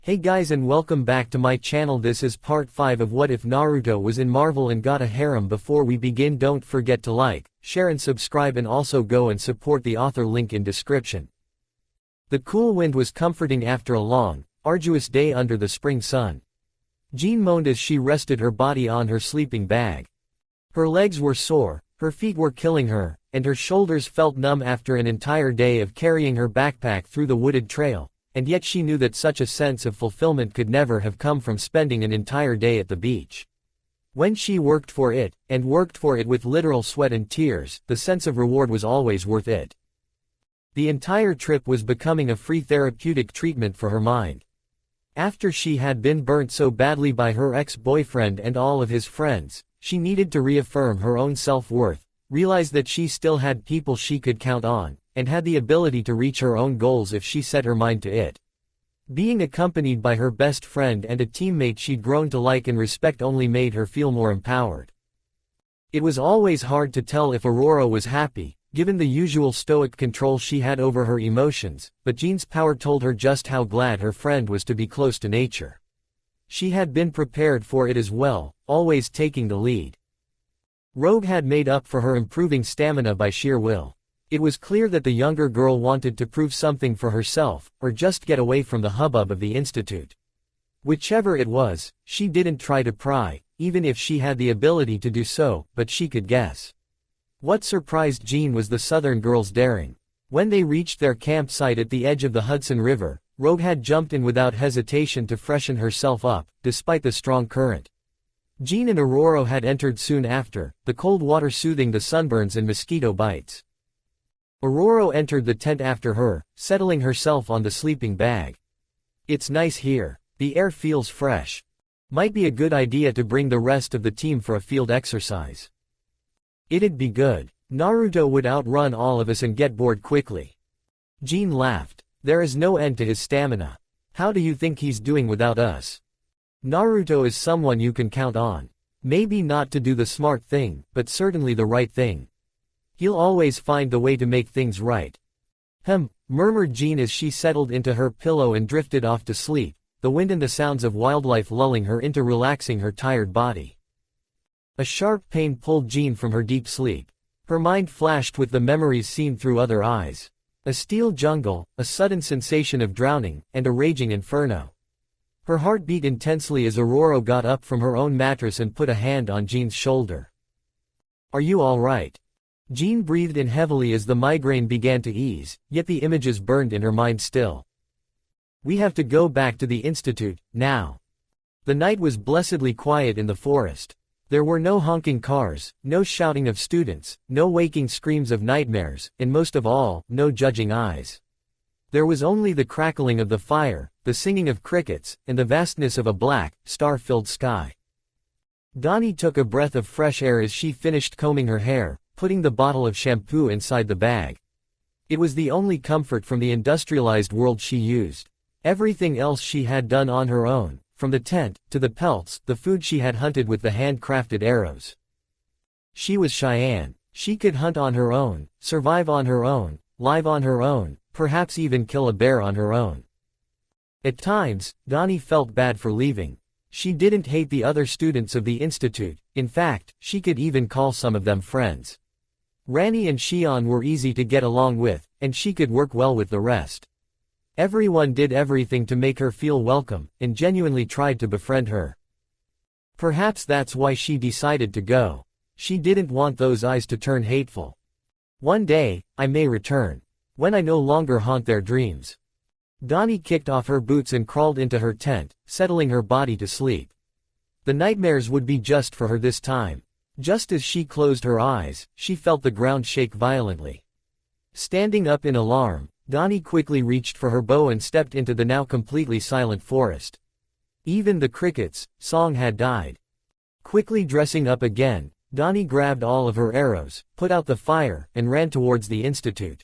Hey guys and welcome back to my channel. This is part 5 of What If Naruto Was in Marvel and Got a Harem. Before we begin, don't forget to like, share and subscribe, and also go and support the author, link in description. The cool wind was comforting after a long, arduous day under the spring sun. Jean moaned as she rested her body on her sleeping bag. Her legs were sore, her feet were killing her, and her shoulders felt numb after an entire day of carrying her backpack through the wooded trail. And yet she knew that such a sense of fulfillment could never have come from spending an entire day at the beach. When she worked for it with literal sweat and tears, the sense of reward was always worth it. The entire trip was becoming a free therapeutic treatment for her mind. After she had been burnt so badly by her ex-boyfriend and all of his friends, she needed to reaffirm her own self-worth, realize that she still had people she could count on, and had the ability to reach her own goals if she set her mind to it. Being accompanied by her best friend and a teammate she'd grown to like and respect only made her feel more empowered. It was always hard to tell if Aurora was happy, given the usual stoic control she had over her emotions, but Jean's power told her just how glad her friend was to be close to nature. She had been prepared for it as well, always taking the lead. Rogue had made up for her improving stamina by sheer will. It was clear that the younger girl wanted to prove something for herself, or just get away from the hubbub of the Institute. Whichever it was, she didn't try to pry, even if she had the ability to do so, but she could guess. What surprised Jean was the Southern girl's daring. When they reached their campsite at the edge of the Hudson River, Rogue had jumped in without hesitation to freshen herself up, despite the strong current. Jean and Aurora had entered soon after, the cold water soothing the sunburns and mosquito bites. Aurora entered the tent after her, settling herself on the sleeping bag. "It's nice here. The air feels fresh. Might be a good idea to bring the rest of the team for a field exercise. It'd be good. Naruto would outrun all of us and get bored quickly." Jean laughed. "There is no end to his stamina. How do you think he's doing without us? Naruto is someone you can count on. Maybe not to do the smart thing, but certainly the right thing. He'll always find the way to make things right." Murmured Jean as she settled into her pillow and drifted off to sleep, the wind and the sounds of wildlife lulling her into relaxing her tired body. A sharp pain pulled Jean from her deep sleep. Her mind flashed with the memories seen through other eyes. A steel jungle, a sudden sensation of drowning, and a raging inferno. Her heart beat intensely as Aurora got up from her own mattress and put a hand on Jean's shoulder. "Are you all right?" Jean breathed in heavily as the migraine began to ease, yet the images burned in her mind still. "We have to go back to the Institute, now." The night was blessedly quiet in the forest. There were no honking cars, no shouting of students, no waking screams of nightmares, and most of all, no judging eyes. There was only the crackling of the fire, the singing of crickets, and the vastness of a black, star-filled sky. Donnie took a breath of fresh air as she finished combing her hair, putting the bottle of shampoo inside the bag. It was the only comfort from the industrialized world she used. Everything else she had done on her own, from the tent, to the pelts, the food she had hunted with the handcrafted arrows. She was Cheyenne. She could hunt on her own, survive on her own, live on her own, perhaps even kill a bear on her own. At times, Donnie felt bad for leaving. She didn't hate the other students of the Institute, in fact, she could even call some of them friends. Rani and Shion were easy to get along with, and she could work well with the rest. Everyone did everything to make her feel welcome, and genuinely tried to befriend her. Perhaps that's why she decided to go. She didn't want those eyes to turn hateful. "One day, I may return. When I no longer haunt their dreams." Donnie kicked off her boots and crawled into her tent, settling her body to sleep. The nightmares would be just for her this time. Just as she closed her eyes, she felt the ground shake violently. Standing up in alarm, Donnie quickly reached for her bow and stepped into the now completely silent forest. Even the crickets' song had died. Quickly dressing up again, Donnie grabbed all of her arrows, put out the fire, and ran towards the Institute.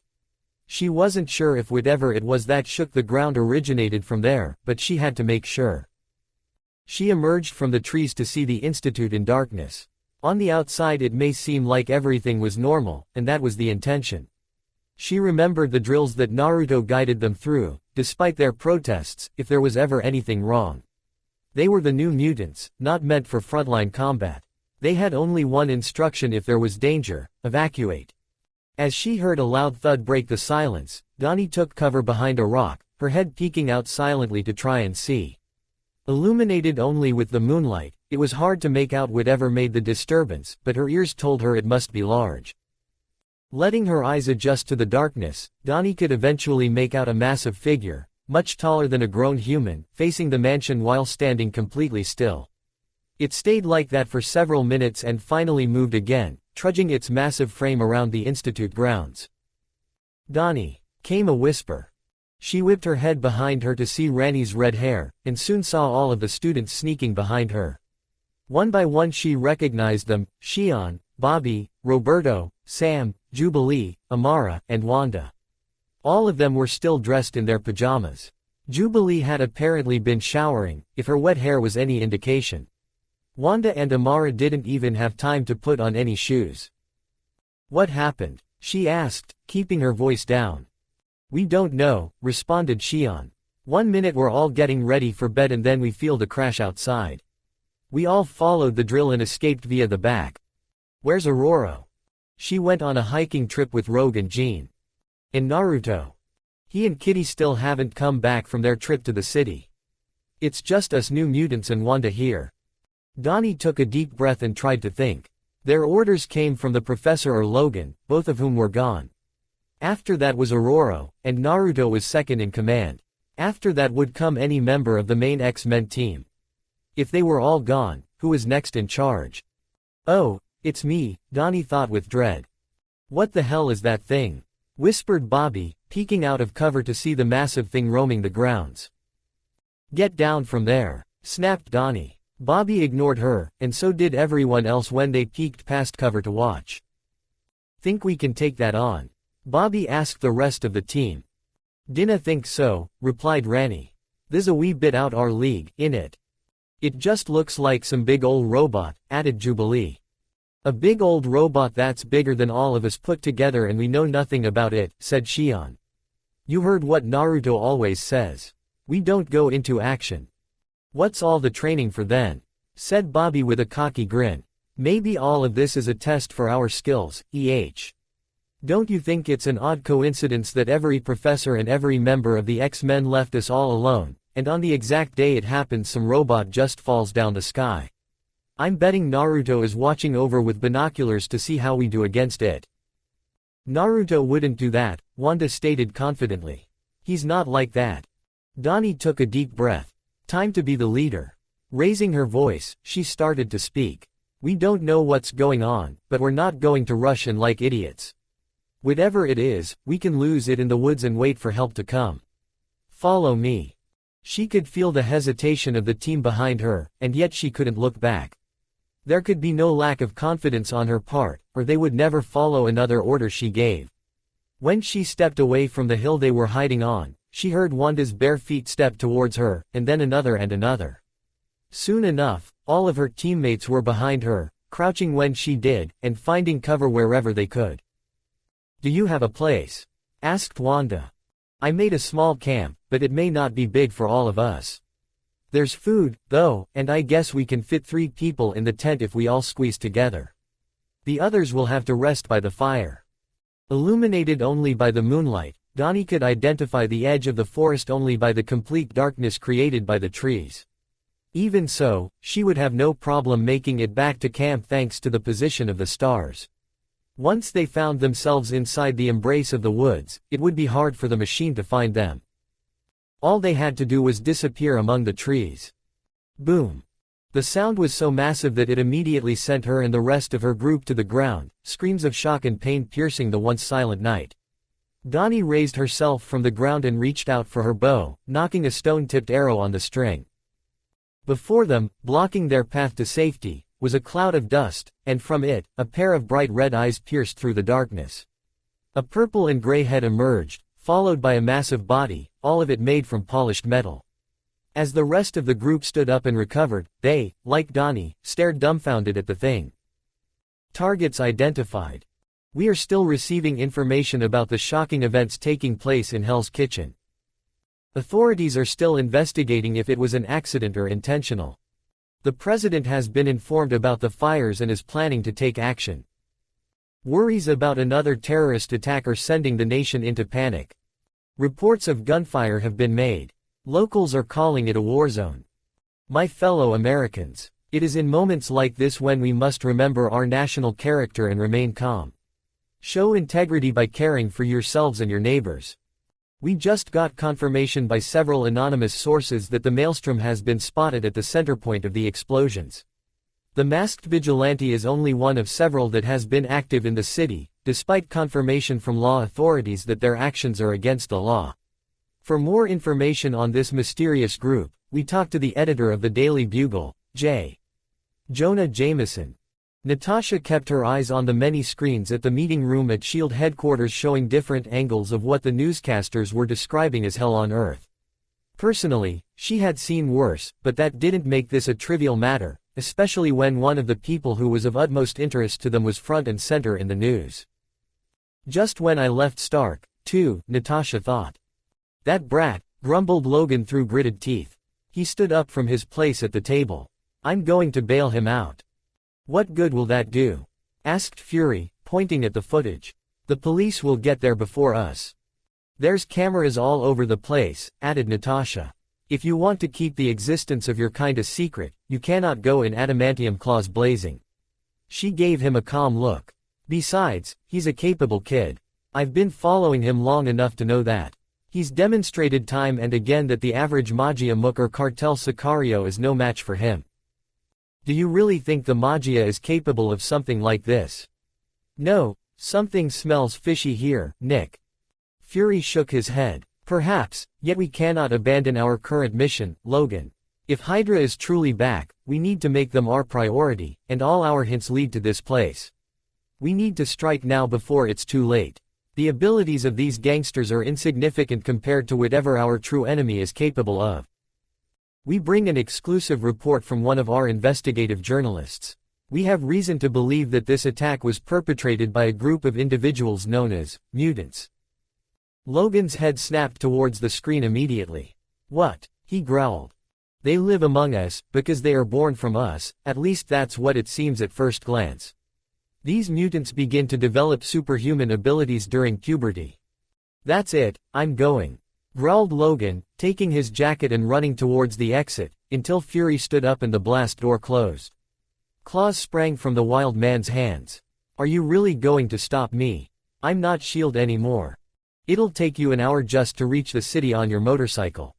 She wasn't sure if whatever it was that shook the ground originated from there, but she had to make sure. She emerged from the trees to see the Institute in darkness. On the outside it may seem like everything was normal, and that was the intention. She remembered the drills that Naruto guided them through, despite their protests, if there was ever anything wrong. They were the new mutants, not meant for frontline combat. They had only one instruction: if there was danger, evacuate. As she heard a loud thud break the silence, Donnie took cover behind a rock, her head peeking out silently to try and see. Illuminated only with the moonlight, it was hard to make out whatever made the disturbance, but her ears told her it must be large. Letting her eyes adjust to the darkness, Donnie could eventually make out a massive figure, much taller than a grown human, facing the mansion while standing completely still. It stayed like that for several minutes and finally moved again, trudging its massive frame around the institute grounds. "Donnie," came a whisper. She whipped her head behind her to see Rani's red hair, and soon saw all of the students sneaking behind her. One by one she recognized them: Shion, Bobby, Roberto, Sam, Jubilee, Amara, and Wanda. All of them were still dressed in their pajamas. Jubilee had apparently been showering, if her wet hair was any indication. Wanda and Amara didn't even have time to put on any shoes. "What happened?" she asked, keeping her voice down. "We don't know," responded Shion. "One minute we're all getting ready for bed and then we feel the crash outside. We all followed the drill and escaped via the back." "Where's Aurora?" "She went on a hiking trip with Rogue and Jean." "And Naruto?" "He and Kitty still haven't come back from their trip to the city. It's just us new mutants and Wanda here." Donnie took a deep breath and tried to think. Their orders came from the professor or Logan, both of whom were gone. After that was Aurora, and Naruto was second in command. After that would come any member of the main X-Men team. If they were all gone, who was next in charge? "Oh, it's me," Donnie thought with dread. "What the hell is that thing?" whispered Bobby, peeking out of cover to see the massive thing roaming the grounds. "Get down from there," snapped Donnie. Bobby ignored her, and so did everyone else when they peeked past cover to watch. "Think we can take that on?" Bobby asked the rest of the team. "Dinna think so," replied Rani. "This a wee bit out our league, innit?" "It just looks like some big old robot," added Jubilee. "A big old robot that's bigger than all of us put together and we know nothing about it," said Shion. "You heard what Naruto always says. We don't go into action. What's all the training for then?" said Bobby with a cocky grin. "Maybe all of this is a test for our skills, Don't you think it's an odd coincidence that every professor and every member of the X-Men left us all alone, and on the exact day it happens some robot just falls down the sky? I'm betting Naruto is watching over with binoculars to see how we do against it." "Naruto wouldn't do that," Wanda stated confidently. "He's not like that." Donnie took a deep breath. Time to be the leader. Raising her voice, she started to speak. "We don't know what's going on, but we're not going to rush in like idiots. Whatever it is, we can lose it in the woods and wait for help to come. Follow me." She could feel the hesitation of the team behind her, and yet she couldn't look back. There could be no lack of confidence on her part, or they would never follow another order she gave. When she stepped away from the hill they were hiding on, she heard Wanda's bare feet step towards her, and then another and another. Soon enough, all of her teammates were behind her, crouching when she did, and finding cover wherever they could. "Do you have a place?" asked Wanda. "I made a small camp, but it may not be big for all of us. There's food, though, and I guess we can fit 3 people in the tent if we all squeeze together. The others will have to rest by the fire." Illuminated only by the moonlight, Donnie could identify the edge of the forest only by the complete darkness created by the trees. Even so, she would have no problem making it back to camp thanks to the position of the stars. Once they found themselves inside the embrace of the woods, it would be hard for the machine to find them. All they had to do was disappear among the trees. Boom! The sound was so massive that it immediately sent her and the rest of her group to the ground, screams of shock and pain piercing the once silent night. Donnie raised herself from the ground and reached out for her bow, knocking a stone-tipped arrow on the string. Before them, blocking their path to safety, was a cloud of dust, and from it, a pair of bright red eyes pierced through the darkness. A purple and gray head emerged, followed by a massive body, all of it made from polished metal. As the rest of the group stood up and recovered, they, like Donnie, stared dumbfounded at the thing. Targets identified. We are still receiving information about the shocking events taking place in Hell's Kitchen. Authorities are still investigating if it was an accident or intentional. The president has been informed about the fires and is planning to take action. Worries about another terrorist attack are sending the nation into panic. Reports of gunfire have been made. Locals are calling it a war zone. My fellow Americans, it is in moments like this when we must remember our national character and remain calm. Show integrity by caring for yourselves and your neighbors. We just got confirmation by several anonymous sources that the maelstrom has been spotted at the center point of the explosions. The masked vigilante is only one of several that has been active in the city, despite confirmation from law authorities that their actions are against the law. For more information on this mysterious group, we talked to the editor of the Daily Bugle, J. Jonah Jameson. Natasha kept her eyes on the many screens at the meeting room at SHIELD headquarters showing different angles of what the newscasters were describing as hell on Earth. Personally, she had seen worse, but that didn't make this a trivial matter, especially when one of the people who was of utmost interest to them was front and center in the news. Just when I left Stark, too, Natasha thought. That brat, grumbled Logan through gritted teeth. He stood up from his place at the table. I'm going to bail him out. What good will that do? Asked Fury, pointing at the footage. The police will get there before us. There's cameras all over the place, added Natasha. If you want to keep the existence of your kind a secret, you cannot go in adamantium claws blazing. She gave him a calm look. Besides, he's a capable kid. I've been following him long enough to know that. He's demonstrated time and again that the average Magia Mook or Cartel Sicario is no match for him. Do you really think the Magia is capable of something like this? No, something smells fishy here, Nick. Fury shook his head. Perhaps, yet we cannot abandon our current mission, Logan. If Hydra is truly back, we need to make them our priority, and all our hints lead to this place. We need to strike now before it's too late. The abilities of these gangsters are insignificant compared to whatever our true enemy is capable of. We bring an exclusive report from one of our investigative journalists. We have reason to believe that this attack was perpetrated by a group of individuals known as mutants. Logan's head snapped towards the screen immediately. What? He growled. They live among us, because they are born from us, at least that's what it seems at first glance. These mutants begin to develop superhuman abilities during puberty. That's it, I'm going. Growled Logan, taking his jacket and running towards the exit, until Fury stood up and the blast door closed. Claws sprang from the wild man's hands. Are you really going to stop me? I'm not SHIELD anymore. It'll take you an hour just to reach the city on your motorcycle.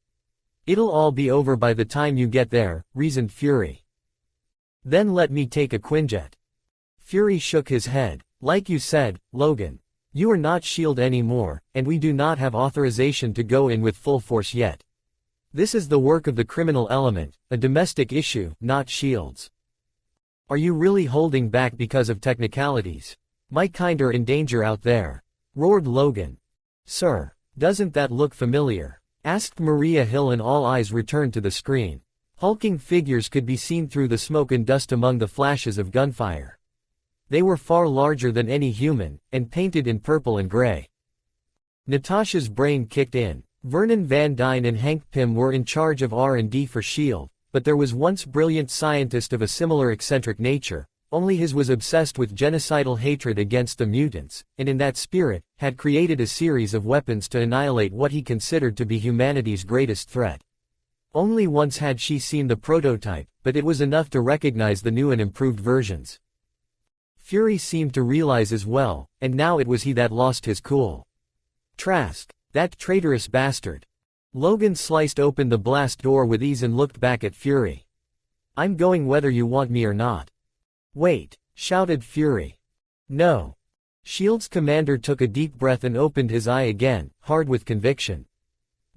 It'll all be over by the time you get there, reasoned Fury. Then let me take a Quinjet. Fury shook his head. Like you said, Logan. You are not SHIELD anymore, and we do not have authorization to go in with full force yet. This is the work of the criminal element, a domestic issue, not SHIELD's. Are you really holding back because of technicalities? My kind are in danger out there. Roared Logan. Sir, doesn't that look familiar? Asked Maria Hill and all eyes returned to the screen. Hulking figures could be seen through the smoke and dust among the flashes of gunfire. They were far larger than any human, and painted in purple and gray. Natasha's brain kicked in. Vernon Van Dyne and Hank Pym were in charge of R&D for SHIELD, but there was once brilliant scientist of a similar eccentric nature, only his was obsessed with genocidal hatred against the mutants, and in that spirit, had created a series of weapons to annihilate what he considered to be humanity's greatest threat. Only once had she seen the prototype, but it was enough to recognize the new and improved versions. Fury seemed to realize as well, and now it was he that lost his cool. Trask, that traitorous bastard. Logan sliced open the blast door with ease and looked back at Fury. I'm going whether you want me or not. Wait, shouted Fury. No. SHIELD's commander took a deep breath and opened his eye again, hard with conviction.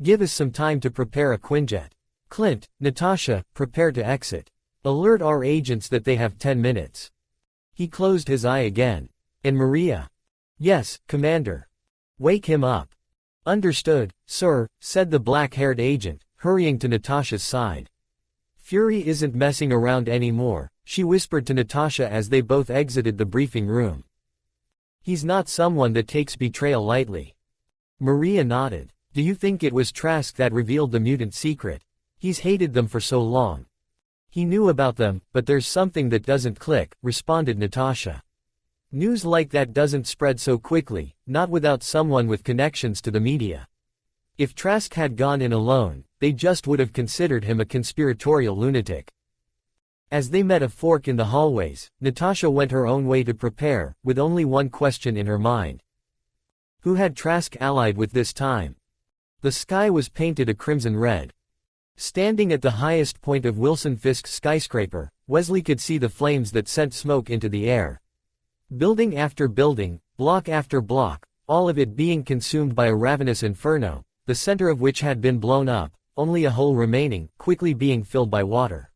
Give us some time to prepare a Quinjet. Clint, Natasha, prepare to exit. Alert our agents that they have 10 minutes. He closed his eye again. And Maria? Yes, Commander. Wake him up. Understood, sir, said the black-haired agent, hurrying to Natasha's side. Fury isn't messing around anymore, she whispered to Natasha as they both exited the briefing room. He's not someone that takes betrayal lightly. Maria nodded. Do you think it was Trask that revealed the mutant secret? He's hated them for so long. He knew about them, but there's something that doesn't click, responded Natasha. News like that doesn't spread so quickly, not without someone with connections to the media. If Trask had gone in alone, they just would have considered him a conspiratorial lunatic. As they met a fork in the hallways, Natasha went her own way to prepare, with only one question in her mind. Who had Trask allied with this time? The sky was painted a crimson red. Standing at the highest point of Wilson Fisk's skyscraper, Wesley could see the flames that sent smoke into the air. Building after building, block after block, all of it being consumed by a ravenous inferno, the center of which had been blown up, only a hole remaining, quickly being filled by water.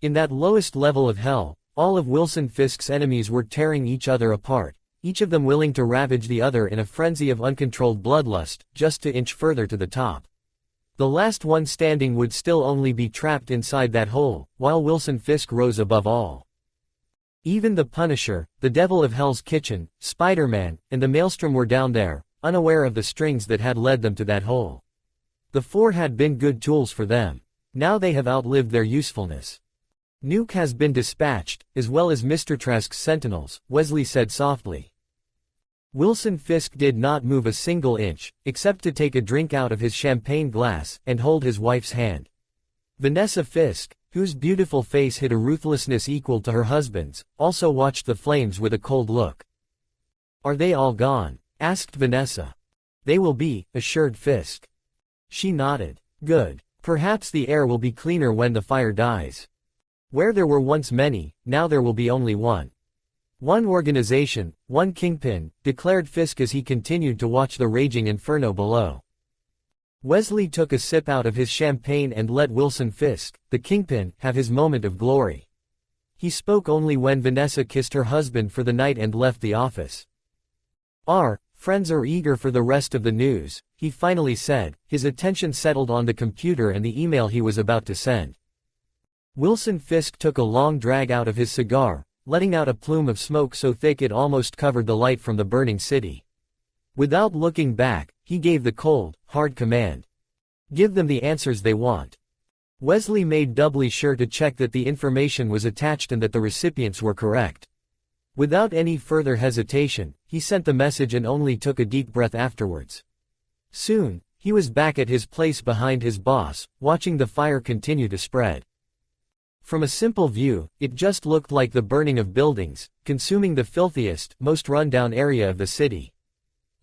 In that lowest level of hell, all of Wilson Fisk's enemies were tearing each other apart, each of them willing to ravage the other in a frenzy of uncontrolled bloodlust, just to inch further to the top. The last one standing would still only be trapped inside that hole, while Wilson Fisk rose above all. Even the Punisher, the Devil of Hell's Kitchen, Spider-Man, and the Maelstrom were down there, unaware of the strings that had led them to that hole. The four had been good tools for them. Now they have outlived their usefulness. Nuke has been dispatched, as well as Mr. Trask's Sentinels, Wesley said softly. Wilson Fisk did not move a single inch, except to take a drink out of his champagne glass, and hold his wife's hand. Vanessa Fisk, whose beautiful face hid a ruthlessness equal to her husband's, also watched the flames with a cold look. Are they all gone? Asked Vanessa. They will be, assured Fisk. She nodded. Good. Perhaps the air will be cleaner when the fire dies. Where there were once many, now there will be only one. One organization, one Kingpin, declared Fisk as he continued to watch the raging inferno below. Wesley took a sip out of his champagne and let Wilson Fisk, the Kingpin, have his moment of glory. He spoke only when Vanessa kissed her husband for the night and left the office. Our friends are eager for the rest of the news, he finally said, his attention settled on the computer and the email he was about to send. Wilson Fisk took a long drag out of his cigar, letting out a plume of smoke so thick it almost covered the light from the burning city. Without looking back, he gave the cold, hard command. Give them the answers they want. Wesley made doubly sure to check that the information was attached and that the recipients were correct. Without any further hesitation, he sent the message and only took a deep breath afterwards. Soon, he was back at his place behind his boss, watching the fire continue to spread. From a simple view, it just looked like the burning of buildings, consuming the filthiest, most run-down area of the city.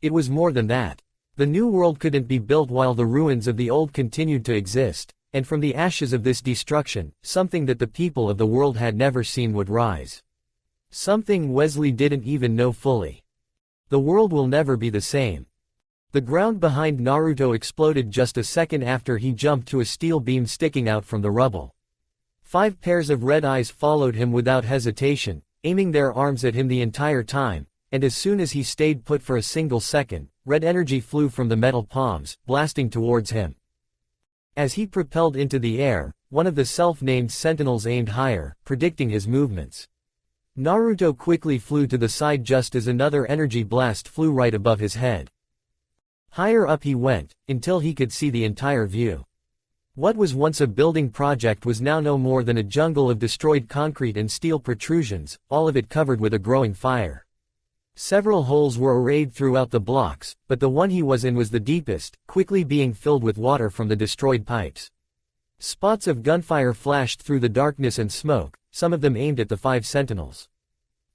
It was more than that. The new world couldn't be built while the ruins of the old continued to exist, and from the ashes of this destruction, something that the people of the world had never seen would rise. Something Wesley didn't even know fully. The world will never be the same. The ground behind Naruto exploded just a second after he jumped to a steel beam sticking out from the rubble. 5 pairs of red eyes followed him without hesitation, aiming their arms at him the entire time, and as soon as he stayed put for a single second, red energy flew from the metal palms, blasting towards him. As he propelled into the air, one of the self-named Sentinels aimed higher, predicting his movements. Naruto quickly flew to the side just as another energy blast flew right above his head. Higher up he went, until he could see the entire view. What was once a building project was now no more than a jungle of destroyed concrete and steel protrusions, all of it covered with a growing fire. Several holes were arrayed throughout the blocks, but the one he was in was the deepest, quickly being filled with water from the destroyed pipes. Spots of gunfire flashed through the darkness and smoke, some of them aimed at the 5 sentinels.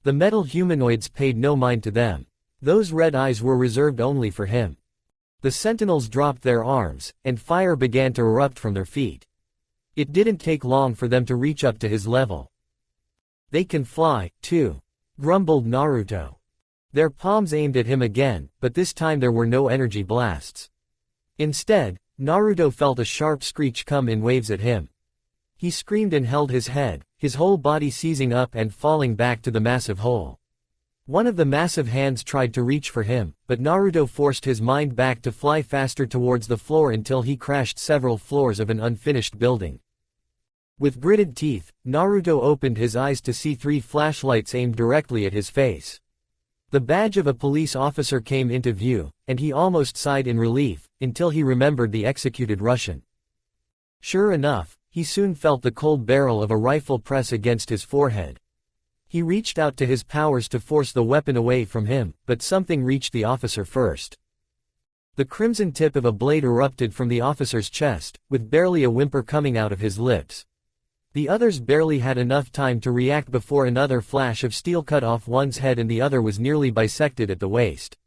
The metal humanoids paid no mind to them. Those red eyes were reserved only for him. The sentinels dropped their arms, and fire began to erupt from their feet. It didn't take long for them to reach up to his level. They can fly, too, grumbled Naruto. Their palms aimed at him again, but this time there were no energy blasts. Instead, Naruto felt a sharp screech come in waves at him. He screamed and held his head, his whole body seizing up and falling back to the massive hole. One of the massive hands tried to reach for him, but Naruto forced his mind back to fly faster towards the floor until he crashed several floors of an unfinished building. With gritted teeth, Naruto opened his eyes to see 3 flashlights aimed directly at his face. The badge of a police officer came into view, and he almost sighed in relief, until he remembered the executed Russian. Sure enough, he soon felt the cold barrel of a rifle press against his forehead. He reached out to his powers to force the weapon away from him, but something reached the officer first. The crimson tip of a blade erupted from the officer's chest, with barely a whimper coming out of his lips. The others barely had enough time to react before another flash of steel cut off one's head and the other was nearly bisected at the waist.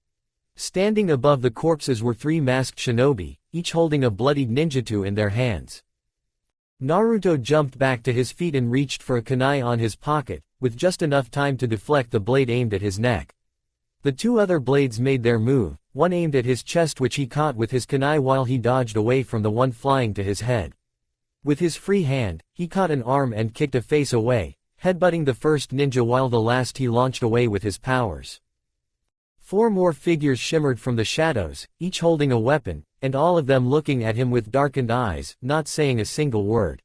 Standing above the corpses were 3 masked shinobi, each holding a bloodied ninjutsu in their hands. Naruto jumped back to his feet and reached for a kunai on his pocket, with just enough time to deflect the blade aimed at his neck. The 2 other blades made their move, one aimed at his chest which he caught with his kunai while he dodged away from the one flying to his head. With his free hand, he caught an arm and kicked a face away, headbutting the first ninja while the last he launched away with his powers. 4 more figures shimmered from the shadows, each holding a weapon, and all of them looking at him with darkened eyes, not saying a single word.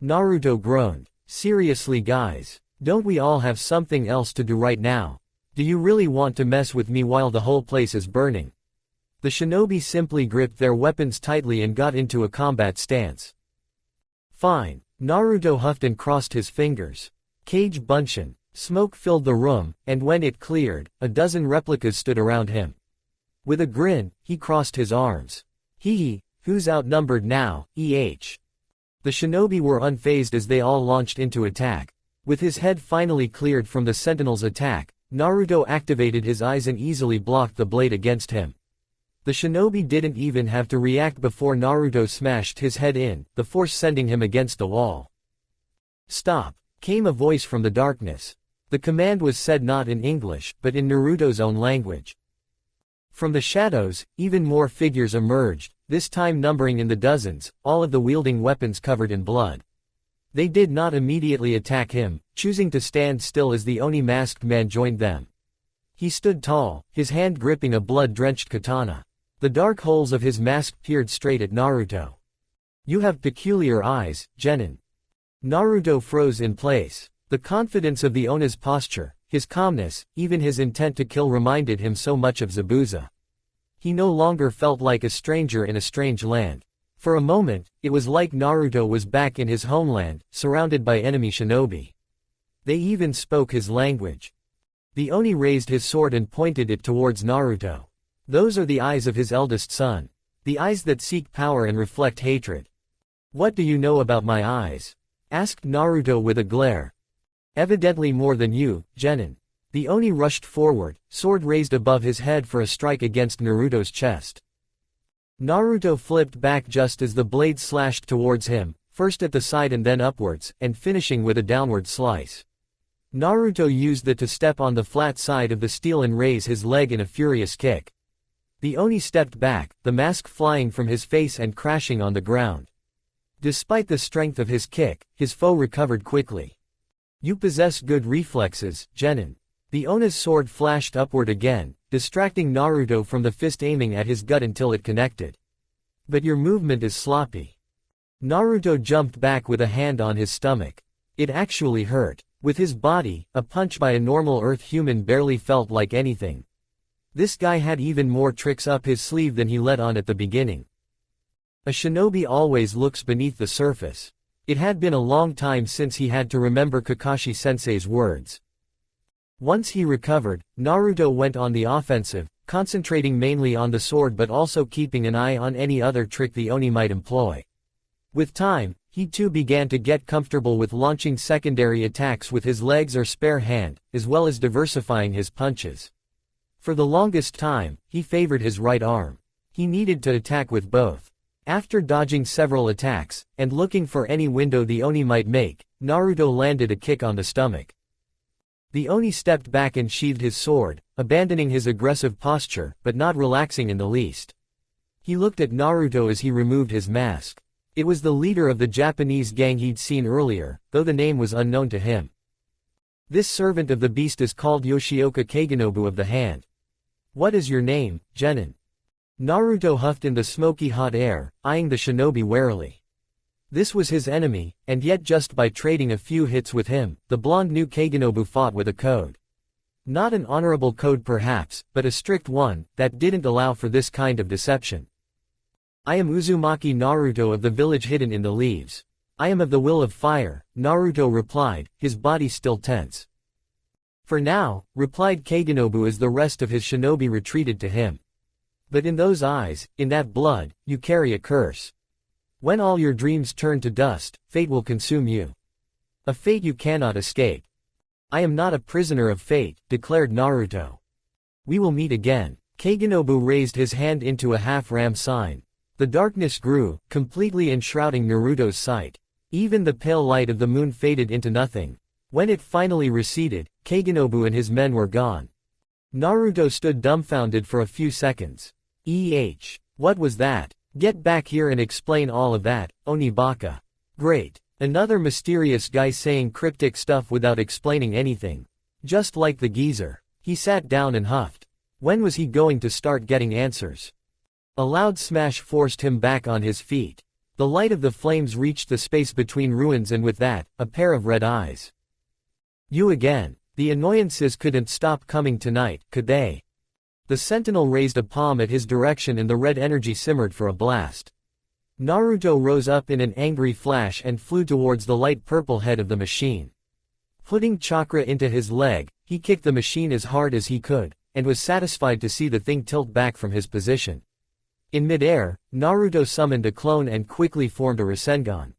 Naruto groaned. Seriously guys, don't we all have something else to do right now? Do you really want to mess with me while the whole place is burning? The shinobi simply gripped their weapons tightly and got into a combat stance. Fine. Naruto huffed and crossed his fingers. Cage Bunshin. Smoke filled the room, and when it cleared, a dozen replicas stood around him. With a grin, he crossed his arms. Hee, who's outnumbered now, The shinobi were unfazed as they all launched into attack. With his head finally cleared from the Sentinel's attack, Naruto activated his eyes and easily blocked the blade against him. The shinobi didn't even have to react before Naruto smashed his head in, the force sending him against the wall. Stop! Came a voice from the darkness. The command was said not in English, but in Naruto's own language. From the shadows, even more figures emerged, this time numbering in the dozens, all of the wielding weapons covered in blood. They did not immediately attack him, choosing to stand still as the Oni masked man joined them. He stood tall, his hand gripping a blood-drenched katana. The dark holes of his mask peered straight at Naruto. You have peculiar eyes, Genin. Naruto froze in place. The confidence of the Ona's posture, his calmness, even his intent to kill reminded him so much of Zabuza. He no longer felt like a stranger in a strange land. For a moment, it was like Naruto was back in his homeland, surrounded by enemy shinobi. They even spoke his language. The Oni raised his sword and pointed it towards Naruto. Those are the eyes of his eldest son. The eyes that seek power and reflect hatred. What do you know about my eyes? Asked Naruto with a glare. Evidently more than you, Genin. The Oni rushed forward, sword raised above his head for a strike against Naruto's chest. Naruto flipped back just as the blade slashed towards him, first at the side and then upwards, and finishing with a downward slice. Naruto used that to step on the flat side of the steel and raise his leg in a furious kick. The Oni stepped back, the mask flying from his face and crashing on the ground. Despite the strength of his kick, his foe recovered quickly. You possess good reflexes, Genin. The Ona's sword flashed upward again, distracting Naruto from the fist aiming at his gut until it connected. But your movement is sloppy. Naruto jumped back with a hand on his stomach. It actually hurt. With his body, a punch by a normal Earth human barely felt like anything. This guy had even more tricks up his sleeve than he let on at the beginning. A shinobi always looks beneath the surface. It had been a long time since he had to remember Kakashi-sensei's words. Once he recovered, Naruto went on the offensive, concentrating mainly on the sword but also keeping an eye on any other trick the Oni might employ. With time, he too began to get comfortable with launching secondary attacks with his legs or spare hand, as well as diversifying his punches. For the longest time, he favored his right arm. He needed to attack with both. After dodging several attacks, and looking for any window the Oni might make, Naruto landed a kick on the stomach. The Oni stepped back and sheathed his sword, abandoning his aggressive posture, but not relaxing in the least. He looked at Naruto as he removed his mask. It was the leader of the Japanese gang he'd seen earlier, though the name was unknown to him. This servant of the beast is called Yoshioka Kagenobu of the Hand. What is your name, Genin? Naruto huffed in the smoky hot air, eyeing the shinobi warily. This was his enemy, and yet just by trading a few hits with him, the blonde Nuke Kagenobu fought with a code. Not an honorable code perhaps, but a strict one, that didn't allow for this kind of deception. I am Uzumaki Naruto of the village hidden in the leaves. I am of the will of fire, Naruto replied, his body still tense. For now, replied Kagenobu as the rest of his shinobi retreated to him. But in those eyes, in that blood, you carry a curse. When all your dreams turn to dust, fate will consume you. A fate you cannot escape. I am not a prisoner of fate, declared Naruto. We will meet again. Kagenobu raised his hand into a half-ram sign. The darkness grew, completely enshrouding Naruto's sight. Even the pale light of the moon faded into nothing. When it finally receded, Kagenobu and his men were gone. Naruto stood dumbfounded for a few seconds. What was that? Get back here and explain all of that, Onibaka. Great. Another mysterious guy saying cryptic stuff without explaining anything. Just like the geezer. He sat down and huffed. When was he going to start getting answers? A loud smash forced him back on his feet. The light of the flames reached the space between ruins, and with that, a pair of red eyes. You again. The annoyances couldn't stop coming tonight, could they? The Sentinel raised a palm at his direction and the red energy simmered for a blast. Naruto rose up in an angry flash and flew towards the light purple head of the machine. Putting chakra into his leg, he kicked the machine as hard as he could, and was satisfied to see the thing tilt back from his position. In midair, Naruto summoned a clone and quickly formed a Rasengan.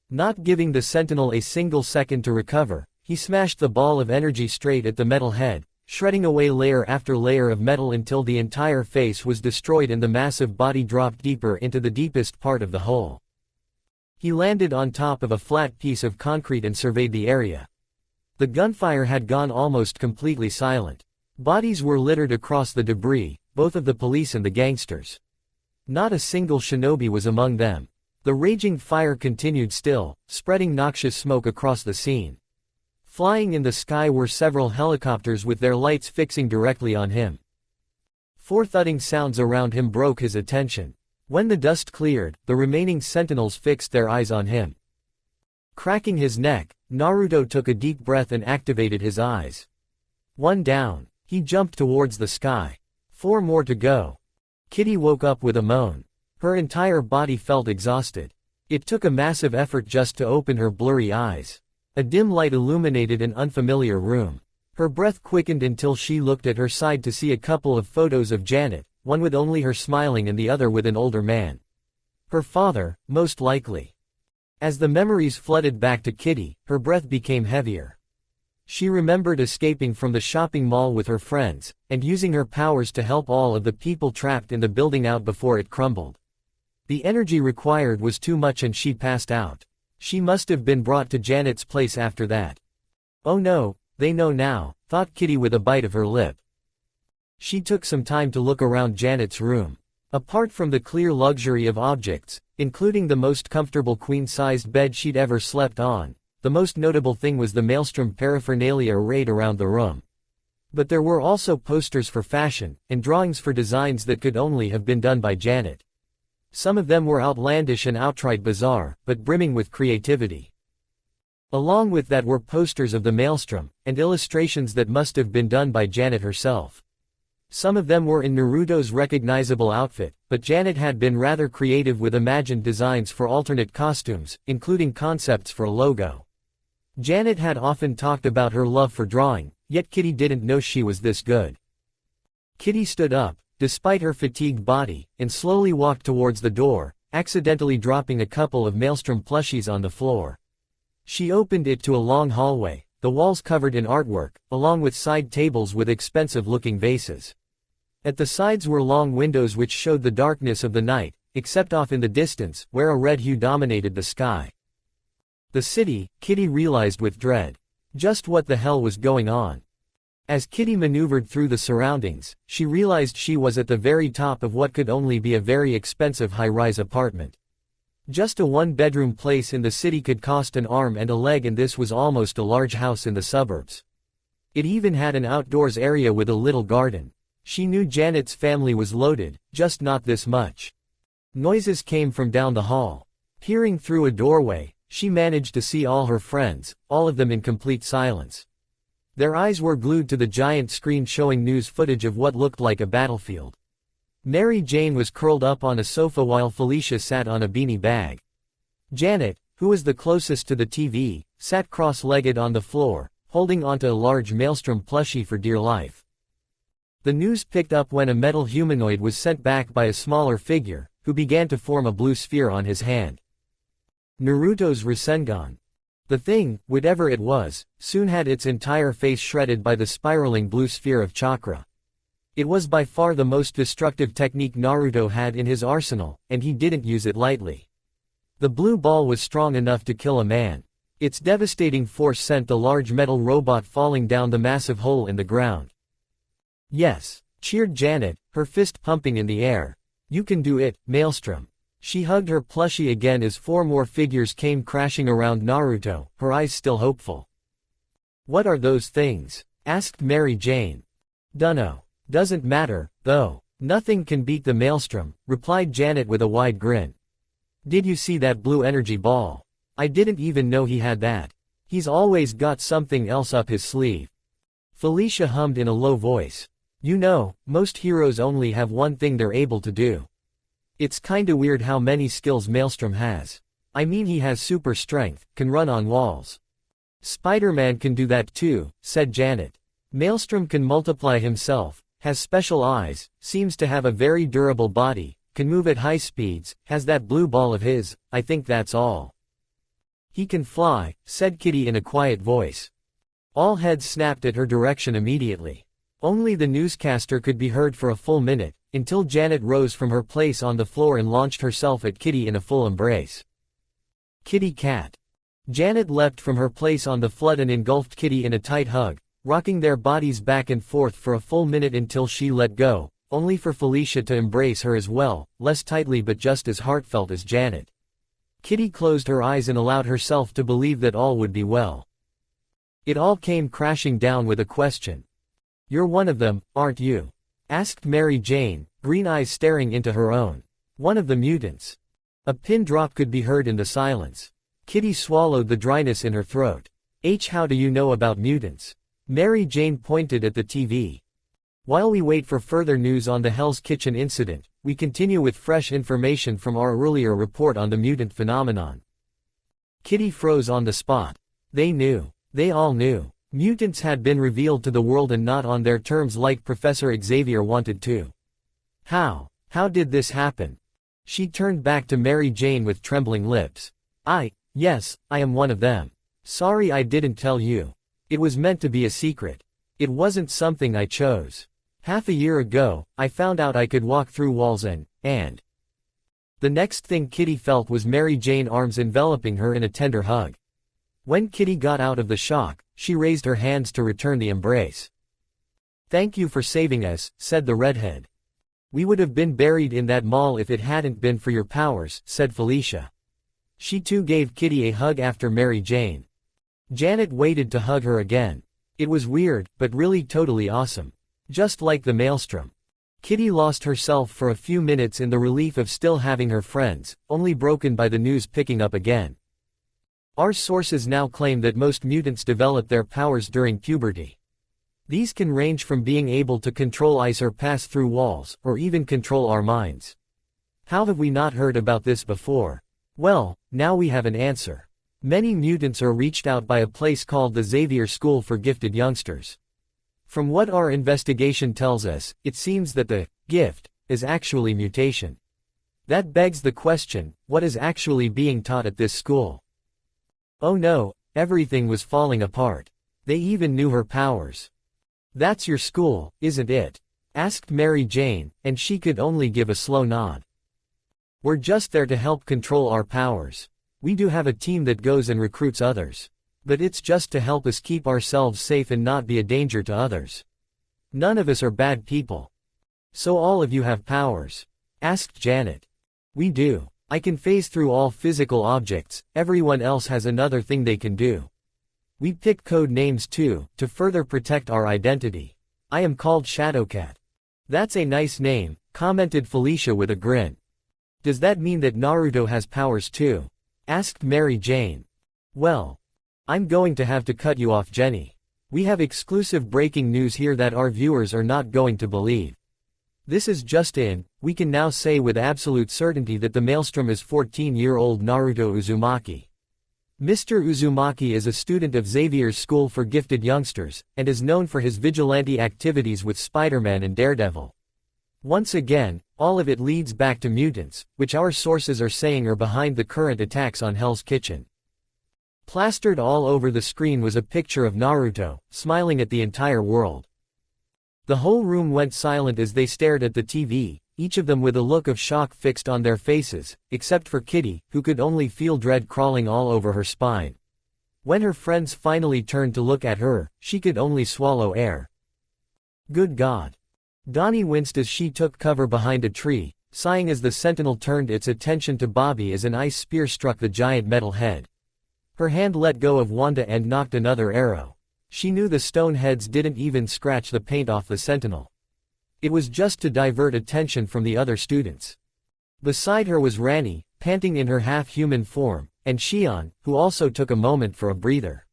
Not giving the Sentinel a single second to recover, he smashed the ball of energy straight at the metal head, shredding away layer after layer of metal until the entire face was destroyed and the massive body dropped deeper into the deepest part of the hole. He landed on top of a flat piece of concrete and surveyed the area. The gunfire had gone almost completely silent. Bodies were littered across the debris, both of the police and the gangsters. Not a single shinobi was among them. The raging fire continued still, spreading noxious smoke across the scene. Flying in the sky were several helicopters with their lights fixing directly on him. Four thudding sounds around him broke his attention. When the dust cleared, the remaining sentinels fixed their eyes on him. Cracking his neck, Naruto took a deep breath and activated his eyes. One down. He jumped towards the sky. 4 more to go. Kitty woke up with a moan. Her entire body felt exhausted. It took a massive effort just to open her blurry eyes. A dim light illuminated an unfamiliar room. Her breath quickened until she looked at her side to see a couple of photos of Janet, one with only her smiling and the other with an older man. Her father, most likely. As the memories flooded back to Kitty, her breath became heavier. She remembered escaping from the shopping mall with her friends, and using her powers to help all of the people trapped in the building out before it crumbled. The energy required was too much and she passed out. She must have been brought to Janet's place after that. Oh no, they know now, thought Kitty with a bite of her lip. She took some time to look around Janet's room. Apart from the clear luxury of objects, including the most comfortable queen-sized bed she'd ever slept on, the most notable thing was the Maelstrom paraphernalia arrayed around the room. But there were also posters for fashion, and drawings for designs that could only have been done by Janet. Some of them were outlandish and outright bizarre, but brimming with creativity. Along with that were posters of the Maelstrom, and illustrations that must have been done by Janet herself. Some of them were in Naruto's recognizable outfit, but Janet had been rather creative with imagined designs for alternate costumes, including concepts for a logo. Janet had often talked about her love for drawing, yet Kitty didn't know she was this good. Kitty stood up, despite her fatigued body, and slowly walked towards the door, accidentally dropping a couple of Maelstrom plushies on the floor. She opened it to a long hallway, the walls covered in artwork, along with side tables with expensive-looking vases. At the sides were long windows which showed the darkness of the night, except off in the distance, where a red hue dominated the sky. The city, Kitty realized with dread. Just what the hell was going on? As Kitty maneuvered through the surroundings, she realized she was at the very top of what could only be a very expensive high-rise apartment. Just a one-bedroom place in the city could cost an arm and a leg, and this was almost a large house in the suburbs. It even had an outdoors area with a little garden. She knew Janet's family was loaded, just not this much. Noises came from down the hall. Peering through a doorway, she managed to see all her friends, all of them in complete silence. Their eyes were glued to the giant screen showing news footage of what looked like a battlefield. Mary Jane was curled up on a sofa while Felicia sat on a beanie bag. Janet, who was the closest to the TV, sat cross-legged on the floor, holding onto a large Maelstrom plushie for dear life. The news picked up when a metal humanoid was sent back by a smaller figure, who began to form a blue sphere on his hand. Naruto's Rasengan. The thing, whatever it was, soon had its entire face shredded by the spiraling blue sphere of chakra. It was by far the most destructive technique Naruto had in his arsenal, and he didn't use it lightly. The blue ball was strong enough to kill a man. Its devastating force sent the large metal robot falling down the massive hole in the ground. "Yes," cheered Janet, her fist pumping in the air. "You can do it, Maelstrom." She hugged her plushie again as 4 more figures came crashing around Naruto, her eyes still hopeful. "What are those things?" asked Mary Jane. "Dunno. Doesn't matter, though. Nothing can beat the Maelstrom," replied Janet with a wide grin. "Did you see that blue energy ball? I didn't even know he had that. He's always got something else up his sleeve." Felicia hummed in a low voice. "You know, most heroes only have one thing they're able to do. It's kinda weird how many skills Maelstrom has. I mean, he has super strength, can run on walls." "Spider-Man can do that too," said Janet. "Maelstrom can multiply himself, has special eyes, seems to have a very durable body, can move at high speeds, has that blue ball of his, I think that's all." "He can fly," said Kitty in a quiet voice. All heads snapped at her direction immediately. Only the newscaster could be heard for a full minute, until Janet rose from her place on the floor and launched herself at Kitty in a full embrace. "Kitty cat." Janet leapt from her place on the flood and engulfed Kitty in a tight hug, rocking their bodies back and forth for a full minute until she let go, only for Felicia to embrace her as well, less tightly but just as heartfelt as Janet. Kitty closed her eyes and allowed herself to believe that all would be well. It all came crashing down with a question. "You're one of them, aren't you?" asked Mary Jane, green eyes staring into her own. "One of the mutants." A pin drop could be heard in the silence. Kitty swallowed the dryness in her throat. How do you know about mutants?" Mary Jane pointed at the TV. "While we wait for further news on the Hell's Kitchen incident, we continue with fresh information from our earlier report on the mutant phenomenon." Kitty froze on the spot. They knew. They all knew. Mutants had been revealed to the world and not on their terms like Professor Xavier wanted to. How did this happen?" She turned back to Mary Jane with trembling lips. Yes, I am one of them. Sorry I didn't tell you. It was meant to be a secret. It wasn't something I chose. Half a year ago, I found out I could walk through walls and... The next thing Kitty felt was Mary Jane arms enveloping her in a tender hug. When Kitty got out of the shock, she raised her hands to return the embrace. "Thank you for saving us," said the redhead. "We would have been buried in that mall if it hadn't been for your powers," said Felicia. She too gave Kitty a hug after Mary Jane. Janet waited to hug her again. It was weird, but really totally awesome. Just like the Maelstrom. Kitty lost herself for a few minutes in the relief of still having her friends, only broken by the news picking up again. Our sources now claim that most mutants develop their powers during puberty. These can range from being able to control ice or pass through walls, or even control our minds. How have we not heard about this before? Well, now we have an answer. Many mutants are reached out by a place called the Xavier School for Gifted Youngsters. From what our investigation tells us, it seems that the gift is actually mutation. That begs the question, what is actually being taught at this school? Oh no, everything was falling apart. They even knew her powers. "That's your school, isn't it?" asked Mary Jane, and she could only give a slow nod. "We're just there to help control our powers. We do have a team that goes and recruits others. But it's just to help us keep ourselves safe and not be a danger to others. None of us are bad people." "So all of you have powers?" asked Janet. "We do. I can phase through all physical objects, everyone else has another thing they can do. We pick code names too, to further protect our identity. I am called Shadowcat." "That's a nice name," commented Felicia with a grin. "Does that mean that Naruto has powers too?" asked Mary Jane. "Well, I'm going to have to cut you off, Jenny. We have exclusive breaking news here that our viewers are not going to believe. This is just in, we can now say with absolute certainty that the maelstrom is 14-year-old Naruto Uzumaki. Mr. Uzumaki is a student of Xavier's School for Gifted Youngsters, and is known for his vigilante activities with Spider-Man and Daredevil. Once again, all of it leads back to mutants, which our sources are saying are behind the current attacks on Hell's Kitchen. Plastered all over the screen was a picture of Naruto, smiling at the entire world. The whole room went silent as they stared at the TV, each of them with a look of shock fixed on their faces, except for Kitty, who could only feel dread crawling all over her spine. When her friends finally turned to look at her, she could only swallow air. Good God. Donnie winced as she took cover behind a tree, sighing as the Sentinel turned its attention to Bobby as an ice spear struck the giant metal head. Her hand let go of Wanda and knocked another arrow. She knew the stone heads didn't even scratch the paint off the Sentinel. It was just to divert attention from the other students. Beside her was Rani, panting in her half-human form, and Shion, who also took a moment for a breather.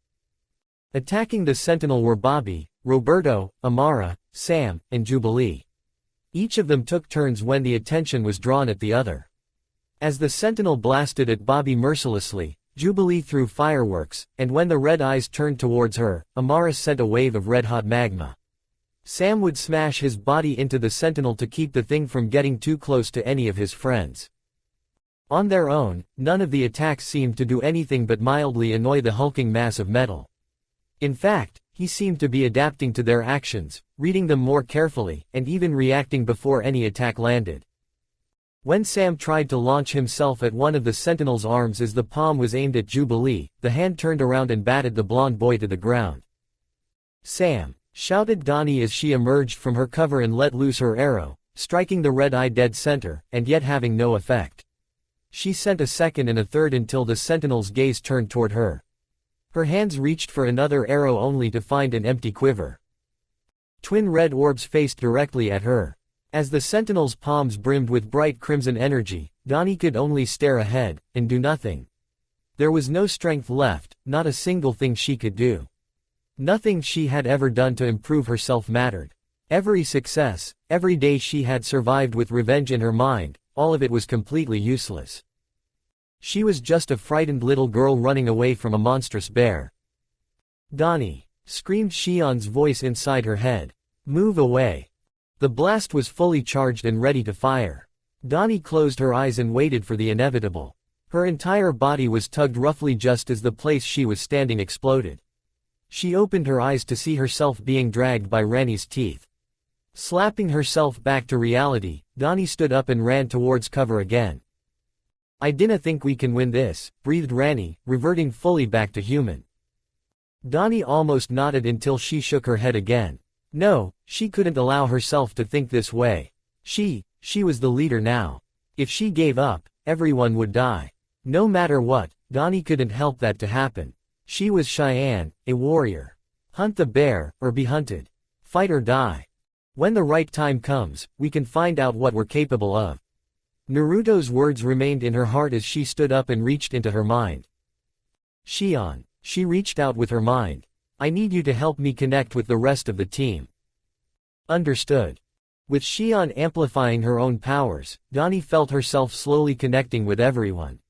Attacking the Sentinel were Bobby, Roberto, Amara, Sam, and Jubilee. Each of them took turns when the attention was drawn at the other. As the Sentinel blasted at Bobby mercilessly, Jubilee threw fireworks, and when the red eyes turned towards her, Amara sent a wave of red-hot magma. Sam would smash his body into the Sentinel to keep the thing from getting too close to any of his friends. On their own, none of the attacks seemed to do anything but mildly annoy the hulking mass of metal. In fact, he seemed to be adapting to their actions, reading them more carefully, and even reacting before any attack landed. When Sam tried to launch himself at one of the Sentinel's arms as the palm was aimed at Jubilee, the hand turned around and batted the blonde boy to the ground. "Sam!" shouted Donnie as she emerged from her cover and let loose her arrow, striking the red eye dead center, and yet having no effect. She sent a second and a third until the Sentinel's gaze turned toward her. Her hands reached for another arrow only to find an empty quiver. Twin red orbs faced directly at her. As the Sentinel's palms brimmed with bright crimson energy, Donnie could only stare ahead, and do nothing. There was no strength left, not a single thing she could do. Nothing she had ever done to improve herself mattered. Every success, every day she had survived with revenge in her mind, all of it was completely useless. She was just a frightened little girl running away from a monstrous bear. "Donnie!" screamed Shion's voice inside her head. "Move away." The blast was fully charged and ready to fire. Donnie closed her eyes and waited for the inevitable. Her entire body was tugged roughly just as the place she was standing exploded. She opened her eyes to see herself being dragged by Rani's teeth. Slapping herself back to reality, Donnie stood up and ran towards cover again. "I dinna think we can win this," breathed Rani, reverting fully back to human. Donnie almost nodded until she shook her head again. No, she couldn't allow herself to think this way. She was the leader now. If she gave up, everyone would die. No matter what, Donnie couldn't help that to happen. She was Cheyenne, a warrior. Hunt the bear, or be hunted. Fight or die. When the right time comes, we can find out what we're capable of. Naruto's words remained in her heart as she stood up and reached into her mind. Shion. She reached out with her mind. "I need you to help me connect with the rest of the team." Understood. With Shion amplifying her own powers, Donnie felt herself slowly connecting with everyone.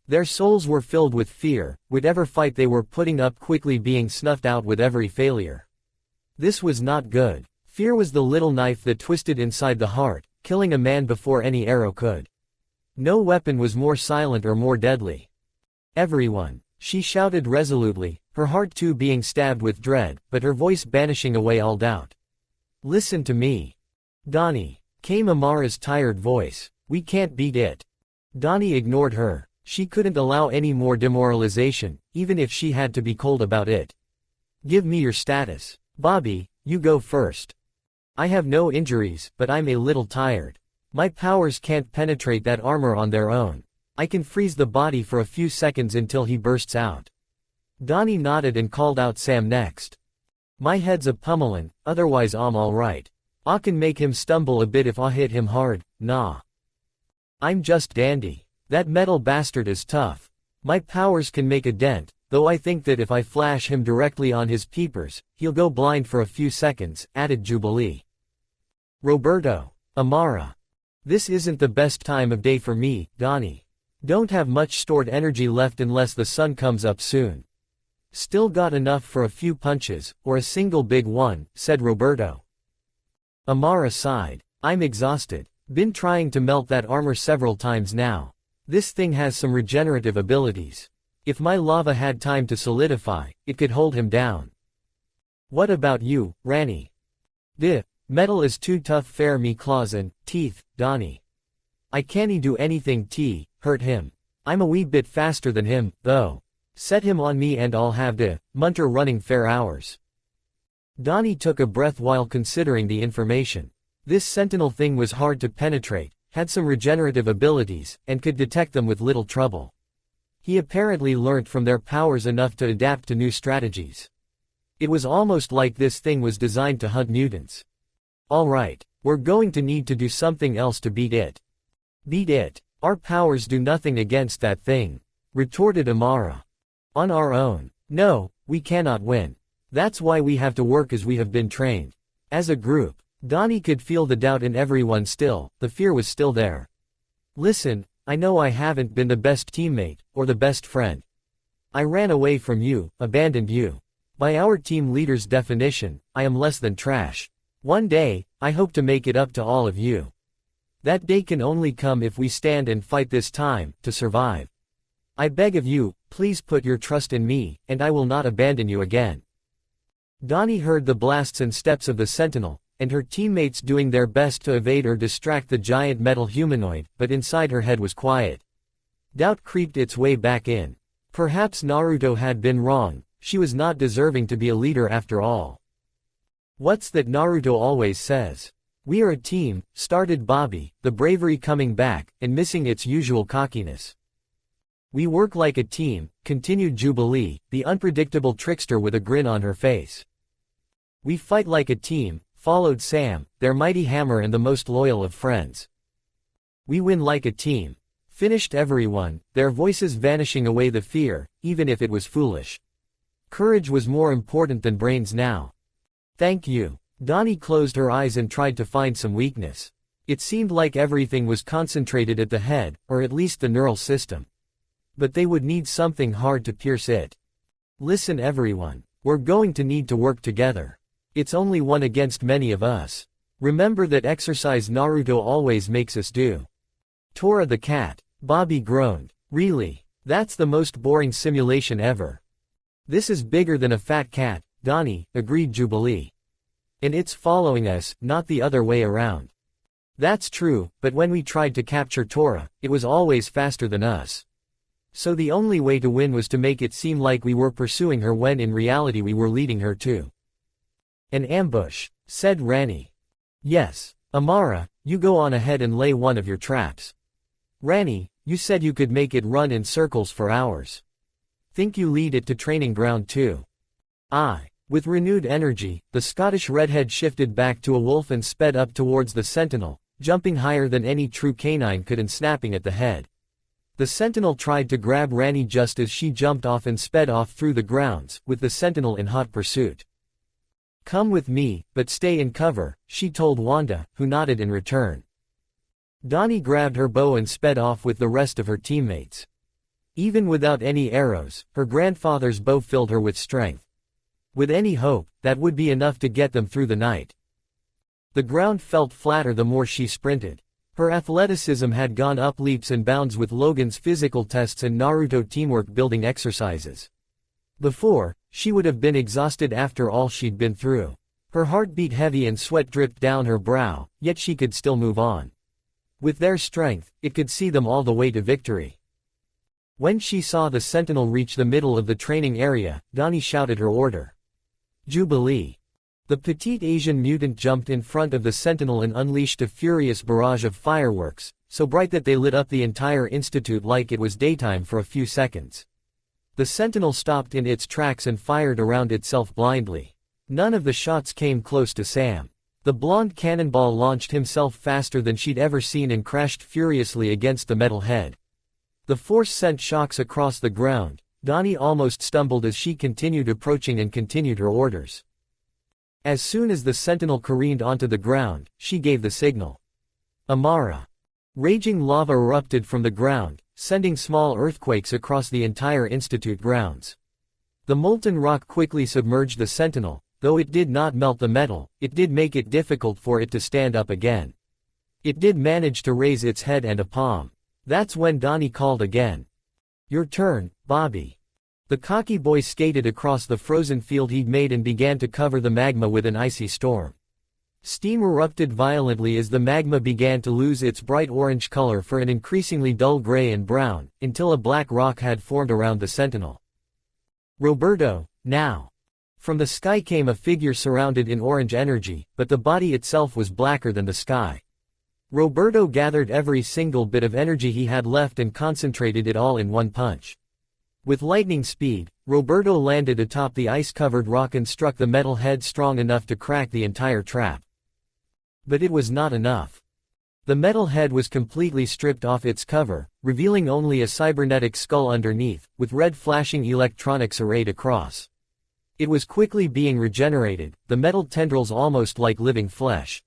Their souls were filled with fear, whatever fight they were putting up quickly being snuffed out with every failure. This was not good. Fear was the little knife that twisted inside the heart, killing a man before any arrow could. No weapon was more silent or more deadly. "Everyone," she shouted resolutely, her heart too being stabbed with dread, but her voice banishing away all doubt. "Listen to me. Donnie," came Amara's tired voice. "We can't beat it." Donnie ignored her. She couldn't allow any more demoralization, even if she had to be cold about it. "Give me your status. Bobby, you go first." "I have no injuries, but I'm a little tired. My powers can't penetrate that armor on their own. I can freeze the body for a few seconds until he bursts out." Donnie nodded and called out Sam next. "My head's a pummelin', otherwise I'm alright. I can make him stumble a bit if I hit him hard, nah. I'm just dandy. That metal bastard is tough. My powers can make a dent, though I think that if I flash him directly on his peepers, he'll go blind for a few seconds," added Jubilee. Roberto. Amara. "This isn't the best time of day for me, Donnie. Don't have much stored energy left unless the sun comes up soon. Still got enough for a few punches, or a single big one," said Roberto. Amara sighed. "I'm exhausted. Been trying to melt that armor several times now. This thing has some regenerative abilities. If my lava had time to solidify, it could hold him down." "What about you, Rani?" Metal is too tough for me claws and teeth, Donnie. I can't do anything hurt him. I'm a wee bit faster than him, though. Set him on me and I'll have munter running fair hours." Donnie took a breath while considering the information. This Sentinel thing was hard to penetrate, had some regenerative abilities, and could detect them with little trouble. He apparently learnt from their powers enough to adapt to new strategies. It was almost like this thing was designed to hunt mutants. "Alright, we're going to need to do something else to beat it." "Beat it? Our powers do nothing against that thing," retorted Amara. "On our own. No, we cannot win. That's why we have to work as we have been trained. As a group." Donnie could feel the doubt in everyone still, the fear was still there. "Listen, I know I haven't been the best teammate, or the best friend. I ran away from you, abandoned you. By our team leader's definition, I am less than trash. One day, I hope to make it up to all of you. That day can only come if we stand and fight this time, to survive. I beg of you, please put your trust in me, and I will not abandon you again." Donnie heard the blasts and steps of the Sentinel, and her teammates doing their best to evade or distract the giant metal humanoid, but inside her head was quiet. Doubt creeped its way back in. Perhaps Naruto had been wrong, she was not deserving to be a leader after all. "What's that Naruto always says? We are a team," started Bobby, the bravery coming back, and missing its usual cockiness. "We work like a team," continued Jubilee, the unpredictable trickster with a grin on her face. "We fight like a team," followed Sam, their mighty hammer and the most loyal of friends. "We win like a team," finished everyone, their voices vanishing away the fear, even if it was foolish. Courage was more important than brains now. "Thank you." Donnie closed her eyes and tried to find some weakness. It seemed like everything was concentrated at the head, or at least the neural system. But they would need something hard to pierce it. "Listen everyone, we're going to need to work together. It's only one against many of us. Remember that exercise Naruto always makes us do." "Tora the cat," Bobby groaned. "Really? That's the most boring simulation ever." "This is bigger than a fat cat, Donnie," agreed Jubilee. "And it's following us, not the other way around." "That's true, but when we tried to capture Tora, it was always faster than us. So the only way to win was to make it seem like we were pursuing her when in reality we were leading her to an ambush," said Rani. "Yes. Amara, you go on ahead and lay one of your traps. Rani, you said you could make it run in circles for hours. Think you lead it to training ground too?" "Aye." With renewed energy, the Scottish redhead shifted back to a wolf and sped up towards the Sentinel, jumping higher than any true canine could and snapping at the head. The Sentinel tried to grab Rani just as she jumped off and sped off through the grounds, with the Sentinel in hot pursuit. "Come with me, but stay in cover," she told Wanda, who nodded in return. Donnie grabbed her bow and sped off with the rest of her teammates. Even without any arrows, her grandfather's bow filled her with strength. With any hope, that would be enough to get them through the night. The ground felt flatter the more she sprinted. Her athleticism had gone up leaps and bounds with Logan's physical tests and Naruto teamwork building exercises. Before, she would have been exhausted after all she'd been through. Her heart beat heavy and sweat dripped down her brow, yet she could still move on. With their strength, it could see them all the way to victory. When she saw the Sentinel reach the middle of the training area, Donnie shouted her order. "Jubilee." The petite Asian mutant jumped in front of the Sentinel and unleashed a furious barrage of fireworks, so bright that they lit up the entire institute like it was daytime for a few seconds. The Sentinel stopped in its tracks and fired around itself blindly. None of the shots came close to Sam. The blonde cannonball launched himself faster than she'd ever seen and crashed furiously against the metal head. The force sent shocks across the ground. Donnie almost stumbled as she continued approaching and continued her orders. As soon as the Sentinel careened onto the ground, she gave the signal. Amara. Raging lava erupted from the ground, sending small earthquakes across the entire Institute grounds. The molten rock quickly submerged the Sentinel. Though it did not melt the metal, it did make it difficult for it to stand up again. It did manage to raise its head and a palm. That's when Donnie called again. Your turn, Bobby. The cocky boy skated across the frozen field he'd made and began to cover the magma with an icy storm. Steam erupted violently as the magma began to lose its bright orange color for an increasingly dull gray and brown, until a black rock had formed around the Sentinel. Roberto, now. From the sky came a figure surrounded in orange energy, but the body itself was blacker than the sky. Roberto gathered every single bit of energy he had left and concentrated it all in one punch. With lightning speed, Roberto landed atop the ice-covered rock and struck the metal head strong enough to crack the entire trap. But it was not enough. The metal head was completely stripped off its cover, revealing only a cybernetic skull underneath, with red flashing electronics arrayed across. It was quickly being regenerated, the metal tendrils almost like living flesh.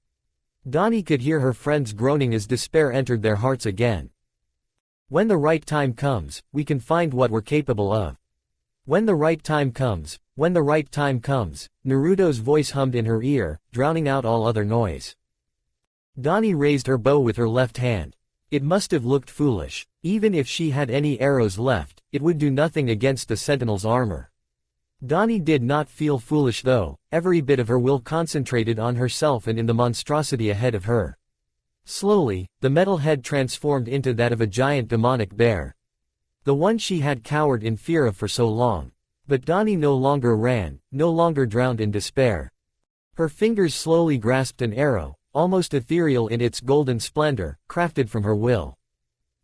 Donnie could hear her friends groaning as despair entered their hearts again. When the right time comes, we can find what we're capable of. When the right time comes, when the right time comes, Naruto's voice hummed in her ear, drowning out all other noise. Donnie raised her bow with her left hand. It must have looked foolish. Even if she had any arrows left, it would do nothing against the Sentinel's armor. Donnie did not feel foolish though, every bit of her will concentrated on herself and in the monstrosity ahead of her. Slowly, the metal head transformed into that of a giant demonic bear. The one she had cowered in fear of for so long. But Donnie no longer ran, no longer drowned in despair. Her fingers slowly grasped an arrow, almost ethereal in its golden splendor, crafted from her will.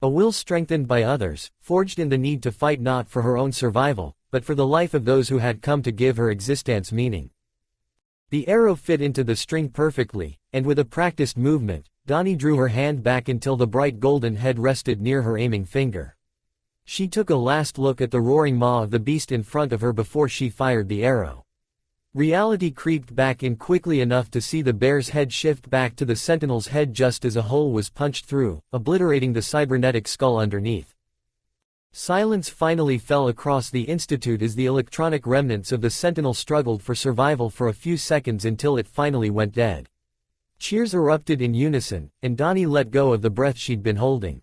A will strengthened by others, forged in the need to fight not for her own survival, but for the life of those who had come to give her existence meaning. The arrow fit into the string perfectly, and with a practiced movement, Donnie drew her hand back until the bright golden head rested near her aiming finger. She took a last look at the roaring maw of the beast in front of her before she fired the arrow. Reality creeped back in quickly enough to see the bear's head shift back to the Sentinel's head just as a hole was punched through, obliterating the cybernetic skull underneath. Silence finally fell across the Institute as the electronic remnants of the Sentinel struggled for survival for a few seconds until it finally went dead. Cheers erupted in unison, and Donnie let go of the breath she'd been holding.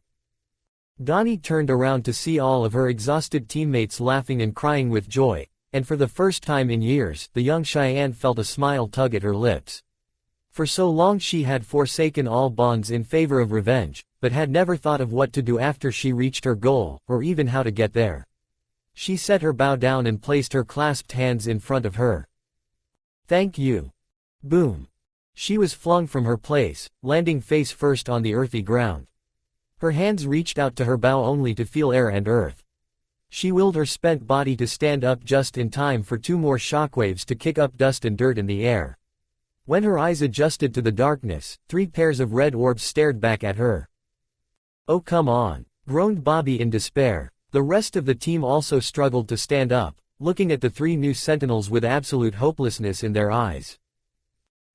Donnie turned around to see all of her exhausted teammates laughing and crying with joy, and for the first time in years, the young Cheyenne felt a smile tug at her lips. For so long she had forsaken all bonds in favor of revenge, but had never thought of what to do after she reached her goal, or even how to get there. She set her bow down and placed her clasped hands in front of her. Thank you. Boom. She was flung from her place, landing face first on the earthy ground. Her hands reached out to her bow only to feel air and earth. She willed her spent body to stand up just in time for two more shockwaves to kick up dust and dirt in the air. When her eyes adjusted to the darkness, 3 pairs of red orbs stared back at her. Oh come on, groaned Bobby in despair. The rest of the team also struggled to stand up, looking at the 3 new Sentinels with absolute hopelessness in their eyes.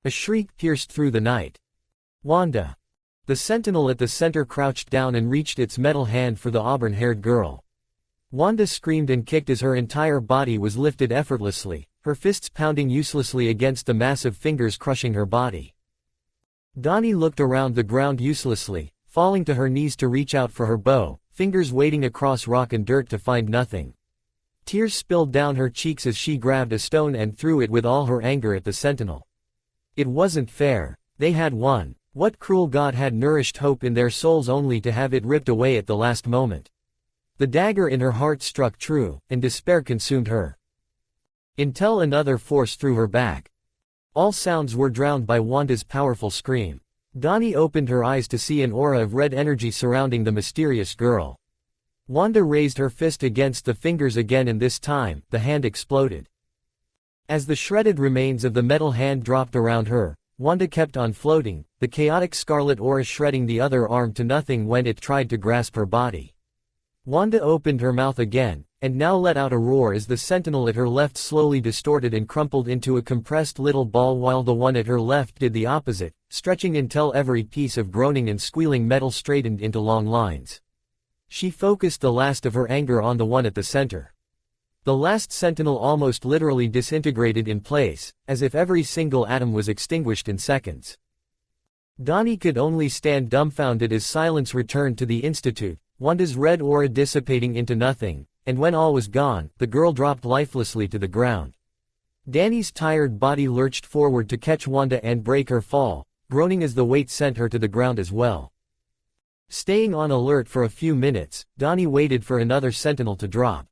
A shriek pierced through the night. Wanda. The Sentinel at the center crouched down and reached its metal hand for the auburn-haired girl. Wanda screamed and kicked as her entire body was lifted effortlessly, her fists pounding uselessly against the massive fingers crushing her body. Donnie looked around the ground uselessly, falling to her knees to reach out for her bow, fingers wading across rock and dirt to find nothing. Tears spilled down her cheeks as she grabbed a stone and threw it with all her anger at the Sentinel. It wasn't fair. They had won. What cruel god had nourished hope in their souls only to have it ripped away at the last moment? The dagger in her heart struck true, and despair consumed her. Until another force threw her back. All sounds were drowned by Wanda's powerful scream. Donnie opened her eyes to see an aura of red energy surrounding the mysterious girl. Wanda raised her fist against the fingers again, and this time, the hand exploded. As the shredded remains of the metal hand dropped around her, Wanda kept on floating, the chaotic scarlet aura shredding the other arm to nothing when it tried to grasp her body. Wanda opened her mouth again, and now let out a roar as the sentinel at her left slowly distorted and crumpled into a compressed little ball while the one at her left did the opposite, stretching until every piece of groaning and squealing metal straightened into long lines. She focused the last of her anger on the one at the center. The last sentinel almost literally disintegrated in place, as if every single atom was extinguished in seconds. Donnie could only stand dumbfounded as silence returned to the Institute, Wanda's red aura dissipating into nothing, and when all was gone, the girl dropped lifelessly to the ground. Danny's tired body lurched forward to catch Wanda and break her fall, groaning as the weight sent her to the ground as well. Staying on alert for a few minutes, Donnie waited for another sentinel to drop.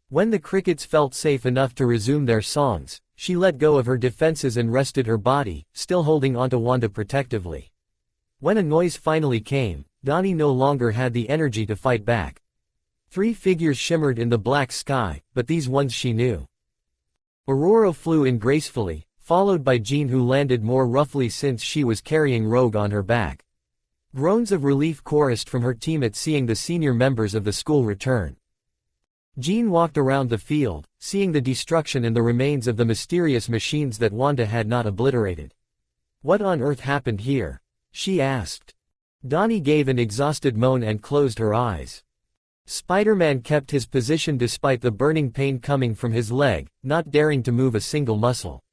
When the crickets felt safe enough to resume their songs, she let go of her defenses and rested her body, still holding onto Wanda protectively. When a noise finally came, Donnie no longer had the energy to fight back. 3 figures shimmered in the black sky, but these ones she knew. Aurora flew in gracefully, followed by Jean, who landed more roughly since she was carrying Rogue on her back. Groans of relief chorused from her team at seeing the senior members of the school return. Jean walked around the field, seeing the destruction and the remains of the mysterious machines that Wanda had not obliterated. "What on earth happened here?" she asked. Donnie gave an exhausted moan and closed her eyes. Spider-Man kept his position despite the burning pain coming from his leg, not daring to move a single muscle.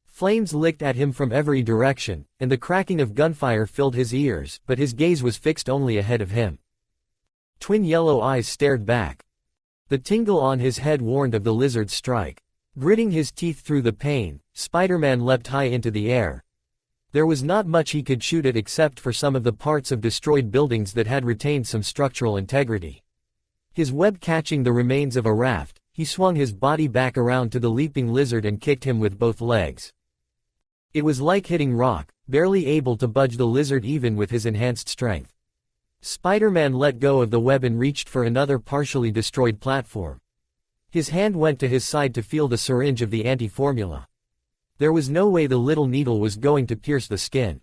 Flames licked at him from every direction, and the cracking of gunfire filled his ears, but his gaze was fixed only ahead of him. Twin yellow eyes stared back. The tingle on his head warned of the lizard's strike. Gritting his teeth through the pain, Spider-Man leapt high into the air. There was not much he could shoot at except for some of the parts of destroyed buildings that had retained some structural integrity. His web catching the remains of a raft, he swung his body back around to the leaping lizard and kicked him with both legs. It was like hitting rock, barely able to budge the lizard even with his enhanced strength. Spider-Man let go of the web and reached for another partially destroyed platform. His hand went to his side to feel the syringe of the anti-formula. There was no way the little needle was going to pierce the skin.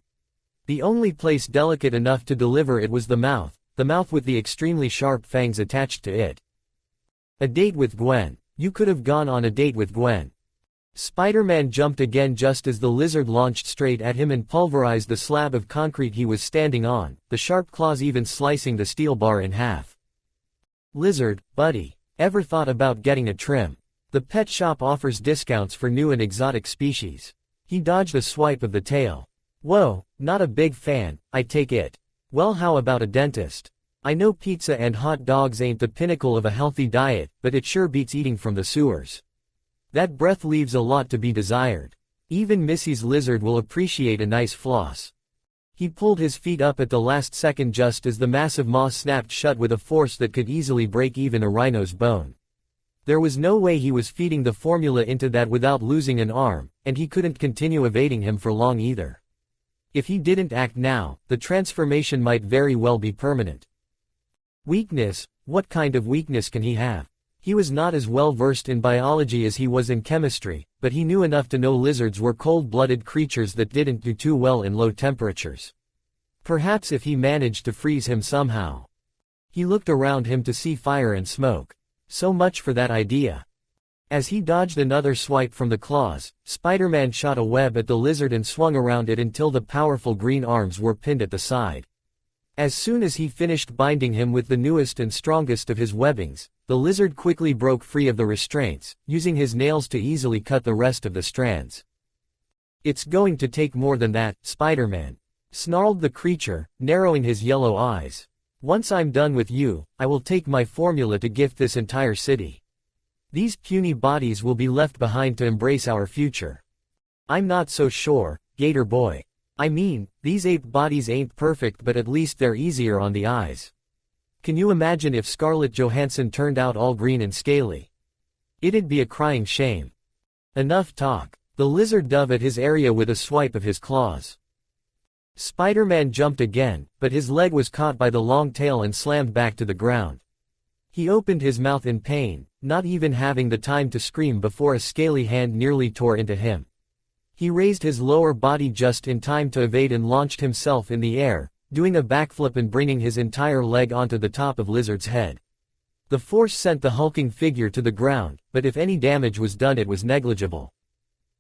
The only place delicate enough to deliver it was the mouth with the extremely sharp fangs attached to it. A date with Gwen. You could have gone on a date with Gwen. Spider-Man jumped again just as the lizard launched straight at him and pulverized the slab of concrete he was standing on, the sharp claws even slicing the steel bar in half. "Lizard, buddy, ever thought about getting a trim? The pet shop offers discounts for new and exotic species." He dodged a swipe of the tail. "Whoa, not a big fan, I take it. Well, how about a dentist? I know pizza and hot dogs ain't the pinnacle of a healthy diet, but it sure beats eating from the sewers. That breath leaves a lot to be desired. Even Missy's lizard will appreciate a nice floss." He pulled his feet up at the last second just as the massive maw snapped shut with a force that could easily break even a rhino's bone. There was no way he was feeding the formula into that without losing an arm, and he couldn't continue evading him for long either. If he didn't act now, the transformation might very well be permanent. Weakness? What kind of weakness can he have? He was not as well versed in biology as he was in chemistry, but he knew enough to know lizards were cold-blooded creatures that didn't do too well in low temperatures. Perhaps if he managed to freeze him somehow. He looked around him to see fire and smoke. So much for that idea. As he dodged another swipe from the claws, Spider-Man shot a web at the lizard and swung around it until the powerful green arms were pinned at the side. As soon as he finished binding him with the newest and strongest of his webbings, the lizard quickly broke free of the restraints, using his nails to easily cut the rest of the strands. "It's going to take more than that, Spider-Man," snarled the creature, narrowing his yellow eyes. "Once I'm done with you, I will take my formula to gift this entire city. These puny bodies will be left behind to embrace our future." "I'm not so sure, Gator Boy. I mean, these ape bodies ain't perfect, but at least they're easier on the eyes. Can you imagine if Scarlett Johansson turned out all green and scaly? It'd be a crying shame." "Enough talk." The lizard dove at his area with a swipe of his claws. Spider-Man jumped again, but his leg was caught by the long tail and slammed back to the ground. He opened his mouth in pain, not even having the time to scream before a scaly hand nearly tore into him. He raised his lower body just in time to evade and launched himself in the air, doing a backflip and bringing his entire leg onto the top of Lizard's head. The force sent the hulking figure to the ground, but if any damage was done it was negligible.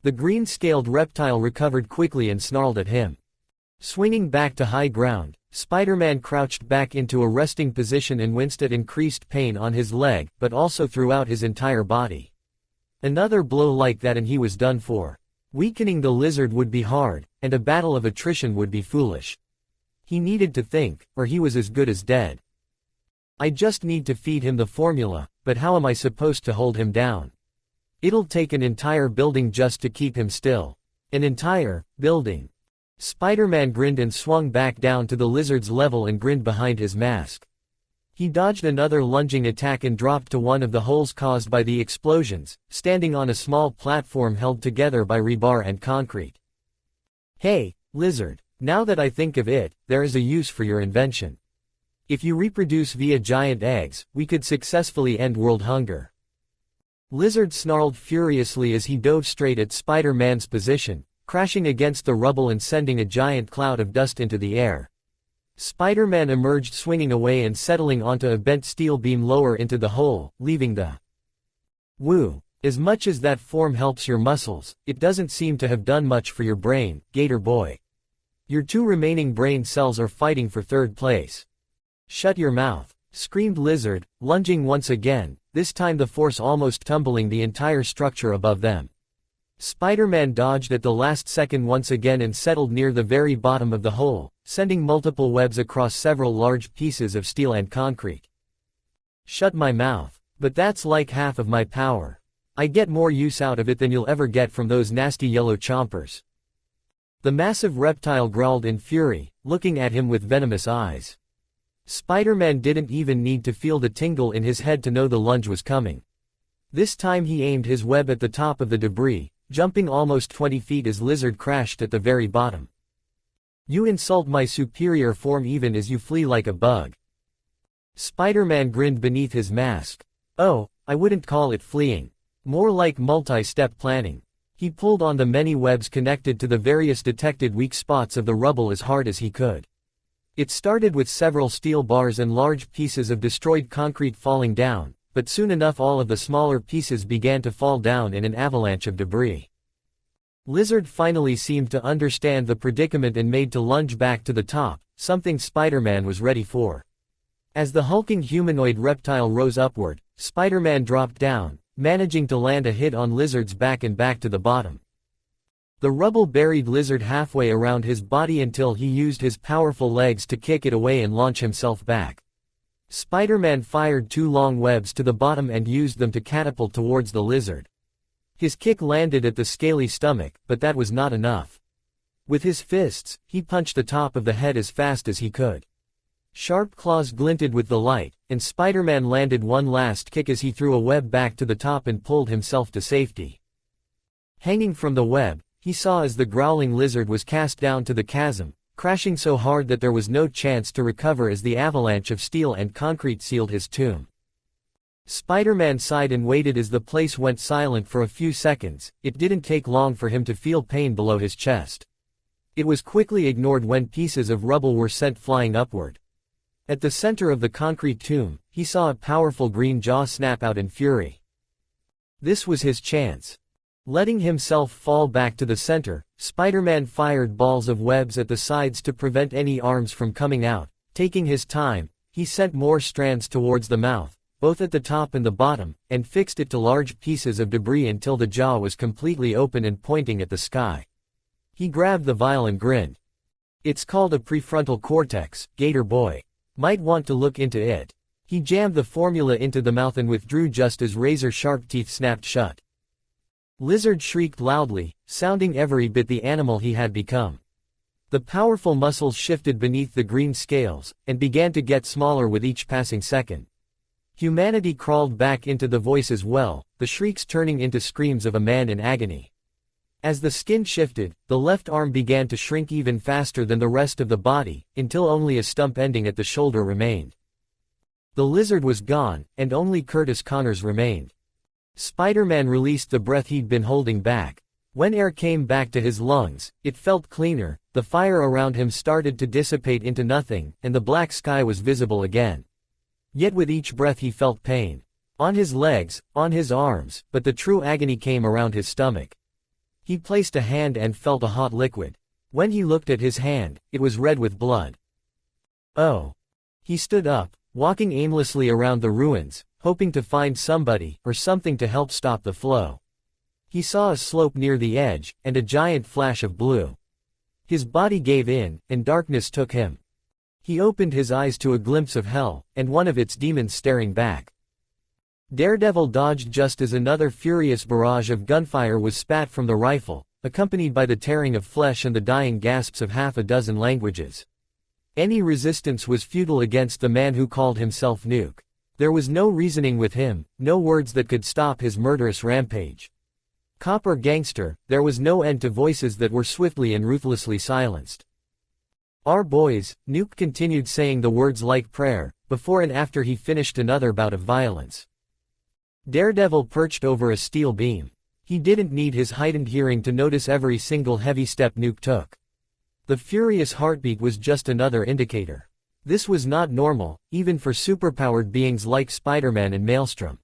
The green-scaled reptile recovered quickly and snarled at him. Swinging back to high ground, Spider-Man crouched back into a resting position and winced at increased pain on his leg, but also throughout his entire body. Another blow like that and he was done for. Weakening the lizard would be hard, and a battle of attrition would be foolish. He needed to think, or he was as good as dead. I just need to feed him the formula, but how am I supposed to hold him down? It'll take an entire building just to keep him still. An entire building. Spider-Man grinned and swung back down to the lizard's level and grinned behind his mask. He dodged another lunging attack and dropped to one of the holes caused by the explosions, standing on a small platform held together by rebar and concrete. Hey, lizard, now that I think of it, there is a use for your invention. If you reproduce via giant eggs, we could successfully end world hunger. Lizard snarled furiously as he dove straight at Spider-Man's position, crashing against the rubble and sending a giant cloud of dust into the air. Spider-Man emerged swinging away and settling onto a bent steel beam lower into the hole, leaving the Woo. As much as that form helps your muscles, it doesn't seem to have done much for your brain, Gator Boy. Your two remaining brain cells are fighting for third place. Shut your mouth, screamed Lizard, lunging once again, this time the force almost tumbling the entire structure above them. Spider-Man dodged at the last second once again and settled near the very bottom of the hole, sending multiple webs across several large pieces of steel and concrete. Shut my mouth, but that's like half of my power. I get more use out of it than you'll ever get from those nasty yellow chompers. The massive reptile growled in fury, looking at him with venomous eyes. Spider-Man didn't even need to feel the tingle in his head to know the lunge was coming. This time he aimed his web at the top of the debris, jumping almost 20 feet as Lizard crashed at the very bottom. You insult my superior form even as you flee like a bug. Spider-Man grinned beneath his mask. Oh, I wouldn't call it fleeing. More like multi-step planning. He pulled on the many webs connected to the various detected weak spots of the rubble as hard as he could. It started with several steel bars and large pieces of destroyed concrete falling down, but soon enough all of the smaller pieces began to fall down in an avalanche of debris. Lizard finally seemed to understand the predicament and made to lunge back to the top, something Spider-Man was ready for. As the hulking humanoid reptile rose upward, Spider-Man dropped down, managing to land a hit on Lizard's back and back to the bottom. The rubble buried Lizard halfway around his body until he used his powerful legs to kick it away and launch himself back. Spider-Man fired two long webs to the bottom and used them to catapult towards the lizard. His kick landed at the scaly stomach, but that was not enough. With his fists, he punched the top of the head as fast as he could. Sharp claws glinted with the light, and Spider-Man landed one last kick as he threw a web back to the top and pulled himself to safety. Hanging from the web, he saw as the growling lizard was cast down to the chasm, crashing so hard that there was no chance to recover as the avalanche of steel and concrete sealed his tomb. Spider-Man sighed and waited as the place went silent for a few seconds. It didn't take long for him to feel pain below his chest. It was quickly ignored when pieces of rubble were sent flying upward. At the center of the concrete tomb, he saw a powerful green jaw snap out in fury. This was his chance. Letting himself fall back to the center, Spider-Man fired balls of webs at the sides to prevent any arms from coming out. Taking his time, he sent more strands towards the mouth, both at the top and the bottom, and fixed it to large pieces of debris until the jaw was completely open and pointing at the sky. He grabbed the vial and grinned. It's called a prefrontal cortex, Gator Boy. Might want to look into it. He jammed the formula into the mouth and withdrew just as razor-sharp teeth snapped shut. Lizard shrieked loudly, sounding every bit the animal he had become. The powerful muscles shifted beneath the green scales, and began to get smaller with each passing second. Humanity crawled back into the voice as well, the shrieks turning into screams of a man in agony. As the skin shifted, the left arm began to shrink even faster than the rest of the body, until only a stump ending at the shoulder remained. The lizard was gone, and only Curtis Connors remained. Spider-Man released the breath he'd been holding back. When air came back to his lungs, it felt cleaner, the fire around him started to dissipate into nothing, and the black sky was visible again. Yet with each breath he felt pain. On his legs, on his arms, but the true agony came around his stomach. He placed a hand and felt a hot liquid. When he looked at his hand, it was red with blood. Oh! He stood up, walking aimlessly around the ruins, hoping to find somebody, or something to help stop the flow. He saw a slope near the edge, and a giant flash of blue. His body gave in, and darkness took him. He opened his eyes to a glimpse of hell, and one of its demons staring back. Daredevil dodged just as another furious barrage of gunfire was spat from the rifle, accompanied by the tearing of flesh and the dying gasps of half a dozen languages. Any resistance was futile against the man who called himself Nuke. There was no reasoning with him, no words that could stop his murderous rampage. Cop or gangster, there was no end to voices that were swiftly and ruthlessly silenced. "Our boys," Nuke continued saying the words like prayer, before and after he finished another bout of violence. Daredevil perched over a steel beam. He didn't need his heightened hearing to notice every single heavy step Nuke took. The furious heartbeat was just another indicator. This was not normal, even for superpowered beings like Spider-Man and Maelstrom.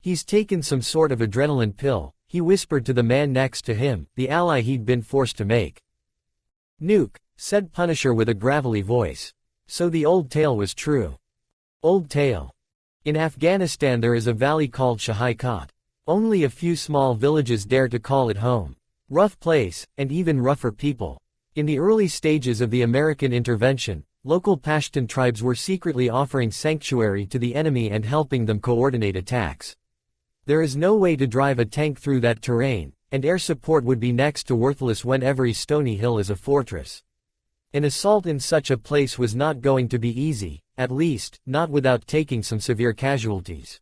"He's taken some sort of adrenaline pill," he whispered to the man next to him, the ally he'd been forced to make. "Nuke," said Punisher with a gravelly voice. So the old tale was true. Old tale. In Afghanistan there is a valley called Shahai Kot. Only a few small villages dare to call it home. Rough place, and even rougher people. In the early stages of the American intervention, local Pashtun tribes were secretly offering sanctuary to the enemy and helping them coordinate attacks. There is no way to drive a tank through that terrain, and air support would be next to worthless when every stony hill is a fortress. An assault in such a place was not going to be easy, at least, not without taking some severe casualties.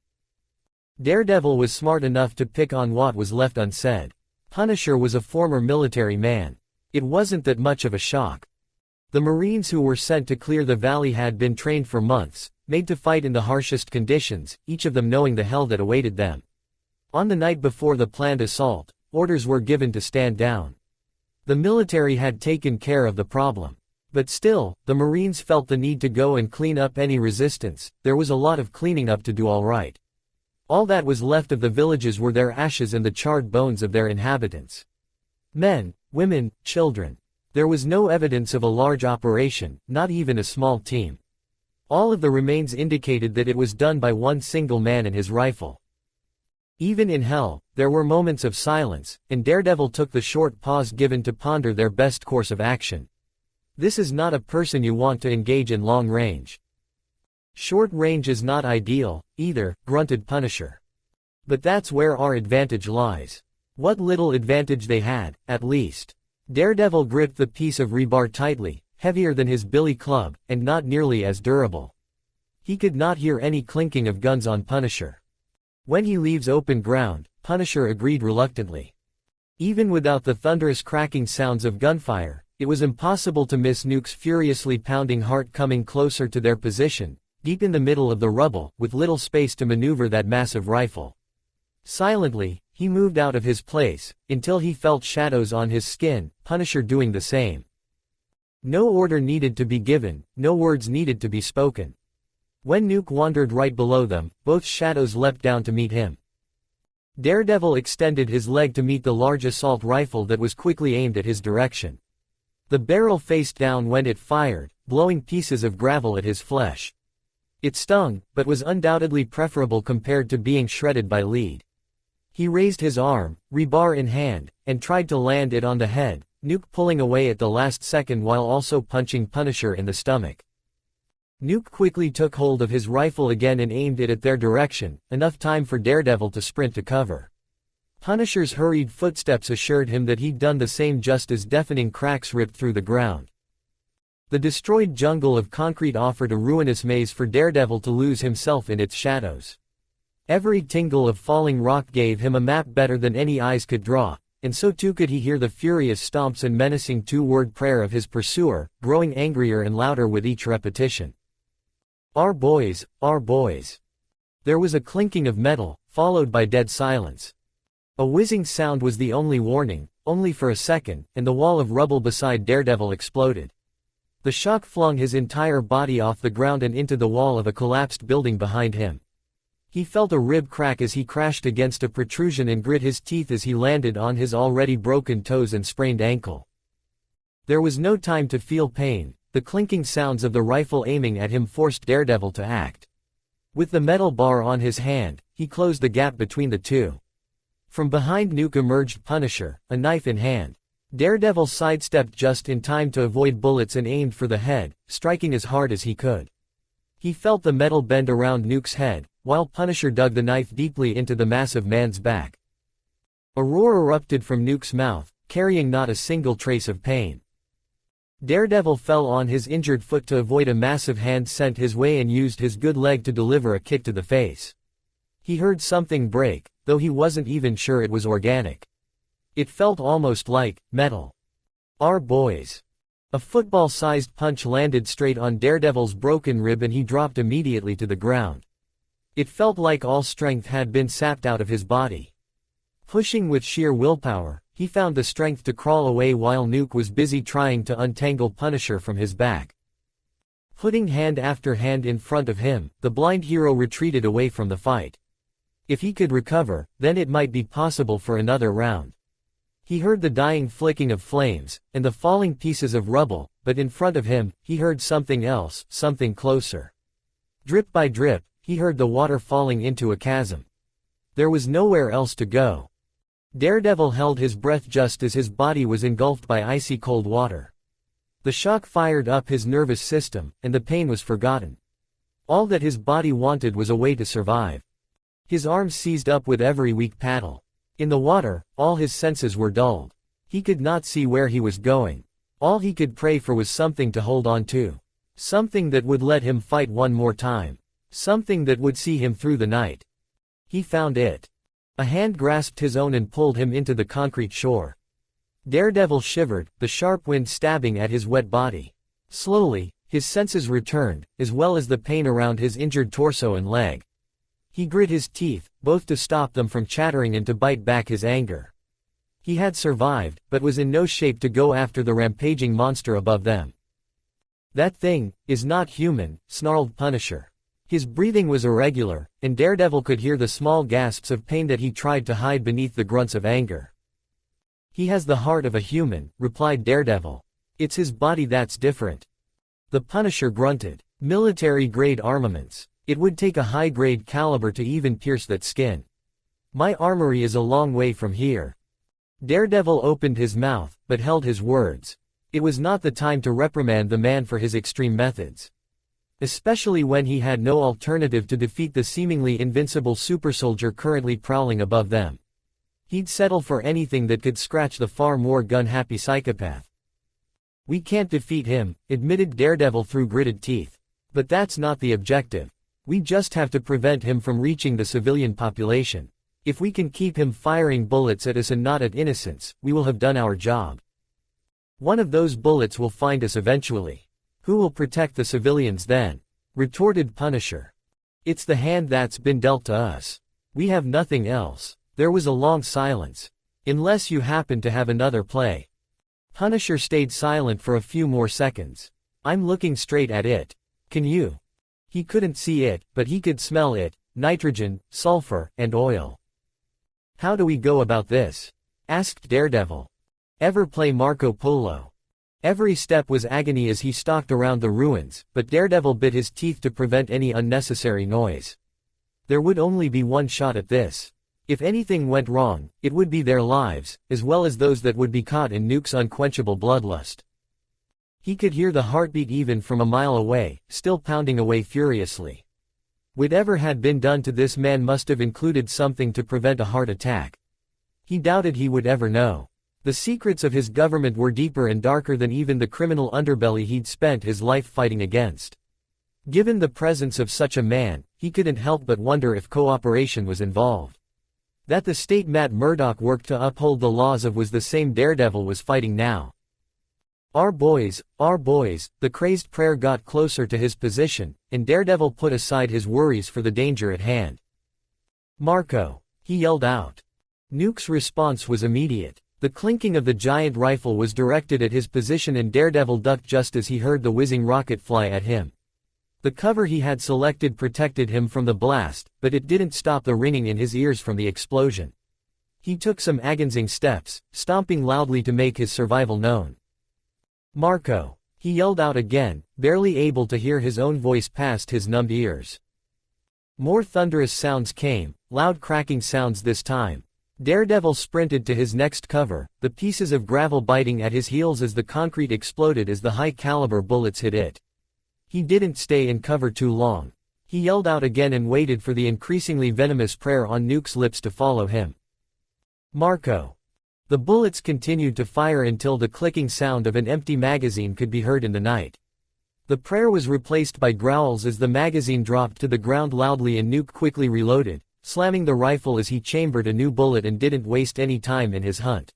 Daredevil was smart enough to pick on what was left unsaid. Punisher was a former military man. It wasn't that much of a shock. The Marines who were sent to clear the valley had been trained for months, made to fight in the harshest conditions, each of them knowing the hell that awaited them. On the night before the planned assault, orders were given to stand down. The military had taken care of the problem. But still, the Marines felt the need to go and clean up any resistance. There was a lot of cleaning up to do all right. All that was left of the villages were their ashes and the charred bones of their inhabitants. Men, women, children. There was no evidence of a large operation, not even a small team. All of the remains indicated that it was done by one single man and his rifle. Even in hell, there were moments of silence, and Daredevil took the short pause given to ponder their best course of action. This is not a person you want to engage in long range. Short range is not ideal, either, grunted Punisher. But that's where our advantage lies. What little advantage they had, at least. Daredevil gripped the piece of rebar tightly, heavier than his billy club, and not nearly as durable. He could not hear any clinking of guns on Punisher. When he leaves open ground, Punisher agreed reluctantly. Even without the thunderous cracking sounds of gunfire, it was impossible to miss Nuke's furiously pounding heart coming closer to their position, deep in the middle of the rubble, with little space to maneuver that massive rifle. Silently, he moved out of his place, until he felt shadows on his skin, Punisher doing the same. No order needed to be given, no words needed to be spoken. When Nuke wandered right below them, both shadows leapt down to meet him. Daredevil extended his leg to meet the large assault rifle that was quickly aimed at his direction. The barrel faced down when it fired, blowing pieces of gravel at his flesh. It stung, but was undoubtedly preferable compared to being shredded by lead. He raised his arm, rebar in hand, and tried to land it on the head, Nuke pulling away at the last second while also punching Punisher in the stomach. Nuke quickly took hold of his rifle again and aimed it at their direction, enough time for Daredevil to sprint to cover. Punisher's hurried footsteps assured him that he'd done the same just as deafening cracks ripped through the ground. The destroyed jungle of concrete offered a ruinous maze for Daredevil to lose himself in its shadows. Every tingle of falling rock gave him a map better than any eyes could draw, and so too could he hear the furious stomps and menacing two-word prayer of his pursuer, growing angrier and louder with each repetition. Our boys, our boys. There was a clinking of metal, followed by dead silence. A whizzing sound was the only warning, only for a second, and the wall of rubble beside Daredevil exploded. The shock flung his entire body off the ground and into the wall of a collapsed building behind him. He felt a rib crack as he crashed against a protrusion and grit his teeth as he landed on his already broken toes and sprained ankle. There was no time to feel pain. The clinking sounds of the rifle aiming at him forced Daredevil to act. With the metal bar on his hand, he closed the gap between the two. From behind Nuke emerged Punisher, a knife in hand. Daredevil sidestepped just in time to avoid bullets and aimed for the head, striking as hard as he could. He felt the metal bend around Nuke's head, while Punisher dug the knife deeply into the massive man's back. A roar erupted from Nuke's mouth, carrying not a single trace of pain. Daredevil fell on his injured foot to avoid a massive hand sent his way and used his good leg to deliver a kick to the face. He heard something break, though he wasn't even sure it was organic. It felt almost like metal. Our boys. A football-sized punch landed straight on Daredevil's broken rib and he dropped immediately to the ground. It felt like all strength had been sapped out of his body. Pushing with sheer willpower, he found the strength to crawl away while Nuke was busy trying to untangle Punisher from his back. Putting hand after hand in front of him, the blind hero retreated away from the fight. If he could recover, then it might be possible for another round. He heard the dying flicking of flames, and the falling pieces of rubble, but in front of him, he heard something else, something closer. Drip by drip, he heard the water falling into a chasm. There was nowhere else to go. Daredevil held his breath just as his body was engulfed by icy cold water. The shock fired up his nervous system, and the pain was forgotten. All that his body wanted was a way to survive. His arms seized up with every weak paddle. In the water, all his senses were dulled. He could not see where he was going. All he could pray for was something to hold on to. Something that would let him fight one more time. Something that would see him through the night. He found it. A hand grasped his own and pulled him into the concrete shore. Daredevil shivered, the sharp wind stabbing at his wet body. Slowly, his senses returned, as well as the pain around his injured torso and leg. He grit his teeth, both to stop them from chattering and to bite back his anger. He had survived, but was in no shape to go after the rampaging monster above them. That thing is not human, snarled Punisher. His breathing was irregular, and Daredevil could hear the small gasps of pain that he tried to hide beneath the grunts of anger. He has the heart of a human, replied Daredevil. It's his body that's different. The Punisher grunted. Military-grade armaments. It would take a high-grade caliber to even pierce that skin. My armory is a long way from here. Daredevil opened his mouth, but held his words. It was not the time to reprimand the man for his extreme methods. Especially when he had no alternative to defeat the seemingly invincible supersoldier currently prowling above them. He'd settle for anything that could scratch the far more gun-happy psychopath. We can't defeat him, admitted Daredevil through gritted teeth. But that's not the objective. We just have to prevent him from reaching the civilian population. If we can keep him firing bullets at us and not at innocents, we will have done our job. One of those bullets will find us eventually. Who will protect the civilians then? Retorted Punisher. It's the hand that's been dealt to us. We have nothing else. There was a long silence. Unless you happen to have another play. Punisher stayed silent for a few more seconds. I'm looking straight at it. Can you? He couldn't see it, but he could smell it, nitrogen, sulfur, and oil. How do we go about this? Asked Daredevil. Ever play Marco Polo? Every step was agony as he stalked around the ruins, but Daredevil bit his teeth to prevent any unnecessary noise. There would only be one shot at this. If anything went wrong, it would be their lives, as well as those that would be caught in Nuke's unquenchable bloodlust. He could hear the heartbeat even from a mile away, still pounding away furiously. Whatever had been done to this man must have included something to prevent a heart attack. He doubted he would ever know. The secrets of his government were deeper and darker than even the criminal underbelly he'd spent his life fighting against. Given the presence of such a man, he couldn't help but wonder if cooperation was involved. That the state Matt Murdock worked to uphold the laws of was the same Daredevil was fighting now. Our boys, the crazed prayer got closer to his position, and Daredevil put aside his worries for the danger at hand. Marco, he yelled out. Nuke's response was immediate. The clinking of the giant rifle was directed at his position and Daredevil ducked just as he heard the whizzing rocket fly at him. The cover he had selected protected him from the blast, but it didn't stop the ringing in his ears from the explosion. He took some agonizing steps, stomping loudly to make his survival known. "Marco!" he yelled out again, barely able to hear his own voice past his numbed ears. More thunderous sounds came, loud cracking sounds this time. Daredevil sprinted to his next cover, the pieces of gravel biting at his heels as the concrete exploded as the high-caliber bullets hit it. He didn't stay in cover too long. He yelled out again and waited for the increasingly venomous prayer on Nuke's lips to follow him. "Marco!" The bullets continued to fire until the clicking sound of an empty magazine could be heard in the night. The prayer was replaced by growls as the magazine dropped to the ground loudly and Nuke quickly reloaded, slamming the rifle as he chambered a new bullet and didn't waste any time in his hunt.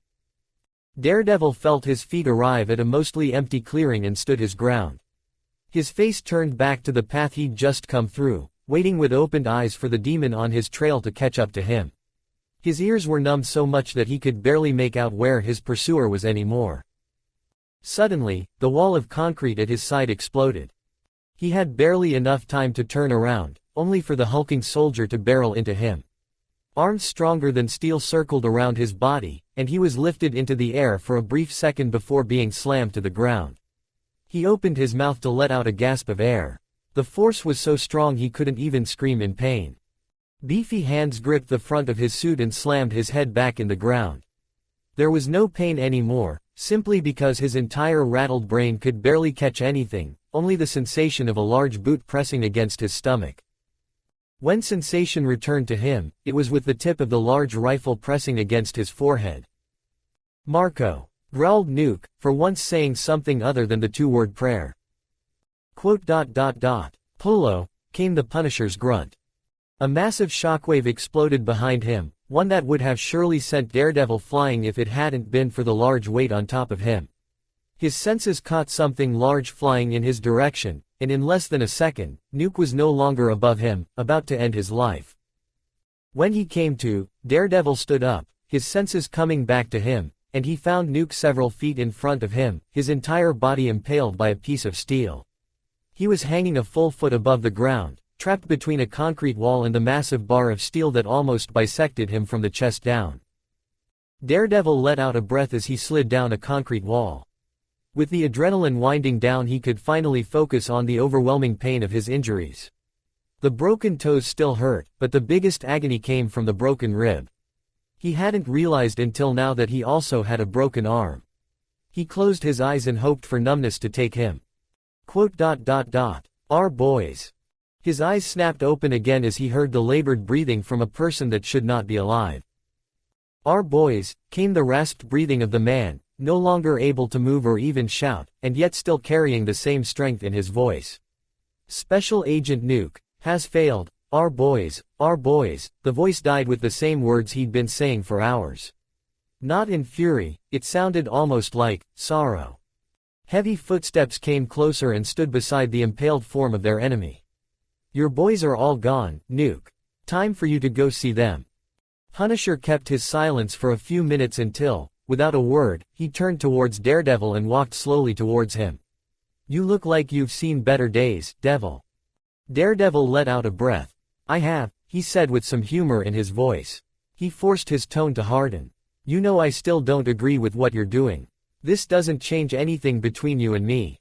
Daredevil felt his feet arrive at a mostly empty clearing and stood his ground. His face turned back to the path he'd just come through, waiting with opened eyes for the demon on his trail to catch up to him. His ears were numb so much that he could barely make out where his pursuer was anymore. Suddenly, the wall of concrete at his side exploded. He had barely enough time to turn around, only for the hulking soldier to barrel into him. Arms stronger than steel circled around his body, and he was lifted into the air for a brief second before being slammed to the ground. He opened his mouth to let out a gasp of air. The force was so strong he couldn't even scream in pain. Beefy hands gripped the front of his suit and slammed his head back in the ground. There was no pain anymore, simply because his entire rattled brain could barely catch anything, only the sensation of a large boot pressing against his stomach. When sensation returned to him, it was with the tip of the large rifle pressing against his forehead. "Marco!" growled Nuke, for once saying something other than the two-word prayer. "Polo," came the Punisher's grunt. A massive shockwave exploded behind him, one that would have surely sent Daredevil flying if it hadn't been for the large weight on top of him. His senses caught something large flying in his direction, and in less than a second, Nuke was no longer above him, about to end his life. When he came to, Daredevil stood up, his senses coming back to him, and he found Nuke several feet in front of him, his entire body impaled by a piece of steel. He was hanging a full foot above the ground, trapped between a concrete wall and the massive bar of steel that almost bisected him from the chest down. Daredevil let out a breath as he slid down a concrete wall. With the adrenaline winding down, he could finally focus on the overwhelming pain of his injuries. The broken toes still hurt, but the biggest agony came from the broken rib. He hadn't realized until now that he also had a broken arm. He closed his eyes and hoped for numbness to take him. "Our boys." His eyes snapped open again as he heard the labored breathing from a person that should not be alive. "Our boys," came the rasped breathing of the man, no longer able to move or even shout, and yet still carrying the same strength in his voice. "Special Agent Nuke has failed. Our boys, our boys." The voice died with the same words he'd been saying for hours. Not in fury, it sounded almost like sorrow. Heavy footsteps came closer and stood beside the impaled form of their enemy. "Your boys are all gone, Nuke. Time for you to go see them." Punisher kept his silence for a few minutes until, without a word, he turned towards Daredevil and walked slowly towards him. "You look like you've seen better days, Devil." Daredevil let out a breath. "I have," he said with some humor in his voice. He forced his tone to harden. "You know I still don't agree with what you're doing. This doesn't change anything between you and me.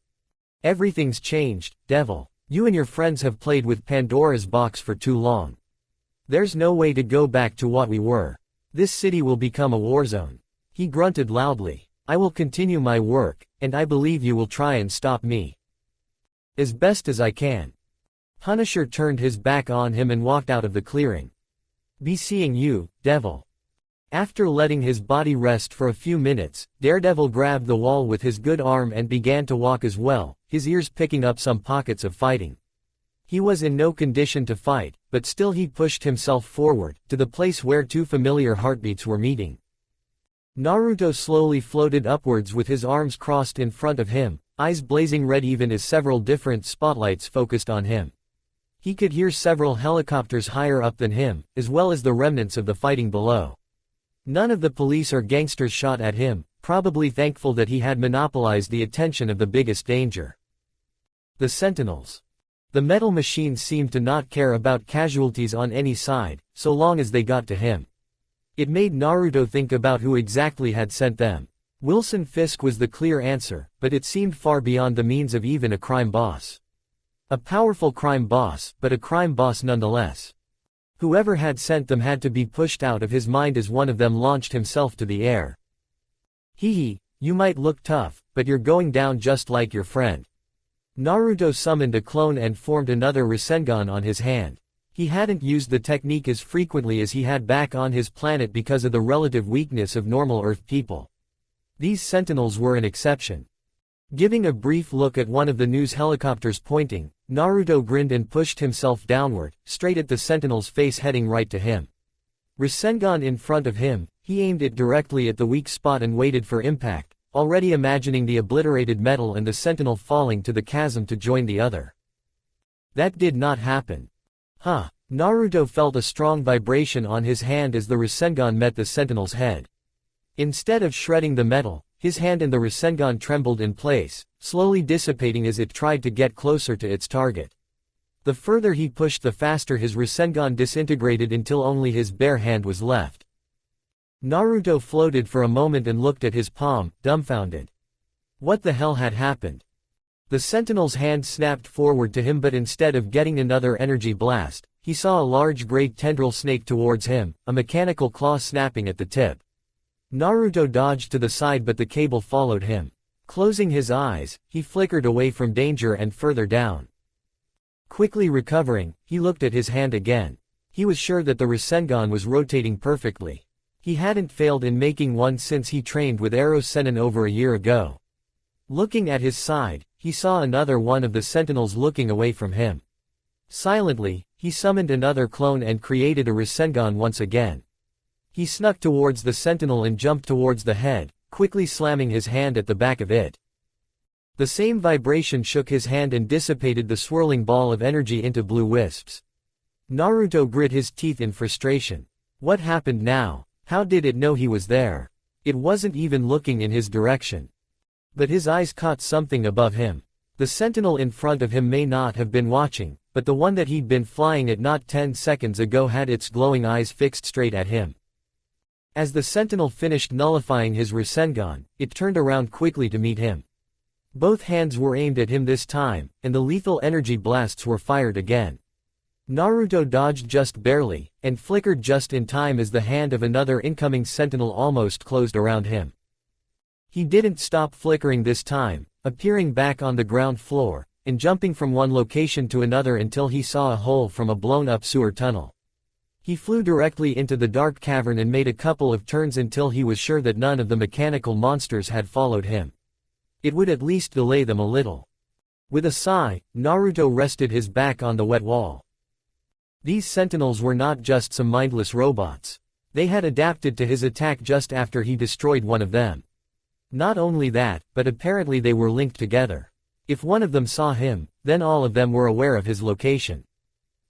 Everything's changed, Devil. You and your friends have played with Pandora's box for too long. There's no way to go back to what we were. This city will become a war zone." He grunted loudly. "I will continue my work, and I believe you will try and stop me. As best as I can." Punisher turned his back on him and walked out of the clearing. "Be seeing you, Devil." After letting his body rest for a few minutes, Daredevil grabbed the wall with his good arm and began to walk as well, his ears picking up some pockets of fighting. He was in no condition to fight, but still he pushed himself forward, to the place where two familiar heartbeats were meeting. Naruto slowly floated upwards with his arms crossed in front of him, eyes blazing red even as several different spotlights focused on him. He could hear several helicopters higher up than him, as well as the remnants of the fighting below. None of the police or gangsters shot at him, probably thankful that he had monopolized the attention of the biggest danger. The Sentinels. The metal machines seemed to not care about casualties on any side, so long as they got to him. It made Naruto think about who exactly had sent them. Wilson Fisk was the clear answer, but it seemed far beyond the means of even a crime boss. A powerful crime boss, but a crime boss nonetheless. Whoever had sent them had to be pushed out of his mind as one of them launched himself to the air. Hee, you might look tough, but you're going down just like your friend. Naruto summoned a clone and formed another Rasengan on his hand. He hadn't used the technique as frequently as he had back on his planet because of the relative weakness of normal Earth people. These Sentinels were an exception. Giving a brief look at one of the news helicopters pointing, Naruto grinned and pushed himself downward, straight at the Sentinel's face heading right to him. Rasengan in front of him, he aimed it directly at the weak spot and waited for impact, already imagining the obliterated metal and the Sentinel falling to the chasm to join the other. That did not happen. Naruto felt a strong vibration on his hand as the Rasengan met the Sentinel's head. Instead of shredding the metal, his hand and the Rasengan trembled in place, slowly dissipating as it tried to get closer to its target. The further he pushed, the faster his Rasengan disintegrated until only his bare hand was left. Naruto floated for a moment and looked at his palm, dumbfounded. What the hell had happened? The Sentinel's hand snapped forward to him, but instead of getting another energy blast, he saw a large gray tendril snake towards him, a mechanical claw snapping at the tip. Naruto dodged to the side, but the cable followed him. Closing his eyes, he flickered away from danger and further down. Quickly recovering, he looked at his hand again. He was sure that the Rasengan was rotating perfectly. He hadn't failed in making one since he trained with Arrow Sennin over a year ago. Looking at his side, he saw another one of the Sentinels looking away from him. Silently, he summoned another clone and created a Rasengan once again. He snuck towards the Sentinel and jumped towards the head, quickly slamming his hand at the back of it. The same vibration shook his hand and dissipated the swirling ball of energy into blue wisps. Naruto grit his teeth in frustration. What happened now? How did it know he was there? It wasn't even looking in his direction. But his eyes caught something above him. The Sentinel in front of him may not have been watching, but the one that he'd been flying at not 10 seconds ago had its glowing eyes fixed straight at him. As the Sentinel finished nullifying his Rasengan, it turned around quickly to meet him. Both hands were aimed at him this time, and the lethal energy blasts were fired again. Naruto dodged just barely, and flickered just in time as the hand of another incoming Sentinel almost closed around him. He didn't stop flickering this time, appearing back on the ground floor, and jumping from one location to another until he saw a hole from a blown-up sewer tunnel. He flew directly into the dark cavern and made a couple of turns until he was sure that none of the mechanical monsters had followed him. It would at least delay them a little. With a sigh, Naruto rested his back on the wet wall. These Sentinels were not just some mindless robots. They had adapted to his attack just after he destroyed one of them. Not only that, but apparently they were linked together. If one of them saw him, then all of them were aware of his location.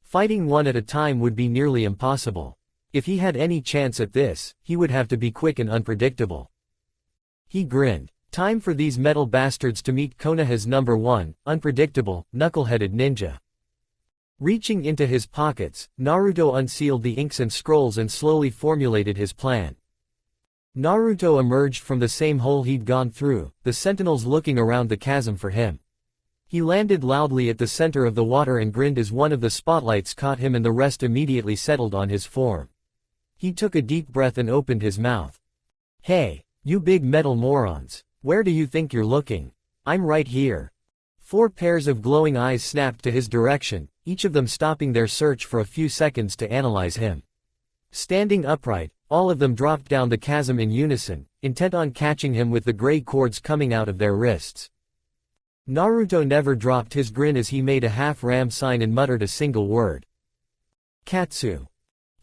Fighting one at a time would be nearly impossible. If he had any chance at this, he would have to be quick and unpredictable. He grinned. Time for these metal bastards to meet Konoha's #1, unpredictable, knuckle-headed ninja. Reaching into his pockets, Naruto unsealed the inks and scrolls and slowly formulated his plan. Naruto emerged from the same hole he'd gone through, the Sentinels looking around the chasm for him. He landed loudly at the center of the water and grinned as one of the spotlights caught him, and the rest immediately settled on his form. He took a deep breath and opened his mouth. Hey, you big metal morons. Where do you think you're looking? I'm right here. 4 pairs of glowing eyes snapped to his direction, each of them stopping their search for a few seconds to analyze him. Standing upright, all of them dropped down the chasm in unison, intent on catching him with the gray cords coming out of their wrists. Naruto never dropped his grin as he made a half-ram sign and muttered a single word. Katsu.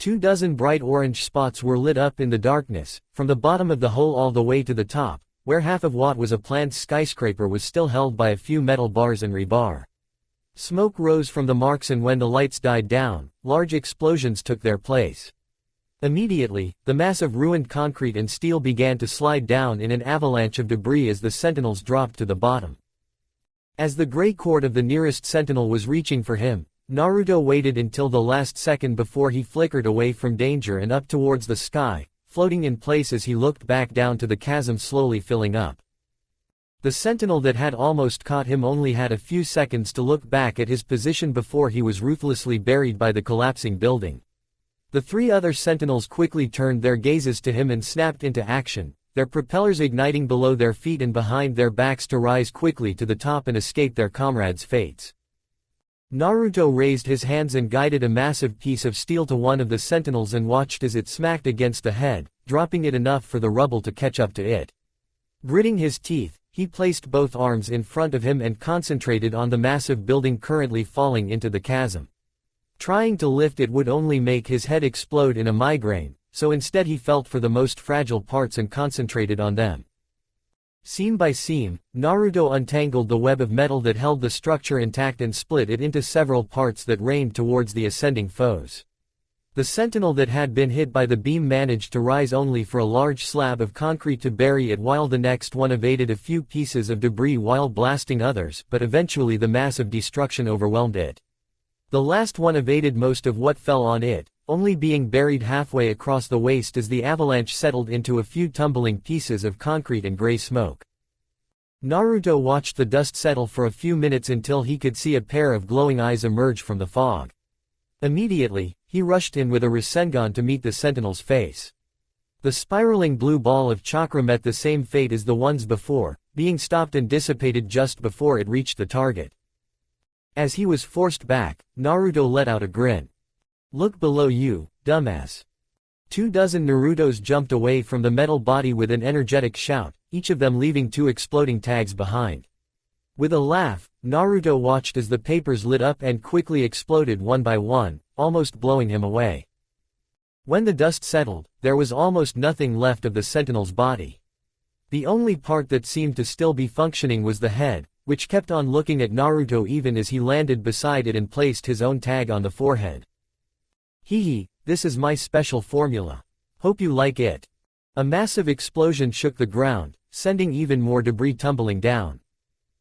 24 bright orange spots were lit up in the darkness, from the bottom of the hole all the way to the top, where half of what was a planned skyscraper was still held by a few metal bars and rebar. Smoke rose from the marks, and when the lights died down, large explosions took their place. Immediately, the mass of ruined concrete and steel began to slide down in an avalanche of debris as the sentinels dropped to the bottom. As the gray cord of the nearest sentinel was reaching for him, Naruto waited until the last second before he flickered away from danger and up towards the sky, floating in place as he looked back down to the chasm slowly filling up. The sentinel that had almost caught him only had a few seconds to look back at his position before he was ruthlessly buried by the collapsing building. The three other sentinels quickly turned their gazes to him and snapped into action, their propellers igniting below their feet and behind their backs to rise quickly to the top and escape their comrades' fates. Naruto raised his hands and guided a massive piece of steel to one of the sentinels and watched as it smacked against the head, dropping it enough for the rubble to catch up to it. Gritting his teeth, he placed both arms in front of him and concentrated on the massive building currently falling into the chasm. Trying to lift it would only make his head explode in a migraine, so instead he felt for the most fragile parts and concentrated on them. Seam by seam, Naruto untangled the web of metal that held the structure intact and split it into several parts that rained towards the ascending foes. The sentinel that had been hit by the beam managed to rise only for a large slab of concrete to bury it, while the next one evaded a few pieces of debris while blasting others, but eventually the mass of destruction overwhelmed it. The last one evaded most of what fell on it, only being buried halfway across the waist as the avalanche settled into a few tumbling pieces of concrete and gray smoke. Naruto watched the dust settle for a few minutes until he could see a pair of glowing eyes emerge from the fog. Immediately, he rushed in with a Rasengan to meet the sentinel's face. The spiraling blue ball of chakra met the same fate as the ones before, being stopped and dissipated just before it reached the target. As he was forced back, Naruto let out a grin. "Look below you, dumbass." 24 Narutos jumped away from the metal body with an energetic shout, each of them leaving 2 exploding tags behind. With a laugh, Naruto watched as the papers lit up and quickly exploded one by one, almost blowing him away. When the dust settled, there was almost nothing left of the sentinel's body. The only part that seemed to still be functioning was the head, which kept on looking at Naruto even as he landed beside it and placed his own tag on the forehead. "Hehe, this is my special formula. Hope you like it." A massive explosion shook the ground, sending even more debris tumbling down.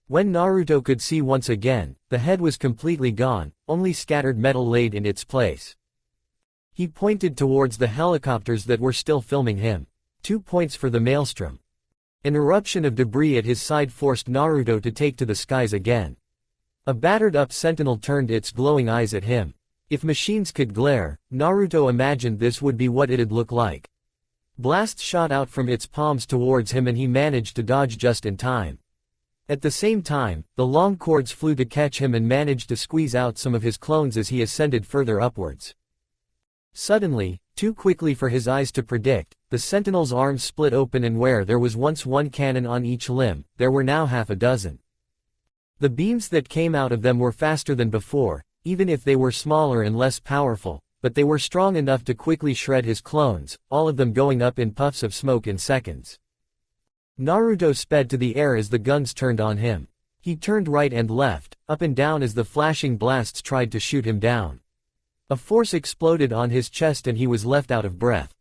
When Naruto could see once again, the head was completely gone, only scattered metal laid in its place. He pointed towards the helicopters that were still filming him. 2 points for the maelstrom. An eruption of debris at his side forced Naruto to take to the skies again. A battered-up sentinel turned its glowing eyes at him. If machines could glare, Naruto imagined this would be what it'd look like. Blasts shot out from its palms towards him and he managed to dodge just in time. At the same time, the long cords flew to catch him and managed to squeeze out some of his clones as he ascended further upwards. Suddenly, too quickly for his eyes to predict, the sentinel's arms split open and where there was once 1 cannon on each limb, there were now half a dozen. The beams that came out of them were faster than before, even if they were smaller and less powerful, but they were strong enough to quickly shred his clones, all of them going up in puffs of smoke in seconds. Naruto sped to the air as the guns turned on him. He turned right and left, up and down as the flashing blasts tried to shoot him down. A force exploded on his chest and he was left out of breath.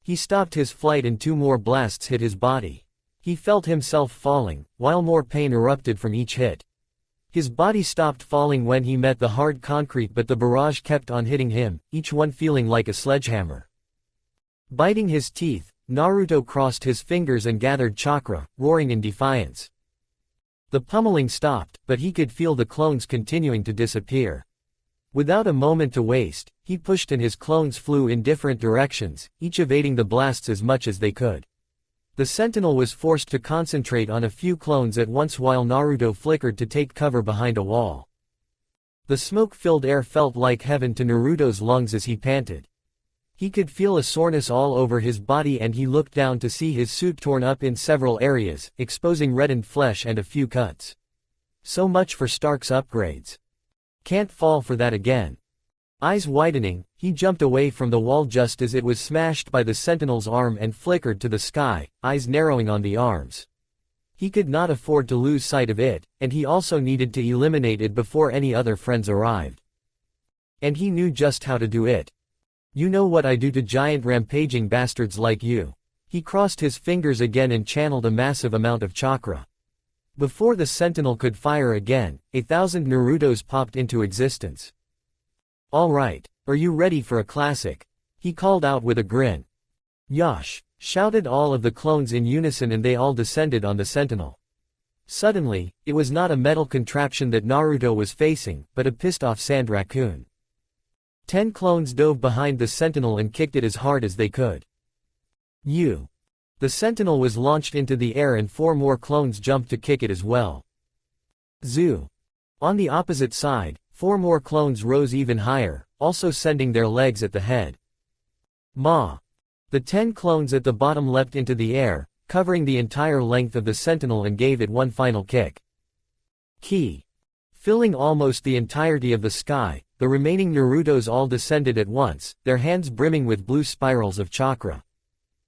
He stopped his flight and 2 more blasts hit his body. He felt himself falling, while more pain erupted from each hit. His body stopped falling when he met the hard concrete, but the barrage kept on hitting him, each one feeling like a sledgehammer. Biting his teeth, Naruto crossed his fingers and gathered chakra, roaring in defiance. The pummeling stopped, but he could feel the clones continuing to disappear. Without a moment to waste, he pushed and his clones flew in different directions, each evading the blasts as much as they could. The sentinel was forced to concentrate on a few clones at once while Naruto flickered to take cover behind a wall. The smoke-filled air felt like heaven to Naruto's lungs as he panted. He could feel a soreness all over his body and he looked down to see his suit torn up in several areas, exposing reddened flesh and a few cuts. So much for Stark's upgrades. Can't fall for that again. Eyes widening, he jumped away from the wall just as it was smashed by the sentinel's arm and flickered to the sky, eyes narrowing on the arms. He could not afford to lose sight of it, and he also needed to eliminate it before any other friends arrived. And he knew just how to do it. You know what I do to giant rampaging bastards like you. He crossed his fingers again and channeled a massive amount of chakra. Before the Sentinel could fire again, 1,000 Narutos popped into existence. Alright, are you ready for a classic? He called out with a grin. Yosh! Shouted all of the clones in unison, and they all descended on the Sentinel. Suddenly, it was not a metal contraption that Naruto was facing, but a pissed-off sand raccoon. 10 clones dove behind the Sentinel and kicked it as hard as they could. The Sentinel was launched into the air and 4 more clones jumped to kick it as well. Zoo. On the opposite side, 4 more clones rose even higher, also sending their legs at the head. Ma. The 10 clones at the bottom leapt into the air, covering the entire length of the Sentinel, and gave it one final kick. Key. Filling almost the entirety of the sky, the remaining Narutos all descended at once, their hands brimming with blue spirals of chakra.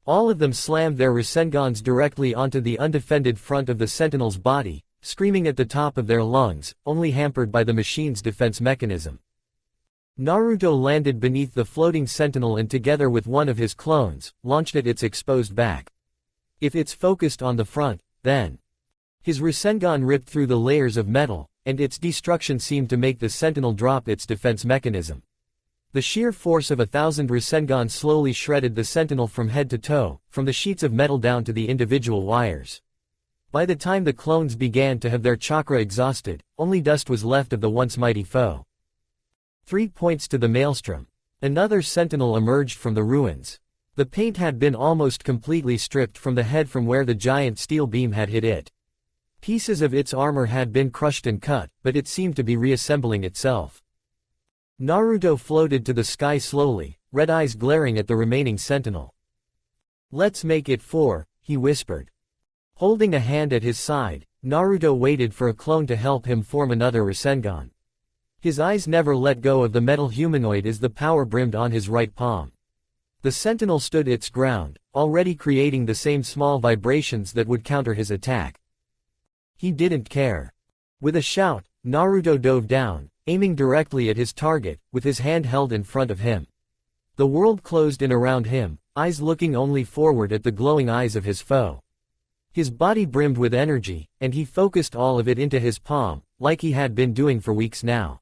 All of them slammed their Rasengans directly onto the undefended front of the Sentinel's body, screaming at the top of their lungs, only hampered by the machine's defense mechanism. Naruto landed beneath the floating Sentinel and together with one of his clones, launched at its exposed back. If it's focused on the front, then his Rasengan ripped through the layers of metal, and its destruction seemed to make the Sentinel drop its defense mechanism. The sheer force of 1,000 Rasengan slowly shredded the Sentinel from head to toe, from the sheets of metal down to the individual wires. By the time the clones began to have their chakra exhausted, only dust was left of the once mighty foe. 3 points to the maelstrom. Another Sentinel emerged from the ruins. The paint had been almost completely stripped from the head from where the giant steel beam had hit it. Pieces of its armor had been crushed and cut, but it seemed to be reassembling itself. Naruto floated to the sky slowly, red eyes glaring at the remaining Sentinel. Let's make it 4, he whispered. Holding a hand at his side, Naruto waited for a clone to help him form another Rasengan. His eyes never let go of the metal humanoid as the power brimmed on his right palm. The Sentinel stood its ground, already creating the same small vibrations that would counter his attack. He didn't care. With a shout, Naruto dove down, aiming directly at his target, with his hand held in front of him. The world closed in around him, eyes looking only forward at the glowing eyes of his foe. His body brimmed with energy, and he focused all of it into his palm, like he had been doing for weeks now.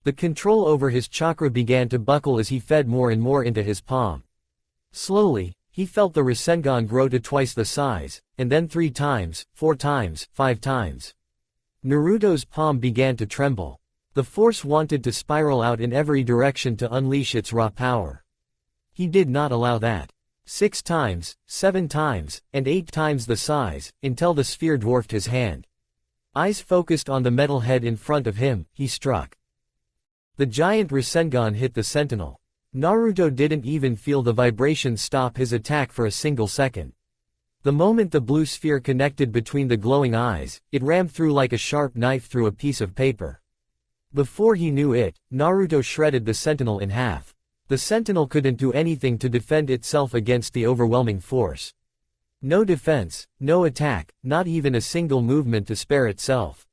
The control over his chakra began to buckle as he fed more and more into his palm. Slowly, he felt the Rasengan grow to twice the size, and then 3 times, 4 times, 5 times. Naruto's palm began to tremble. The force wanted to spiral out in every direction to unleash its raw power. He did not allow that. 6 times, 7 times, and 8 times the size, until the sphere dwarfed his hand. Eyes focused on the metal head in front of him, he struck. The giant Rasengan hit the Sentinel. Naruto didn't even feel the vibrations stop his attack for a single second. The moment the blue sphere connected between the glowing eyes, it rammed through like a sharp knife through a piece of paper. Before he knew it, Naruto shredded the Sentinel in half. The Sentinel couldn't do anything to defend itself against the overwhelming force. No defense, no attack, not even a single movement to spare itself.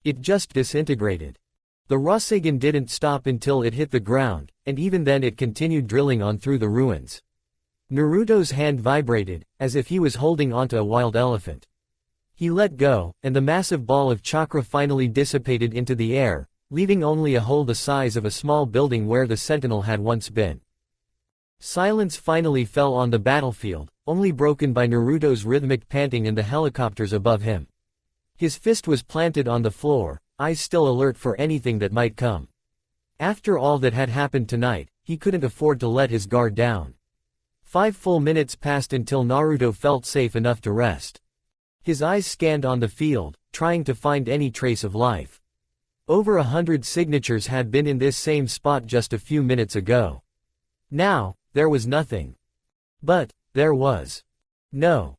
It just disintegrated. The Rasengan didn't stop until it hit the ground, and even then it continued drilling on through the ruins. Naruto's hand vibrated, as if he was holding onto a wild elephant. He let go, and the massive ball of chakra finally dissipated into the air, leaving only a hole the size of a small building where the Sentinel had once been. Silence finally fell on the battlefield, only broken by Naruto's rhythmic panting and the helicopters above him. His fist was planted on the floor, eyes still alert for anything that might come. After all that had happened tonight, he couldn't afford to let his guard down. 5 full minutes passed until Naruto felt safe enough to rest. His eyes scanned on the field, trying to find any trace of life. Over 100 signatures had been in this same spot just a few minutes ago. Now, there was nothing. But, there was. No.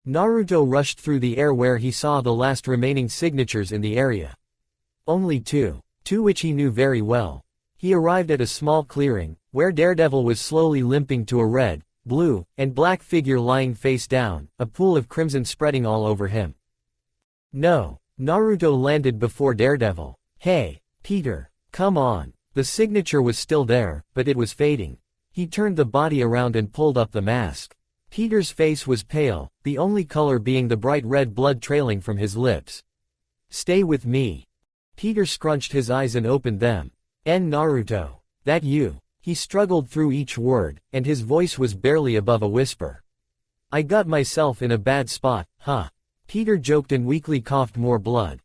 Naruto rushed through the air where he saw the last remaining signatures in the area. Only 2. 2 which he knew very well. He arrived at a small clearing, where Daredevil was slowly limping to a red, blue, and black figure lying face down, a pool of crimson spreading all over him. No. Naruto landed before Daredevil. Hey, Peter, come on. The signature was still there, but it was fading. He turned the body around and pulled up the mask. Peter's face was pale, the only color being the bright red blood trailing from his lips. "Stay with me." Peter scrunched his eyes and opened them. Naruto. That you?" He struggled through each word, and his voice was barely above a whisper. "I got myself in a bad spot, huh?" Peter joked and weakly coughed more blood.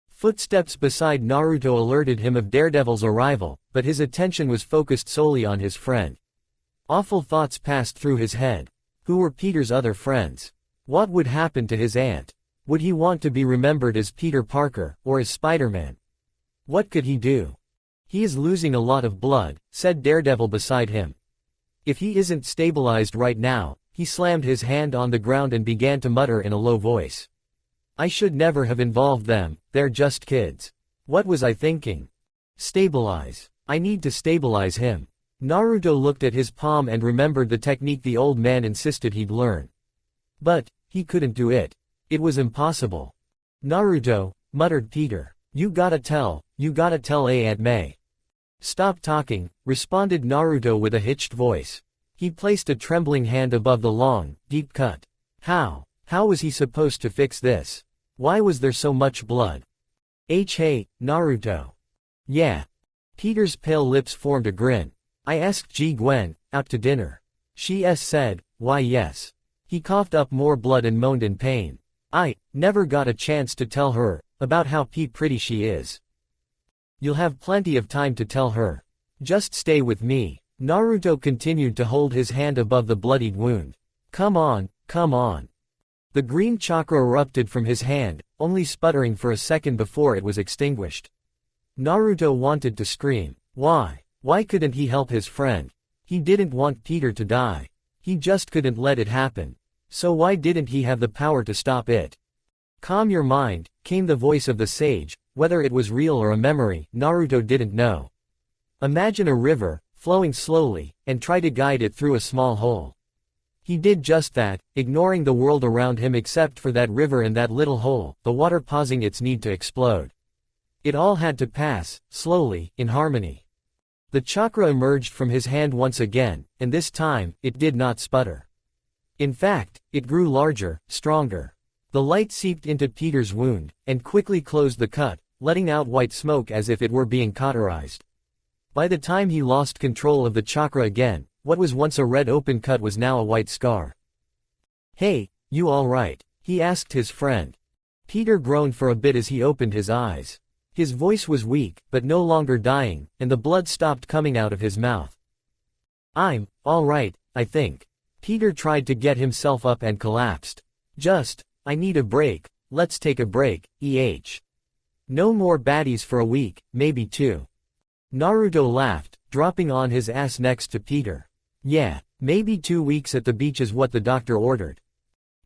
Footsteps beside Naruto alerted him of Daredevil's arrival, but his attention was focused solely on his friend. Awful thoughts passed through his head. Who were Peter's other friends? What would happen to his aunt? Would he want to be remembered as Peter Parker, or as Spider-Man? What could he do? "He is losing a lot of blood," said Daredevil beside him. "If he isn't stabilized right now," he slammed his hand on the ground and began to mutter in a low voice. "I should never have involved them, they're just kids. What was I thinking? Stabilize. I need to stabilize him." Naruto looked at his palm and remembered the technique the old man insisted he'd learn. But he couldn't do it. It was impossible. "Naruto," muttered Peter. You gotta tell Aunt May." "Stop talking," responded Naruto with a hitched voice. He placed a trembling hand above the long, deep cut. How was he supposed to fix this? Why was there so much blood? Hey, Naruto. Yeah. Peter's pale lips formed a grin. "I asked Ji Gwen, out to dinner. She said, why yes." He coughed up more blood and moaned in pain. "I never got a chance to tell her about how pretty she is." "You'll have plenty of time to tell her. Just stay with me." Naruto continued to hold his hand above the bloodied wound. Come on. The green chakra erupted from his hand, only sputtering for a second before it was extinguished. Naruto wanted to scream. Why couldn't he help his friend? He didn't want Peter to die. He just couldn't let it happen. So why didn't he have the power to stop it? "Calm your mind," came the voice of the sage. Whether it was real or a memory, Naruto didn't know. "Imagine a river, flowing slowly, and try to guide it through a small hole." He did just that, ignoring the world around him except for that river and that little hole, the water pausing its need to explode. It all had to pass, slowly, in harmony. The chakra emerged from his hand once again, and this time, it did not sputter. In fact, it grew larger, stronger. The light seeped into Peter's wound, and quickly closed the cut, letting out white smoke as if it were being cauterized. By the time he lost control of the chakra again, what was once a red open cut was now a white scar. "Hey, you alright?" he asked his friend. Peter groaned for a bit as he opened his eyes. His voice was weak, but no longer dying, and the blood stopped coming out of his mouth. "I'm alright, I think." Peter tried to get himself up and collapsed. I need a break, let's take a break, No more baddies for a week, maybe 2. Naruto laughed, dropping on his ass next to Peter. "Yeah, maybe 2 weeks at the beach is what the doctor ordered.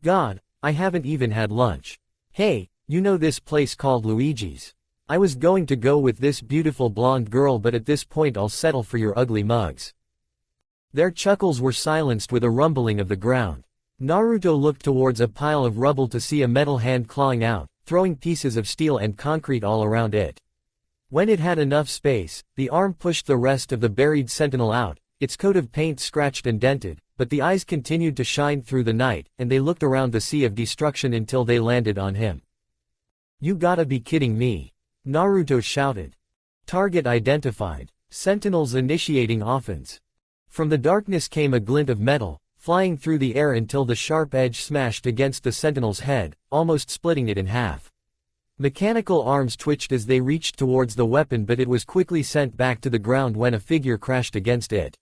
God, I haven't even had lunch. Hey, you know this place called Luigi's? I was going to go with this beautiful blonde girl, but at this point I'll settle for your ugly mugs." Their chuckles were silenced with a rumbling of the ground. Naruto looked towards a pile of rubble to see a metal hand clawing out, throwing pieces of steel and concrete all around it. When it had enough space, the arm pushed the rest of the buried Sentinel out, its coat of paint scratched and dented, but the eyes continued to shine through the night, and they looked around the sea of destruction until they landed on him. "You gotta be kidding me," Naruto shouted. Target identified. Sentinels initiating offense. From the darkness came a glint of metal, flying through the air until the sharp edge smashed against the Sentinel's head, almost splitting it in half. Mechanical arms twitched as they reached towards the weapon, but it was quickly sent back to the ground when a figure crashed against it.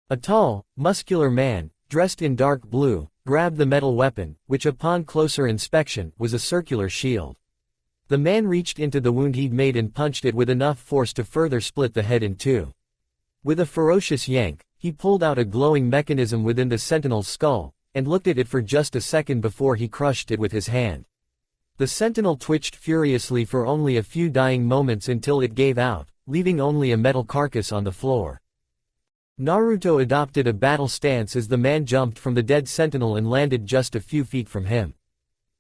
A tall, muscular man, dressed in dark blue, grabbed the metal weapon, which upon closer inspection, was a circular shield. The man reached into the wound he'd made and punched it with enough force to further split the head in 2. With a ferocious yank, he pulled out a glowing mechanism within the Sentinel's skull, and looked at it for just a second before he crushed it with his hand. The Sentinel twitched furiously for only a few dying moments until it gave out, leaving only a metal carcass on the floor. Naruto adopted a battle stance as the man jumped from the dead Sentinel and landed just a few feet from him.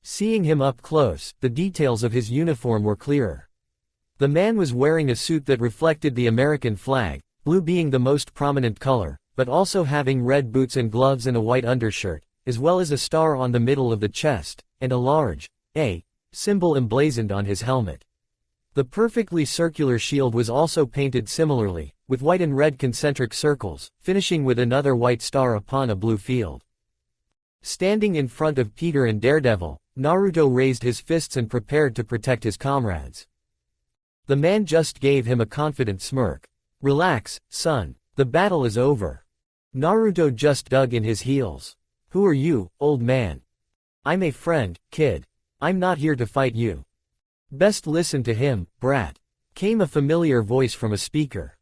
Seeing him up close, the details of his uniform were clearer. The man was wearing a suit that reflected the American flag, blue being the most prominent color, but also having red boots and gloves and a white undershirt, as well as a star on the middle of the chest, and a large A symbol emblazoned on his helmet. The perfectly circular shield was also painted similarly, with white and red concentric circles, finishing with another white star upon a blue field. Standing in front of Peter and Daredevil, Naruto raised his fists and prepared to protect his comrades. The man just gave him a confident smirk. "Relax, son. The battle is over." Naruto just dug in his heels. "Who are you, old man?" "I'm a friend, kid. I'm not here to fight you." "Best listen to him, brat," came a familiar voice from a speaker.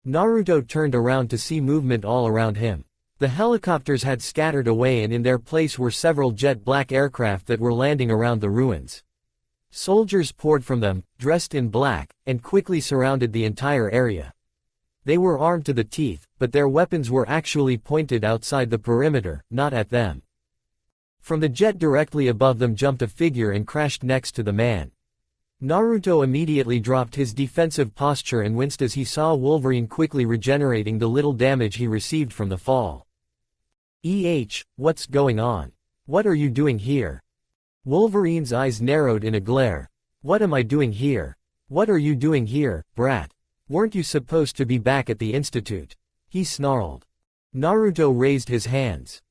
Naruto turned around to see movement all around him. The helicopters had scattered away and in their place were several jet black aircraft that were landing around the ruins. Soldiers poured from them, dressed in black, and quickly surrounded the entire area. They were armed to the teeth, but their weapons were actually pointed outside the perimeter, not at them. From the jet directly above them jumped a figure and crashed next to the man. Naruto immediately dropped his defensive posture and winced as he saw Wolverine quickly regenerating the little damage he received from the fall. What's going on? What are you doing here?" Wolverine's eyes narrowed in a glare. "What am I doing here? What are you doing here, brat? Weren't you supposed to be back at the institute?" he snarled. Naruto raised his hands.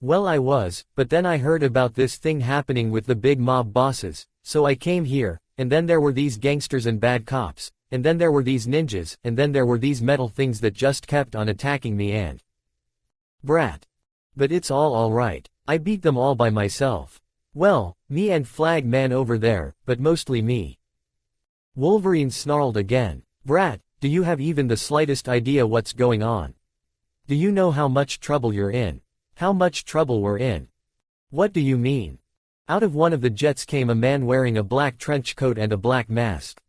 Well, I was, but then I heard about this thing happening with the big mob bosses, so I came here, and then there were these gangsters and bad cops, and then there were these ninjas, and then there were these metal things that just kept on attacking me and brat. But it's all right. I beat them all by myself. Well, me and Flag Man over there, but mostly me." Wolverine snarled again. "Brat, do you have even the slightest idea what's going on? Do you know how much trouble you're in? How much trouble we're in?" "What do you mean?" Out of one of the jets came a man wearing a black trench coat and a black mask.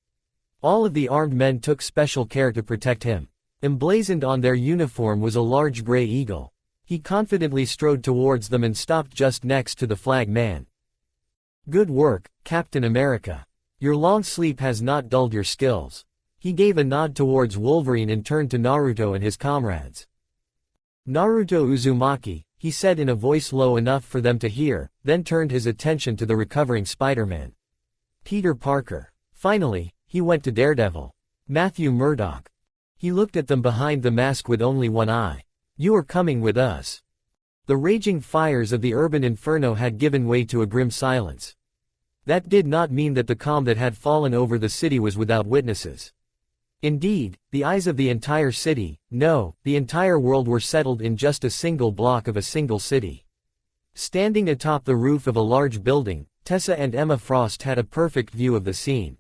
All of the armed men took special care to protect him. Emblazoned on their uniform was a large gray eagle. He confidently strode towards them and stopped just next to the Flag Man. "Good work, Captain America. Your long sleep has not dulled your skills." He gave a nod towards Wolverine and turned to Naruto and his comrades. "Naruto Uzumaki," he said in a voice low enough for them to hear, then turned his attention to the recovering Spider-Man. "Peter Parker." Finally, he went to Daredevil. "Matthew Murdock." He looked at them behind the mask with only one eye. "You are coming with us." The raging fires of the urban inferno had given way to a grim silence. That did not mean that the calm that had fallen over the city was without witnesses. Indeed, the eyes of the entire city, no, the entire world were settled in just a single block of a single city. Standing atop the roof of a large building, Tessa and Emma Frost had a perfect view of the scene.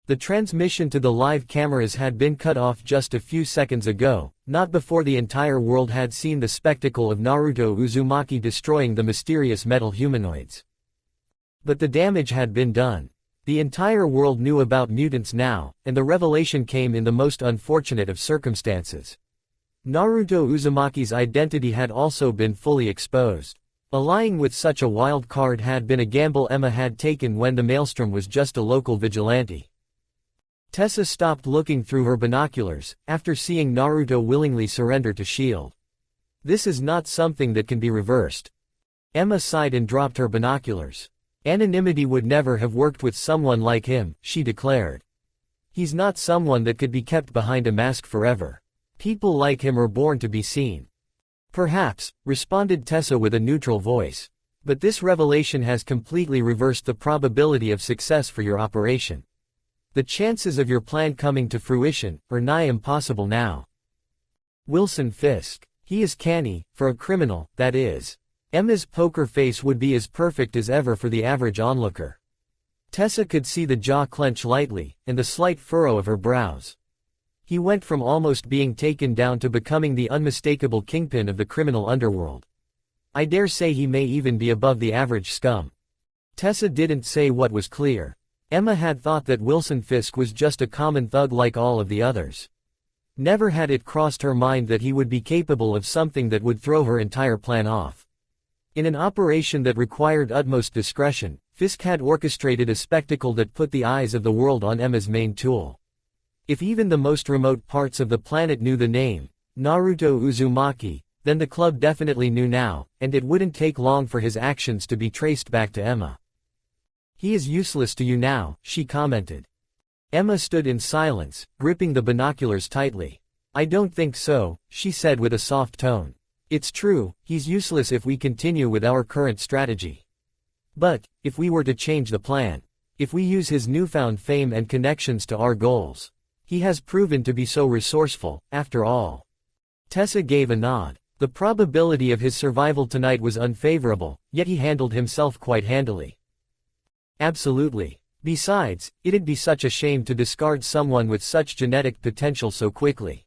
The transmission to the live cameras had been cut off just a few seconds ago, not before the entire world had seen the spectacle of Naruto Uzumaki destroying the mysterious metal humanoids. But the damage had been done. The entire world knew about mutants now, and the revelation came in the most unfortunate of circumstances. Naruto Uzumaki's identity had also been fully exposed. Allying with such a wild card had been a gamble Emma had taken when the Maelstrom was just a local vigilante. Tessa stopped looking through her binoculars, after seeing Naruto willingly surrender to S.H.I.E.L.D. "This is not something that can be reversed." Emma sighed and dropped her binoculars. "Anonymity would never have worked with someone like him," she declared. "He's not someone that could be kept behind a mask forever. People like him are born to be seen." "Perhaps," responded Tessa with a neutral voice. "But this revelation has completely reversed the probability of success for your operation. The chances of your plan coming to fruition are nigh impossible now." Wilson Fisk. "He is canny, for a criminal, that is." Emma's poker face would be as perfect as ever for the average onlooker. Tessa could see the jaw clench lightly, and the slight furrow of her brows. He went from almost being taken down to becoming the unmistakable kingpin of the criminal underworld. I dare say he may even be above the average scum. Tessa didn't say what was clear. Emma had thought that Wilson Fisk was just a common thug like all of the others. Never had it crossed her mind that he would be capable of something that would throw her entire plan off. In an operation that required utmost discretion, Fisk had orchestrated a spectacle that put the eyes of the world on Emma's main tool. If even the most remote parts of the planet knew the name, Naruto Uzumaki, then the club definitely knew now, and it wouldn't take long for his actions to be traced back to Emma. "He is useless to you now," she commented. Emma stood in silence, gripping the binoculars tightly. "I don't think so," she said with a soft tone. "It's true, he's useless if we continue with our current strategy. But, if we were to change the plan, if we use his newfound fame and connections to our goals, he has proven to be so resourceful, after all." Tessa gave a nod. The probability of his survival tonight was unfavorable, yet he handled himself quite handily. "Absolutely. Besides, it'd be such a shame to discard someone with such genetic potential so quickly."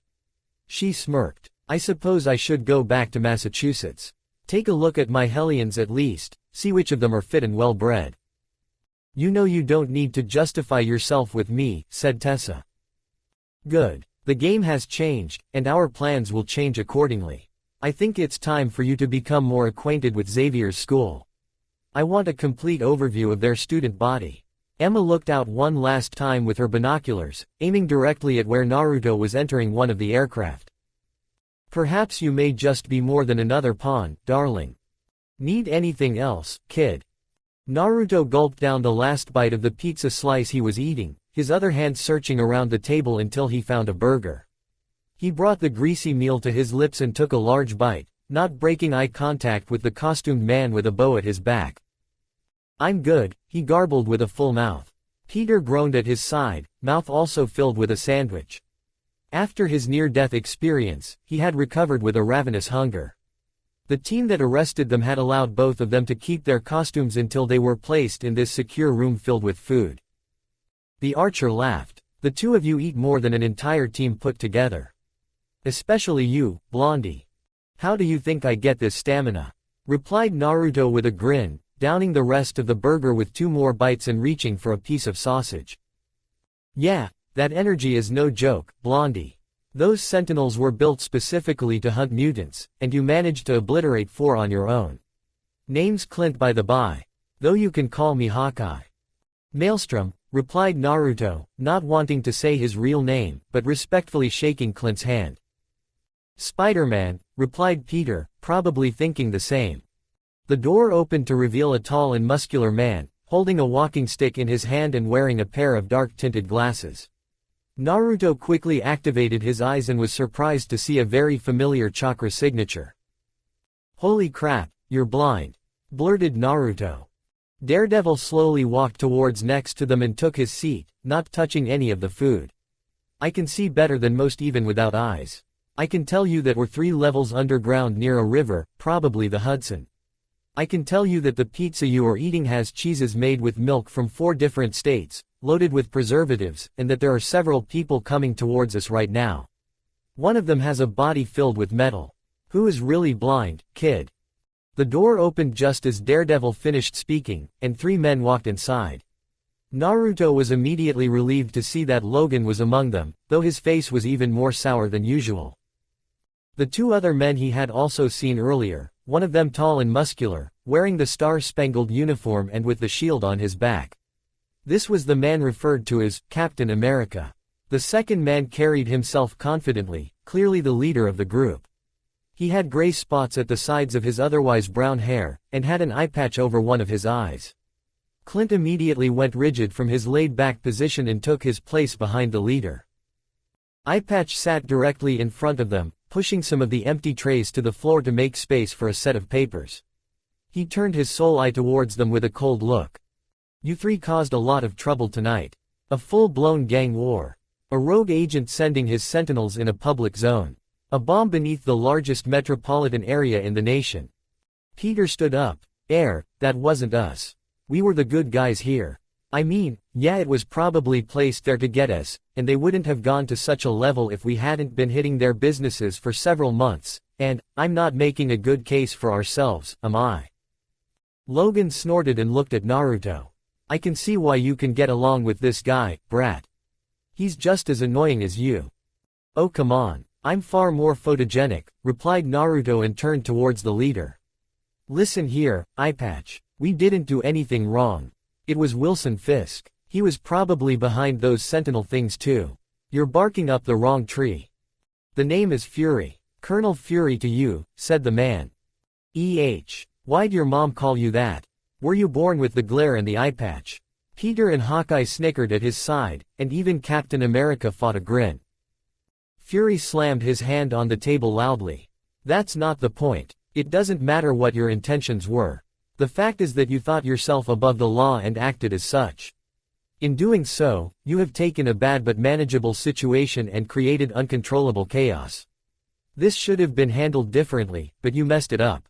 She smirked. "I suppose I should go back to Massachusetts. Take a look at my Hellions at least, see which of them are fit and well-bred." "You know you don't need to justify yourself with me," said Tessa. "Good. The game has changed, and our plans will change accordingly. I think it's time for you to become more acquainted with Xavier's school. I want a complete overview of their student body." Emma looked out one last time with her binoculars, aiming directly at where Naruto was entering one of the aircraft. "Perhaps you may just be more than another pawn, darling. Need anything else, kid?" Naruto gulped down the last bite of the pizza slice he was eating, his other hand searching around the table until he found a burger. He brought the greasy meal to his lips and took a large bite, not breaking eye contact with the costumed man with a bow at his back. "I'm good," he garbled with a full mouth. Peter groaned at his side, mouth also filled with a sandwich. After his near-death experience, he had recovered with a ravenous hunger. The team that arrested them had allowed both of them to keep their costumes until they were placed in this secure room filled with food. The archer laughed. "The two of you eat more than an entire team put together. Especially you, Blondie. How do you think I get this stamina?" replied Naruto with a grin, downing the rest of the burger with 2 more bites and reaching for a piece of sausage. "Yeah, that energy is no joke, Blondie. Those Sentinels were built specifically to hunt mutants, and you managed to obliterate 4 on your own. Name's Clint by the by. Though you can call me Hawkeye." "Maelstrom," replied Naruto, not wanting to say his real name, but respectfully shaking Clint's hand. "Spider-Man," replied Peter, probably thinking the same. The door opened to reveal a tall and muscular man, holding a walking stick in his hand and wearing a pair of dark-tinted glasses. Naruto quickly activated his eyes and was surprised to see a very familiar chakra signature. "Holy crap, you're blind," blurted Naruto. Daredevil slowly walked towards next to them and took his seat, not touching any of the food. "I can see better than most even without eyes. I can tell you that we're 3 levels underground near a river, probably the Hudson. I can tell you that the pizza you are eating has cheeses made with milk from 4 different states, loaded with preservatives, and that there are several people coming towards us right now. One of them has a body filled with metal. Who is really blind, kid?" The door opened just as Daredevil finished speaking, and 3 men walked inside. Naruto was immediately relieved to see that Logan was among them, though his face was even more sour than usual. The 2 other men he had also seen earlier, one of them tall and muscular, wearing the star-spangled uniform and with the shield on his back. This was the man referred to as Captain America. The second man carried himself confidently, clearly the leader of the group. He had gray spots at the sides of his otherwise brown hair, and had an eye patch over one of his eyes. Clint immediately went rigid from his laid-back position and took his place behind the leader. Eye patch sat directly in front of them, pushing some of the empty trays to the floor to make space for a set of papers. He turned his soul eye towards them with a cold look. "You 3 caused a lot of trouble tonight. A full-blown gang war. A rogue agent sending his sentinels in a public zone. A bomb beneath the largest metropolitan area in the nation." Peter stood up. That wasn't us. We were the good guys here. I mean, yeah, it was probably placed there to get us, and they wouldn't have gone to such a level if we hadn't been hitting their businesses for several months, and, I'm not making a good case for ourselves, am I? Logan snorted and looked at Naruto. "I can see why you can get along with this guy, brat. He's just as annoying as you." "Oh come on, I'm far more photogenic," replied Naruto and turned towards the leader. "Listen here, Eyepatch. We didn't do anything wrong. It was Wilson Fisk. He was probably behind those Sentinel things too. You're barking up the wrong tree. The name is Fury. Colonel Fury to you, said the man. Why'd your mom call you that? Were you born with the glare and the eye patch? Peter and Hawkeye snickered at his side, and even Captain America fought a grin. Fury slammed his hand on the table loudly. That's not the point. It doesn't matter what your intentions were. The fact is that you thought yourself above the law and acted as such. In doing so, you have taken a bad but manageable situation and created uncontrollable chaos. This should have been handled differently, but you messed it up.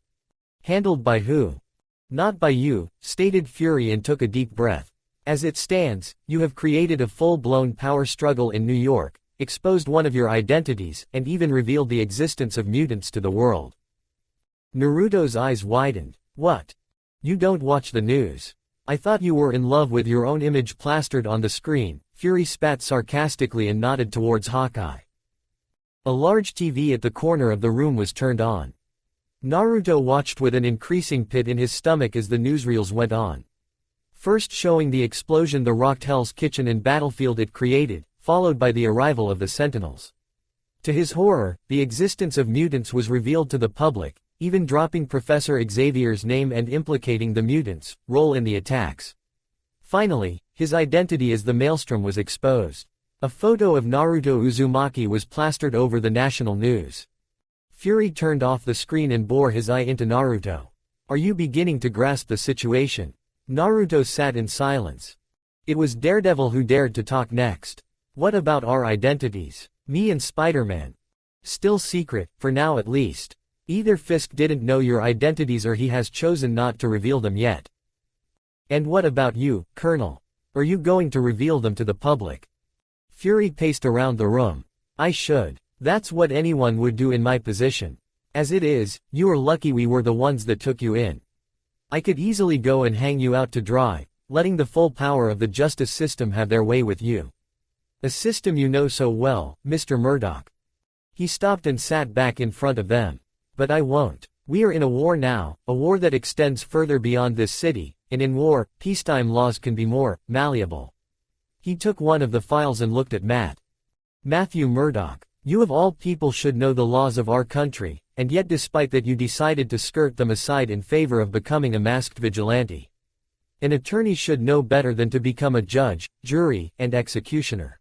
Handled by who? Not by you, stated Fury and took a deep breath. As it stands, you have created a full-blown power struggle in New York, exposed one of your identities, and even revealed the existence of mutants to the world. Naruto's eyes widened. What? You don't watch the news. I thought you were in love with your own image plastered on the screen. Fury spat sarcastically and nodded towards Hawkeye. A large TV at the corner of the room was turned on. Naruto watched with an increasing pit in his stomach as the newsreels went on. First showing the explosion that rocked Hell's Kitchen and battlefield it created, followed by the arrival of the Sentinels. To his horror, the existence of mutants was revealed to the public, even dropping Professor Xavier's name and implicating the mutants' role in the attacks. Finally, his identity as the Maelstrom was exposed. A photo of Naruto Uzumaki was plastered over the national news. Fury turned off the screen and bore his eye into Naruto. Are you beginning to grasp the situation? Naruto sat in silence. It was Daredevil who dared to talk next. What about our identities? Me and Spider-Man. Still secret, for now at least. Either Fisk didn't know your identities or he has chosen not to reveal them yet. And what about you, Colonel? Are you going to reveal them to the public? Fury paced around the room. I should. That's what anyone would do in my position. As it is, you are lucky we were the ones that took you in. I could easily go and hang you out to dry, letting the full power of the justice system have their way with you. A system you know so well, Mr. Murdoch. He stopped and sat back in front of them. But I won't. We are in a war now, a war that extends further beyond this city, and in war, peacetime laws can be more malleable. He took one of the files and looked at Matthew Murdoch. You of all people should know the laws of our country, and yet despite that you decided to skirt them aside in favor of becoming a masked vigilante. An attorney should know better than to become a judge, jury, and executioner.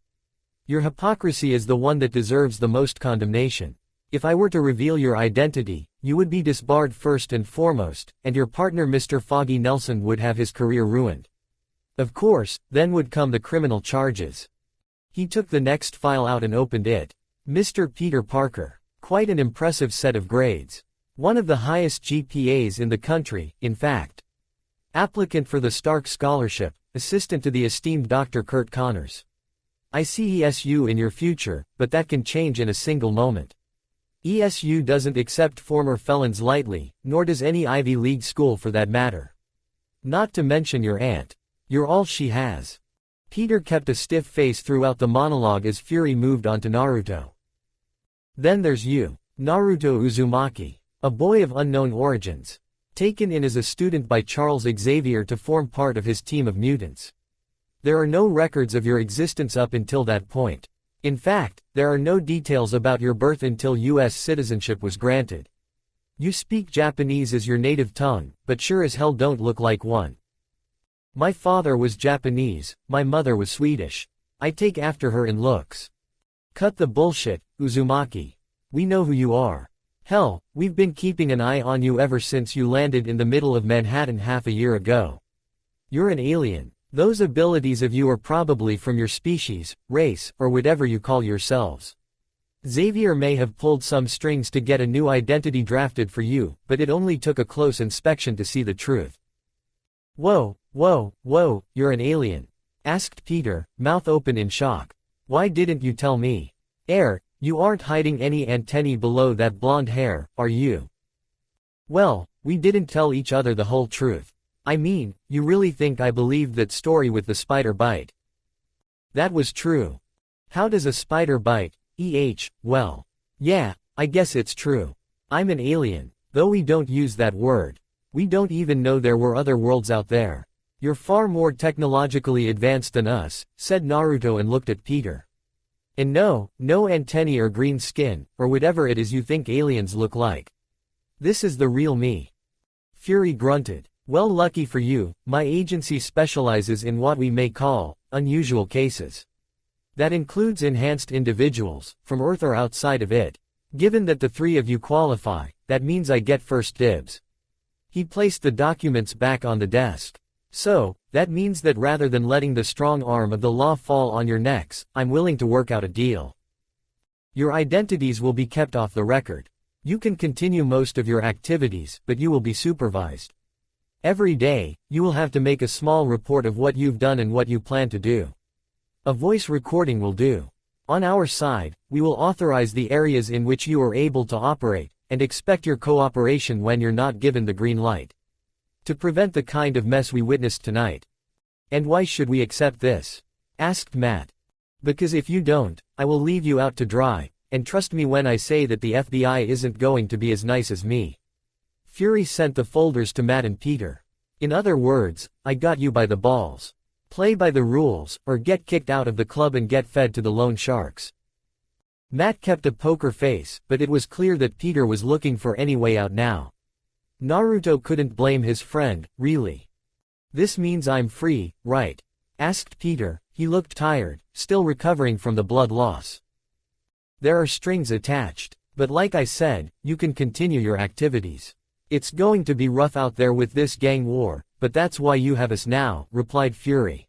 Your hypocrisy is the one that deserves the most condemnation. If I were to reveal your identity, you would be disbarred first and foremost, and your partner Mr. Foggy Nelson would have his career ruined. Of course, then would come the criminal charges. He took the next file out and opened it. Mr. Peter Parker. Quite an impressive set of grades. One of the highest GPAs in the country, in fact. Applicant for the Stark Scholarship, assistant to the esteemed Dr. Kurt Connors. I see ESU in your future, but that can change in a single moment. ESU doesn't accept former felons lightly, nor does any Ivy League school for that matter. Not to mention your aunt. You're all she has. Peter kept a stiff face throughout the monologue as Fury moved on to Naruto. Then there's you, Naruto Uzumaki, a boy of unknown origins. Taken in as a student by Charles Xavier to form part of his team of mutants. There are no records of your existence up until that point. In fact, there are no details about your birth until U.S. citizenship was granted. You speak Japanese as your native tongue, but sure as hell don't look like one. My father was Japanese, my mother was Swedish. I take after her in looks. Cut the bullshit, Uzumaki. We know who you are. Hell, we've been keeping an eye on you ever since you landed in the middle of Manhattan half a year ago. You're an alien. Those abilities of you are probably from your species, race, or whatever you call yourselves. Xavier may have pulled some strings to get a new identity drafted for you, but it only took a close inspection to see the truth. Whoa, you're an alien? Asked Peter, mouth open in shock. Why didn't you tell me? You aren't hiding any antennae below that blonde hair, are you? Well, we didn't tell each other the whole truth. I mean, you really think I believed that story with the spider bite? That was true. How does a spider bite? Well, yeah, I guess it's true. I'm an alien, though we don't use that word. We don't even know there were other worlds out there. You're far more technologically advanced than us, said Naruto and looked at Peter. And no antennae or green skin, or whatever it is you think aliens look like. This is the real me. Fury grunted. Well, lucky for you, my agency specializes in what we may call unusual cases. That includes enhanced individuals, from Earth or outside of it. Given that the three of you qualify, that means I get first dibs. He placed the documents back on the desk. So, that means that rather than letting the strong arm of the law fall on your necks, I'm willing to work out a deal. Your identities will be kept off the record. You can continue most of your activities, but you will be supervised. Every day, you will have to make a small report of what you've done and what you plan to do. A voice recording will do. On our side, we will authorize the areas in which you are able to operate, and expect your cooperation when you're not given the green light. To prevent the kind of mess we witnessed tonight. And why should we accept this? Asked Matt. Because if you don't, I will leave you out to dry, and trust me when I say that the FBI isn't going to be as nice as me. Fury sent the folders to Matt and Peter. In other words, I got you by the balls. Play by the rules, or get kicked out of the club and get fed to the loan sharks. Matt kept a poker face, but it was clear that Peter was looking for any way out now. Naruto couldn't blame his friend, really. This means I'm free, right? Asked Peter. He looked tired, still recovering from the blood loss. There are strings attached, but like I said, you can continue your activities. It's going to be rough out there with this gang war, but that's why you have us now, replied Fury.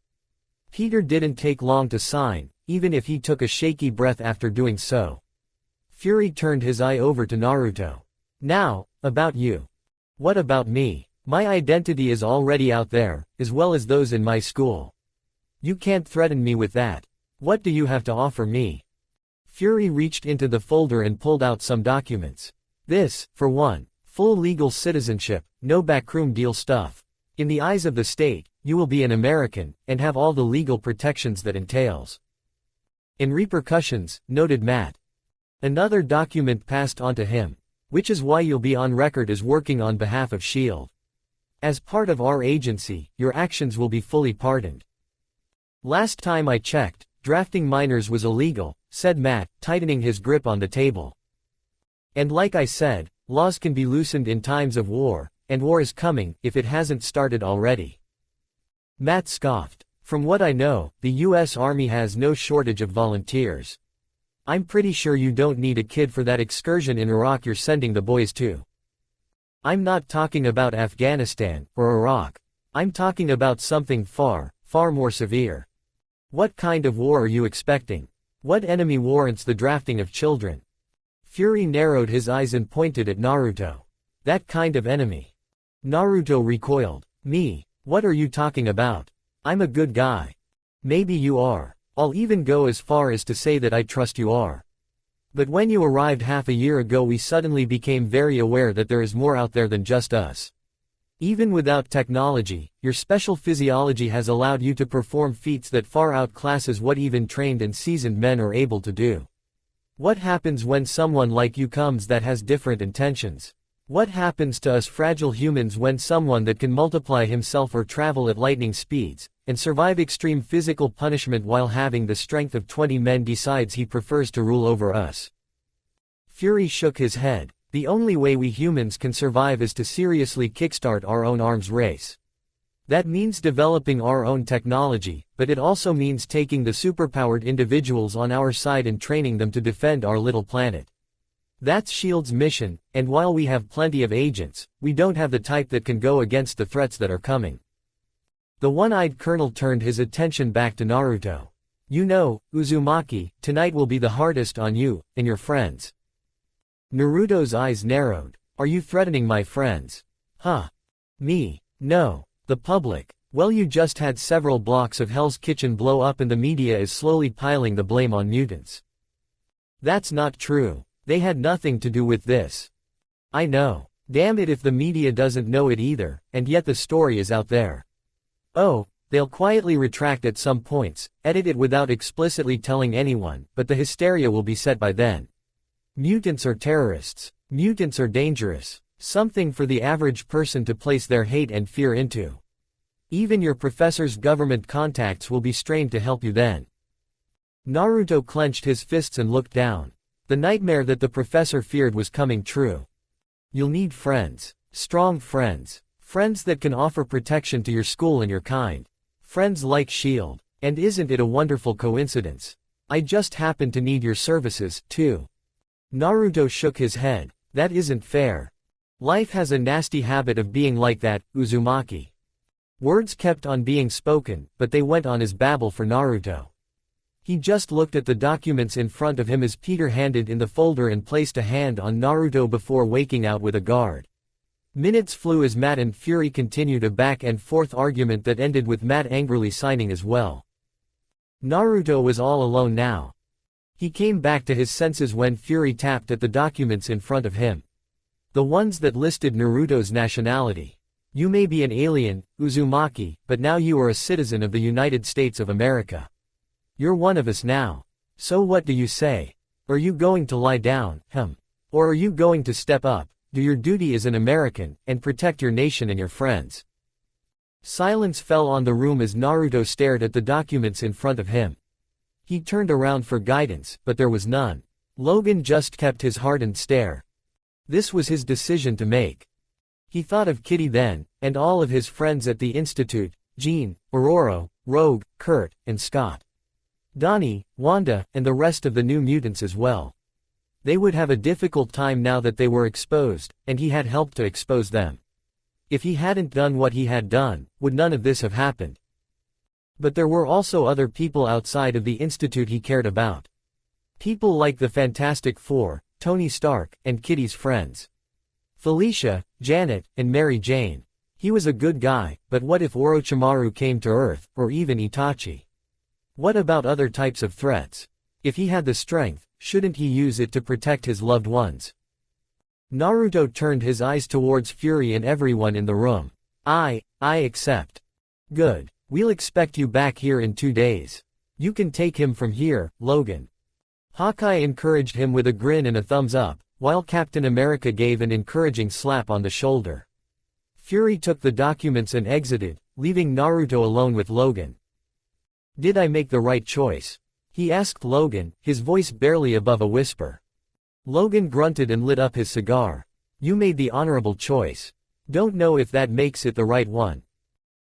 Peter didn't take long to sign, even if he took a shaky breath after doing so. Fury turned his eye over to Naruto. Now, about you. What about me? My identity is already out there, as well as those in my school. You can't threaten me with that. What do you have to offer me? Fury reached into the folder and pulled out some documents. This, for one. Full legal citizenship, no backroom deal stuff. In the eyes of the state, you will be an American, and have all the legal protections that entails. In repercussions, noted Matt. Another document passed on to him. Which is why you'll be on record as working on behalf of S.H.I.E.L.D. As part of our agency, your actions will be fully pardoned. Last time I checked, drafting minors was illegal, said Matt, tightening his grip on the table. And like I said, laws can be loosened in times of war, and war is coming, if it hasn't started already. Matt scoffed. From what I know, the U.S. Army has no shortage of volunteers. I'm pretty sure you don't need a kid for that excursion in Iraq you're sending the boys to. I'm not talking about Afghanistan, or Iraq. I'm talking about something far more severe. What kind of war are you expecting? What enemy warrants the drafting of children? Fury narrowed his eyes and pointed at Naruto. That kind of enemy. Naruto recoiled. Me? What are you talking about? I'm a good guy. Maybe you are. I'll even go as far as to say that I trust you are. But when you arrived half a year ago we suddenly became very aware that there is more out there than just us. Even without technology, your special physiology has allowed you to perform feats that far outclasses what even trained and seasoned men are able to do. What happens when someone like you comes that has different intentions? What happens to us fragile humans when someone that can multiply himself or travel at lightning speeds, and survive extreme physical punishment while having the strength of 20 men decides he prefers to rule over us? Fury shook his head. The only way we humans can survive is to seriously kickstart our own arms race. That means developing our own technology, but it also means taking the superpowered individuals on our side and training them to defend our little planet. That's S.H.I.E.L.D.'s mission, and while we have plenty of agents, we don't have the type that can go against the threats that are coming. The one-eyed colonel turned his attention back to Naruto. You know, Uzumaki, tonight will be the hardest on you, and your friends. Naruto's eyes narrowed. Are you threatening my friends? Huh? Me? No. The public. Well, you just had several blocks of Hell's Kitchen blow up and the media is slowly piling the blame on mutants. That's not true. They had nothing to do with this. I know. Damn it if the media doesn't know it either, and yet the story is out there. Oh, they'll quietly retract at some points, edit it without explicitly telling anyone, but the hysteria will be set by then. Mutants are terrorists. Mutants are dangerous. Something for the average person to place their hate and fear into. Even your professor's government contacts will be strained to help you then. Naruto clenched his fists and looked down. The nightmare that the professor feared was coming true. You'll need friends. Strong friends. Friends that can offer protection to your school and your kind. Friends like S.H.I.E.L.D. And isn't it a wonderful coincidence? I just happen to need your services, too. Naruto shook his head. That isn't fair. Life has a nasty habit of being like that, Uzumaki. Words kept on being spoken, but they went on as babble for Naruto. He just looked at the documents in front of him as Peter handed in the folder and placed a hand on Naruto before waking out with a guard. Minutes flew as Matt and Fury continued a back-and-forth argument that ended with Matt angrily signing as well. Naruto was all alone now. He came back to his senses when Fury tapped at the documents in front of him. The ones that listed Naruto's nationality. You may be an alien, Uzumaki, but now you are a citizen of the United States of America. You're one of us now. So what do you say? Are you going to lie down, Or are you going to step up, do your duty as an American, and protect your nation and your friends? Silence fell on the room as Naruto stared at the documents in front of him. He turned around for guidance, but there was none. Logan just kept his hardened stare. This was his decision to make. He thought of Kitty then, and all of his friends at the Institute, Jean, Aurora, Rogue, Kurt, and Scott. Donnie, Wanda, and the rest of the New Mutants as well. They would have a difficult time now that they were exposed, and he had helped to expose them. If he hadn't done what he had done, would none of this have happened? But there were also other people outside of the Institute he cared about. People like the Fantastic Four, Tony Stark, and Kitty's friends. Felicia, Janet, and Mary Jane. He was a good guy, but what if Orochimaru came to Earth, or even Itachi? What about other types of threats? If he had the strength, shouldn't he use it to protect his loved ones? Naruto turned his eyes towards Fury and everyone in the room. I accept. Good. We'll expect you back here in 2 days. You can take him from here, Logan. Hawkeye encouraged him with a grin and a thumbs up, while Captain America gave an encouraging slap on the shoulder. Fury took the documents and exited, leaving Naruto alone with Logan. Did I make the right choice? He asked Logan, his voice barely above a whisper. Logan grunted and lit up his cigar. You made the honorable choice. Don't know if that makes it the right one.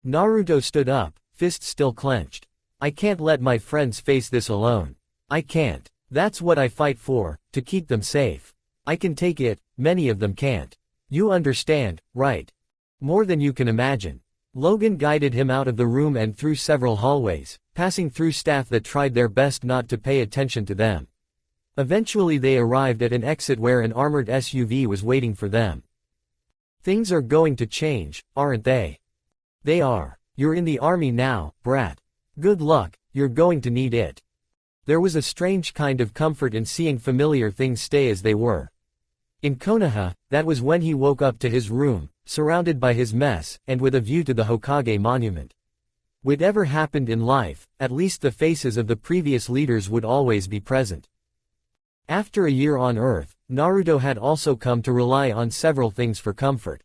Naruto stood up, fists still clenched. I can't let my friends face this alone. I can't. That's what I fight for, to keep them safe. I can take it, many of them can't. You understand, right? More than you can imagine. Logan guided him out of the room and through several hallways, passing through staff that tried their best not to pay attention to them. Eventually they arrived at an exit where an armored SUV was waiting for them. Things are going to change, aren't they? They are. You're in the army now, brat. Good luck, you're going to need it. There was a strange kind of comfort in seeing familiar things stay as they were. In Konoha, that was when he woke up to his room, surrounded by his mess, and with a view to the Hokage monument. Whatever happened in life, at least the faces of the previous leaders would always be present. After a year on Earth, Naruto had also come to rely on several things for comfort.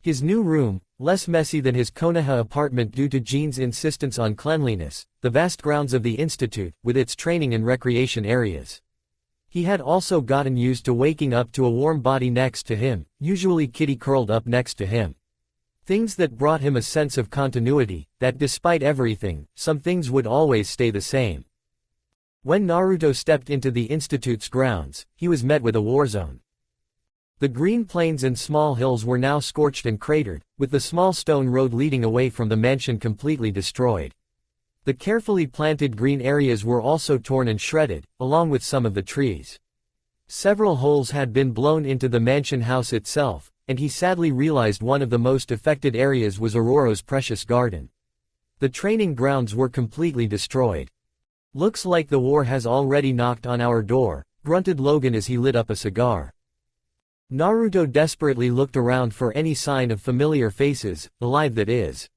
His new room, less messy than his Konoha apartment due to Jean's insistence on cleanliness, the vast grounds of the Institute, with its training and recreation areas. He had also gotten used to waking up to a warm body next to him, usually Kitty curled up next to him. Things that brought him a sense of continuity, that despite everything, some things would always stay the same. When Naruto stepped into the Institute's grounds, he was met with a war zone. The green plains and small hills were now scorched and cratered, with the small stone road leading away from the mansion completely destroyed. The carefully planted green areas were also torn and shredded, along with some of the trees. Several holes had been blown into the mansion house itself, and he sadly realized one of the most affected areas was Aurora's precious garden. The training grounds were completely destroyed. Looks like the war has already knocked on our door, grunted Logan as he lit up a cigar. Naruto desperately looked around for any sign of familiar faces, alive that is.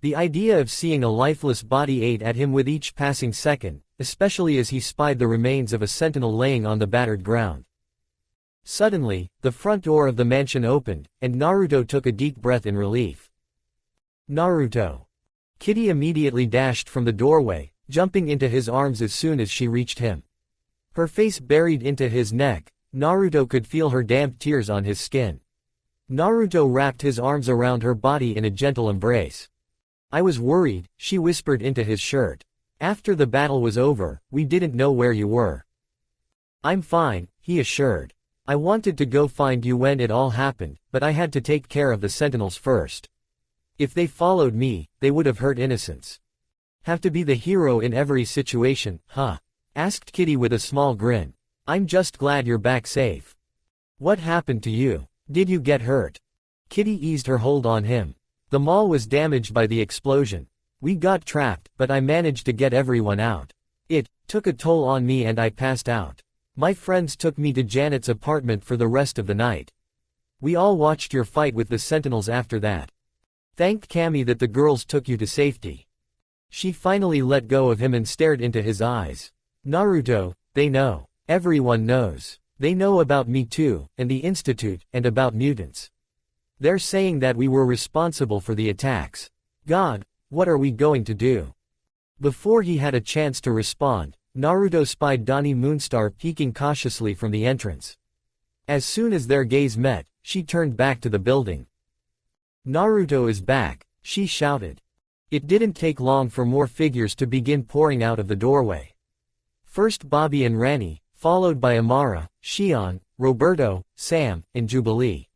The idea of seeing a lifeless body ate at him with each passing second, especially as he spied the remains of a sentinel laying on the battered ground. Suddenly, the front door of the mansion opened, and Naruto took a deep breath in relief. Naruto. Kitty immediately dashed from the doorway, jumping into his arms as soon as she reached him. Her face buried into his neck, Naruto could feel her damp tears on his skin. Naruto wrapped his arms around her body in a gentle embrace. I was worried, she whispered into his shirt. After the battle was over, we didn't know where you were. I'm fine, he assured. I wanted to go find you when it all happened, but I had to take care of the Sentinels first. If they followed me, they would have hurt innocents. Have to be the hero in every situation, huh? Asked Kitty with a small grin. I'm just glad you're back safe. What happened to you? Did you get hurt? Kitty eased her hold on him. The mall was damaged by the explosion. We got trapped, but I managed to get everyone out. It took a toll on me and I passed out. My friends took me to Janet's apartment for the rest of the night. We all watched your fight with the Sentinels after that. Thanked Cammy that the girls took you to safety. She finally let go of him and stared into his eyes. Naruto, they know. Everyone knows. They know about me too, and the Institute, and about mutants. They're saying that we were responsible for the attacks. God, what are we going to do? Before he had a chance to respond, Naruto spied Donnie Moonstar peeking cautiously from the entrance. As soon as their gaze met, she turned back to the building. Naruto is back, she shouted. It didn't take long for more figures to begin pouring out of the doorway. First Bobby and Rani, followed by Amara, Shion, Roberto, Sam, and Jubilee.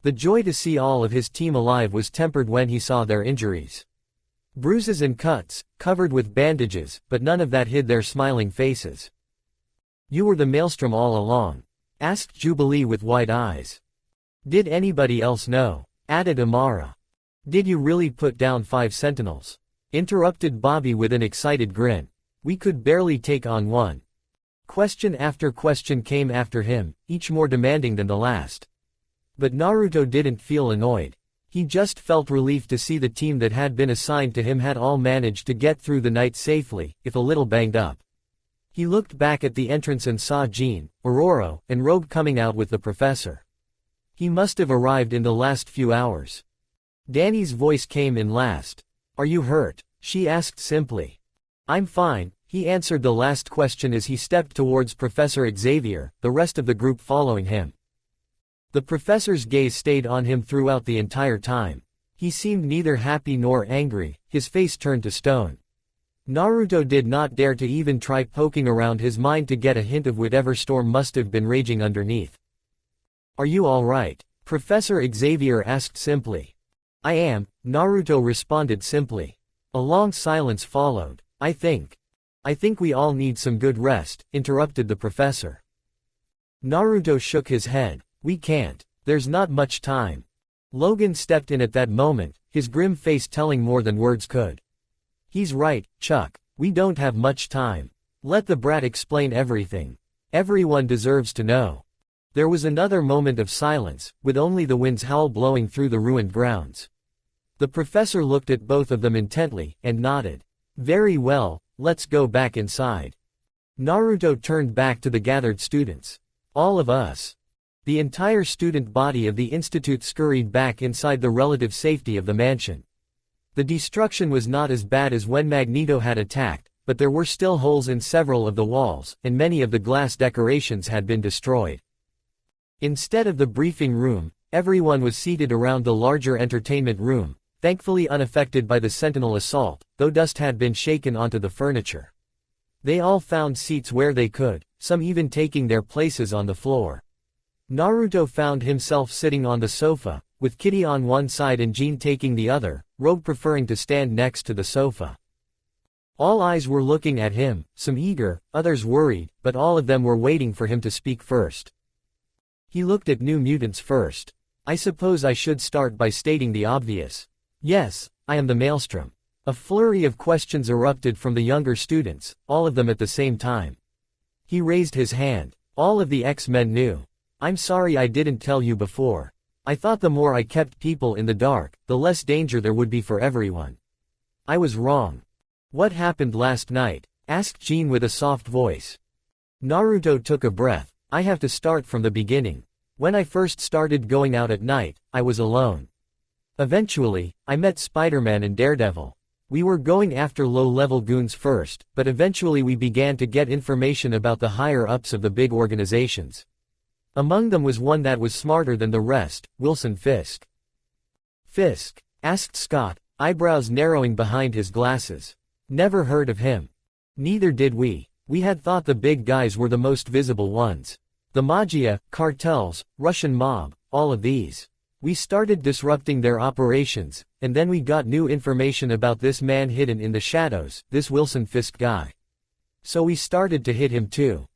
The joy to see all of his team alive was tempered when he saw their injuries. Bruises and cuts, covered with bandages, but none of that hid their smiling faces. You were the Maelstrom all along? Asked Jubilee with wide eyes. Did anybody else know? Added Amara. Did you really put down 5 Sentinels? Interrupted Bobby with an excited grin. We could barely take on one. Question after question came after him, each more demanding than the last. But Naruto didn't feel annoyed. He just felt relief to see the team that had been assigned to him had all managed to get through the night safely, if a little banged up. He looked back at the entrance and saw Jean, Aurora, and Rogue coming out with the professor. He must have arrived in the last few hours. Danny's voice came in last. Are you hurt? She asked simply. I'm fine, he answered the last question as he stepped towards Professor Xavier, the rest of the group following him. The professor's gaze stayed on him throughout the entire time. He seemed neither happy nor angry, his face turned to stone. Naruto did not dare to even try poking around his mind to get a hint of whatever storm must have been raging underneath. Are you alright? Professor Xavier asked simply. I am, Naruto responded simply. A long silence followed. I think we all need some good rest, interrupted the professor. Naruto shook his head. We can't. There's not much time. Logan stepped in at that moment, his grim face telling more than words could. He's right, Chuck. We don't have much time. Let the brat explain everything. Everyone deserves to know. There was another moment of silence, with only the wind's howl blowing through the ruined grounds. The professor looked at both of them intently, and nodded. Very well, let's go back inside. Naruto turned back to the gathered students. All of us. The entire student body of the institute scurried back inside the relative safety of the mansion. The destruction was not as bad as when Magneto had attacked, but there were still holes in several of the walls, and many of the glass decorations had been destroyed. Instead of the briefing room, everyone was seated around the larger entertainment room, thankfully unaffected by the Sentinel assault, though dust had been shaken onto the furniture. They all found seats where they could, some even taking their places on the floor. Naruto found himself sitting on the sofa, with Kitty on one side and Jean taking the other, Rogue preferring to stand next to the sofa. All eyes were looking at him, some eager, others worried, but all of them were waiting for him to speak first. He looked at New Mutants first. I suppose I should start by stating the obvious. Yes, I am the Maelstrom. A flurry of questions erupted from the younger students, all of them at the same time. He raised his hand. All of the X-Men knew. I'm sorry I didn't tell you before. I thought the more I kept people in the dark, the less danger there would be for everyone. I was wrong. What happened last night? Asked Jean with a soft voice. Naruto took a breath. I have to start from the beginning. When I first started going out at night, I was alone. Eventually, I met Spider-Man and Daredevil. We were going after low-level goons first, but eventually we began to get information about the higher-ups of the big organizations. Among them was one that was smarter than the rest, Wilson Fisk. Fisk? Asked Scott, eyebrows narrowing behind his glasses. Never heard of him. Neither did we. We had thought the big guys were the most visible ones. The mafia, cartels, Russian mob, all of these. We started disrupting their operations, and then we got new information about this man hidden in the shadows, this Wilson Fisk guy. So we started to hit him too.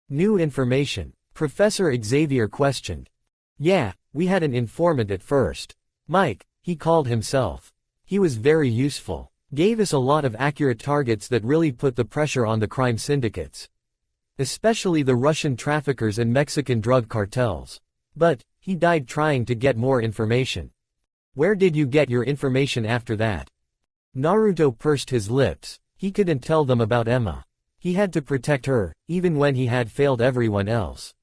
New information? Professor Xavier questioned. Yeah, we had an informant at first. Mike, he called himself. He was very useful. Gave us a lot of accurate targets that really put the pressure on the crime syndicates. Especially the Russian traffickers and Mexican drug cartels. But, he died trying to get more information. Where did you get your information after that? Naruto pursed his lips. He couldn't tell them about Emma. He had to protect her, even when he had failed everyone else.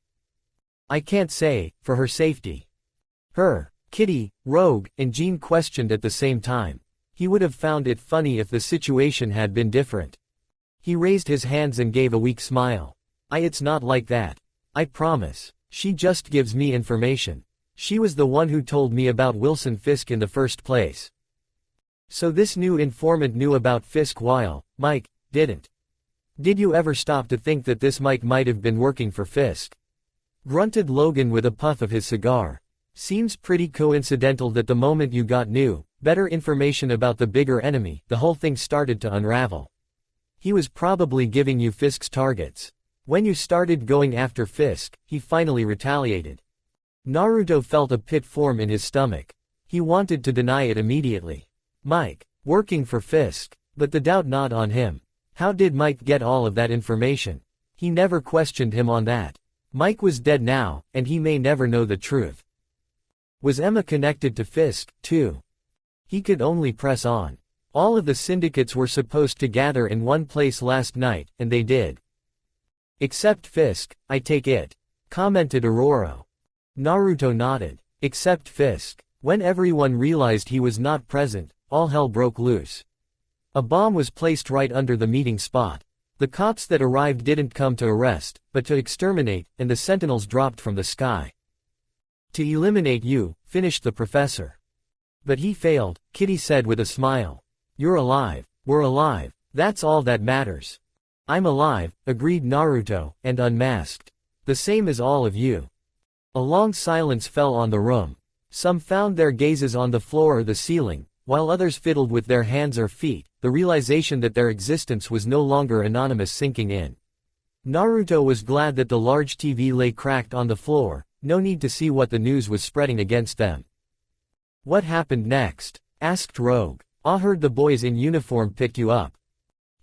I can't say, for her safety. Her, Kitty, Rogue, and Jean questioned at the same time. He would have found it funny if the situation had been different. He raised his hands and gave a weak smile. It's not like that. I promise. She just gives me information. She was the one who told me about Wilson Fisk in the first place. So this new informant knew about Fisk while Mike didn't. Did you ever stop to think that this Mike might have been working for Fisk? Grunted Logan with a puff of his cigar. Seems pretty coincidental that the moment you got better information about the bigger enemy, the whole thing started to unravel. He was probably giving you Fisk's targets. When you started going after Fisk, he finally retaliated. Naruto felt a pit form in his stomach. He wanted to deny it immediately. Mike, working for Fisk, but the doubt gnawed on him. How did Mike get all of that information? He never questioned him on that. Mike was dead now, and he may never know the truth. Was Emma connected to Fisk, too? He could only press on. All of the syndicates were supposed to gather in one place last night, and they did. Except Fisk, I take it. Commented Aurora. Naruto nodded. Except Fisk. When everyone realized he was not present, all hell broke loose. A bomb was placed right under the meeting spot. The cops that arrived didn't come to arrest, but to exterminate, and the Sentinels dropped from the sky. To eliminate you, finished the professor. But he failed, Kitty said with a smile. You're alive. We're alive. That's all that matters. I'm alive, agreed Naruto, and unmasked. The same as all of you. A long silence fell on the room. Some found their gazes on the floor or the ceiling, while others fiddled with their hands or feet, the realization that their existence was no longer anonymous sinking in. Naruto was glad that the large TV lay cracked on the floor, no need to see what the news was spreading against them. What happened next? Asked Rogue. I heard the boys in uniform picked you up.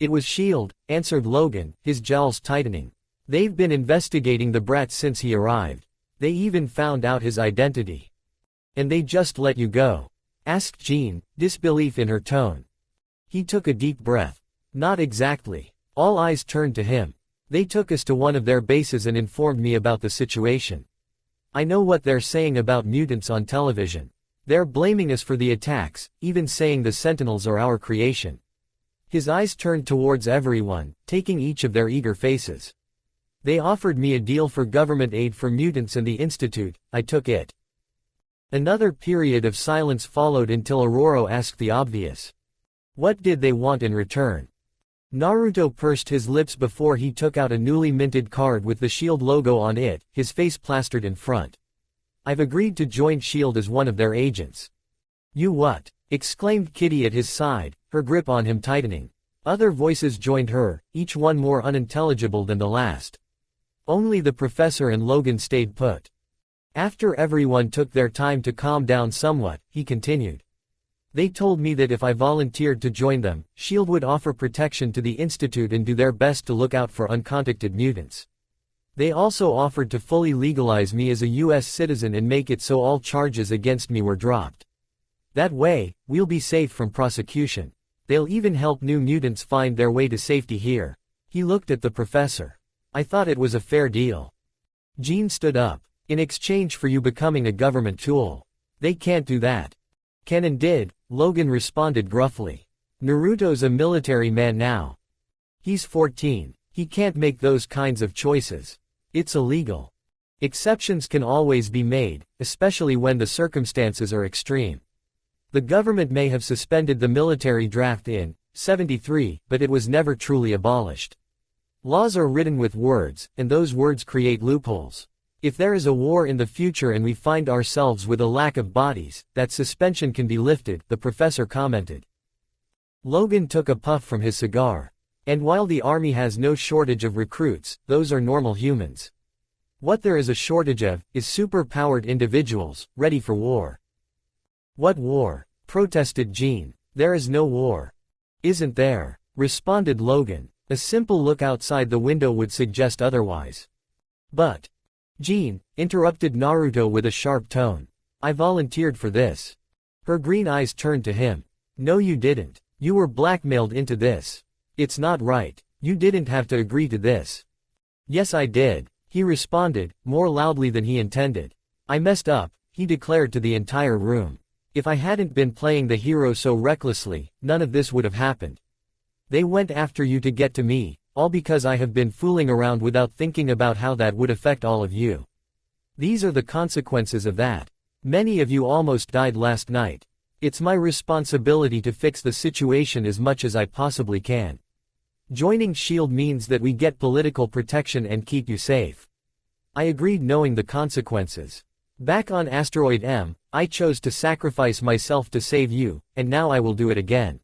It was S.H.I.E.L.D., answered Logan, his jowls tightening. They've been investigating the brat since he arrived. They even found out his identity. And they just let you go? Asked Jean, disbelief in her tone. He took a deep breath. Not exactly. All eyes turned to him. They took us to one of their bases and informed me about the situation. I know what they're saying about mutants on television. They're blaming us for the attacks, even saying the Sentinels are our creation. His eyes turned towards everyone, taking each of their eager faces. They offered me a deal for government aid for mutants and the Institute. I took it. Another period of silence followed until Aurora asked the obvious. What did they want in return? Naruto pursed his lips before he took out a newly minted card with the S.H.I.E.L.D. logo on it, his face plastered in front. I've agreed to join S.H.I.E.L.D. as one of their agents. You what? Exclaimed Kitty at his side, her grip on him tightening. Other voices joined her, each one more unintelligible than the last. Only the professor and Logan stayed put. After everyone took their time to calm down somewhat, he continued. They told me that if I volunteered to join them, S.H.I.E.L.D. would offer protection to the Institute and do their best to look out for uncontacted mutants. They also offered to fully legalize me as a U.S. citizen and make it so all charges against me were dropped. That way, we'll be safe from prosecution. They'll even help new mutants find their way to safety here. He looked at the professor. I thought it was a fair deal. Jean stood up. In exchange for you becoming a government tool. They can't do that. Can and did, Logan responded gruffly. Naruto's a military man now. He's 14. He can't make those kinds of choices. It's illegal. Exceptions can always be made, especially when the circumstances are extreme. The government may have suspended the military draft in 73, but it was never truly abolished. Laws are written with words, and those words create loopholes. If there is a war in the future and we find ourselves with a lack of bodies, that suspension can be lifted, the professor commented. Logan took a puff from his cigar. And while the army has no shortage of recruits, those are normal humans. What there is a shortage of, is super-powered individuals, ready for war. What war? Protested Jean. There is no war. Isn't there? Responded Logan. A simple look outside the window would suggest otherwise. But Jean interrupted Naruto with a sharp tone. I volunteered for this. Her green eyes turned to him. No you didn't. You were blackmailed into this. It's not right. You didn't have to agree to this. Yes I did, he responded, more loudly than he intended. I messed up, he declared to the entire room. If I hadn't been playing the hero so recklessly, none of this would have happened. They went after you to get to me, all because I have been fooling around without thinking about how that would affect all of you. These are the consequences of that. Many of you almost died last night. It's my responsibility to fix the situation as much as I possibly can. Joining SHIELD means that we get political protection and keep you safe. I agreed knowing the consequences. Back on Asteroid M, I chose to sacrifice myself to save you, and now I will do it again.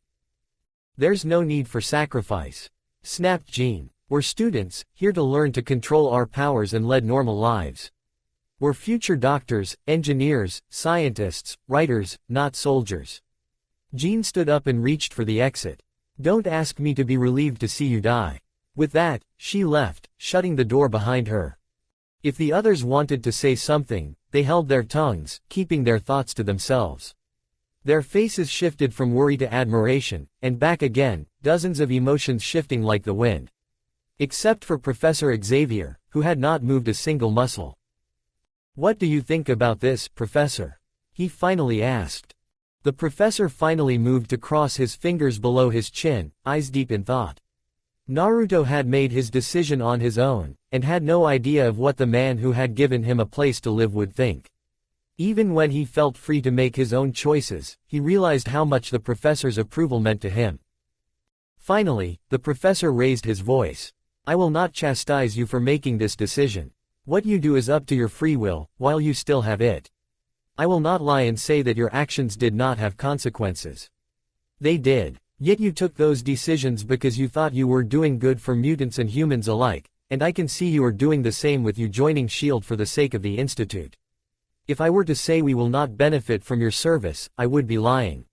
There's no need for sacrifice. Snapped Jean. We're students, here to learn to control our powers and lead normal lives. We're future doctors, engineers, scientists, writers, not soldiers. Jean stood up and reached for the exit. Don't ask me to be relieved to see you die. With that, she left, shutting the door behind her. If the others wanted to say something, they held their tongues, keeping their thoughts to themselves. Their faces shifted from worry to admiration, and back again, dozens of emotions shifting like the wind. Except for Professor Xavier, who had not moved a single muscle. What do you think about this, Professor? He finally asked. The professor finally moved to cross his fingers below his chin, eyes deep in thought. Naruto had made his decision on his own, and had no idea of what the man who had given him a place to live would think. Even when he felt free to make his own choices, he realized how much the professor's approval meant to him. Finally, the professor raised his voice. I will not chastise you for making this decision. What you do is up to your free will, while you still have it. I will not lie and say that your actions did not have consequences. They did. Yet you took those decisions because you thought you were doing good for mutants and humans alike, and I can see you are doing the same with you joining SHIELD for the sake of the Institute. If I were to say we will not benefit from your service, I would be lying.